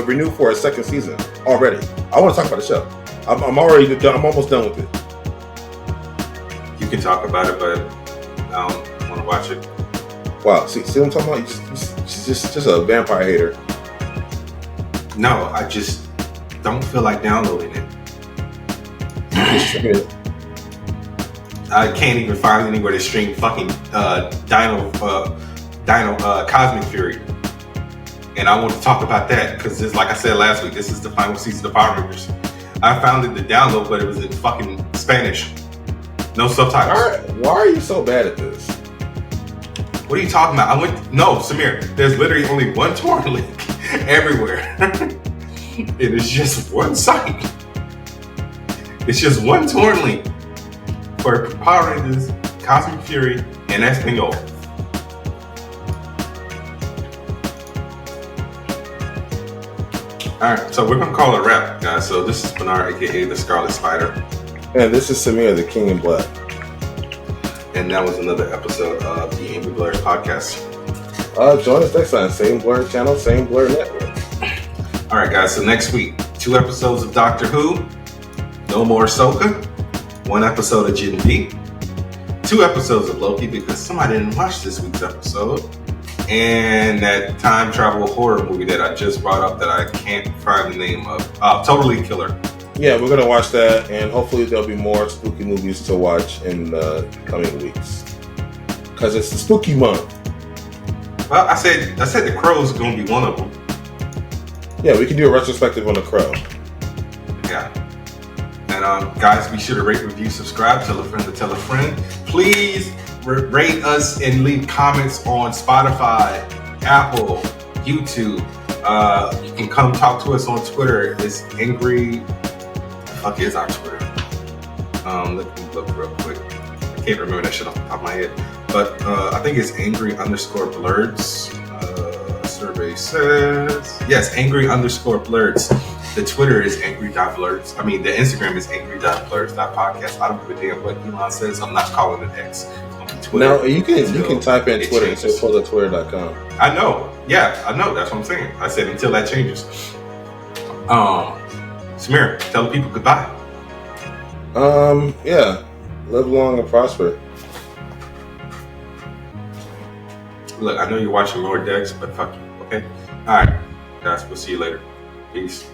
renewed for a second season already. I want to talk about the show. I'm already done. I'm almost done with it. You can talk about it, but I don't want to watch it. Wow, see what I'm talking about? She's just a vampire hater. No, I just don't feel like downloading it. I can't even find anywhere to stream fucking Dino Cosmic Fury. And I want to talk about that because, like I said last week, this is the final season of Power Rangers. I found it to download, but it was in fucking Spanish. No subtitles. Why are you so bad at this? What are you talking about? Samir, there's literally only one torrent link everywhere. It is just one site. It's just one torrent link for Power Rangers, Cosmic Fury, and Espanol. Alright, so we're going to call it a wrap, guys. So this is Bernard, aka the Scarlet Spider. And this is Samir, the King in Black. And that was another episode of the Angry Blerds podcast. Join us next time. Same Blur channel, same Blur network. Alright, guys, so next week, 2 episodes of Doctor Who, no more Ahsoka, 1 episode of Gen V, 2 episodes of Loki because somebody didn't watch this week's episode, and that time travel horror movie that I just brought up that I can't find the name of, Totally Killer. Yeah, we're going to watch that, and hopefully there'll be more spooky movies to watch in the coming weeks. Because it's the spooky month. Well, I said The Crow's going to be one of them. Yeah, we can do a retrospective on The Crow. Yeah. And guys, be sure to rate, review, subscribe, tell a friend to tell a friend. Please rate us and leave comments on Spotify, Apple, YouTube. You can come talk to us on Twitter. It's Angry... Fuck is our Twitter? Let me look real quick. I can't remember that shit off the top of my head. But I think it's Angry_Blerds. Survey says yes, Angry_Blerds. The Twitter is angry.blurs. I mean, the Instagram is angry.blurs.podcast. I don't give a damn what Elon says. I'm not calling it X. It's gonna be Twitter. No, you can type in Twitter and say pull twitter.com. I know. Yeah, I know. That's what I'm saying. I said until that changes. Samir, tell the people goodbye. Yeah. Live long and prosper. Look, I know you're watching Lord Dex, but fuck you, okay? All right, guys, we'll see you later. Peace.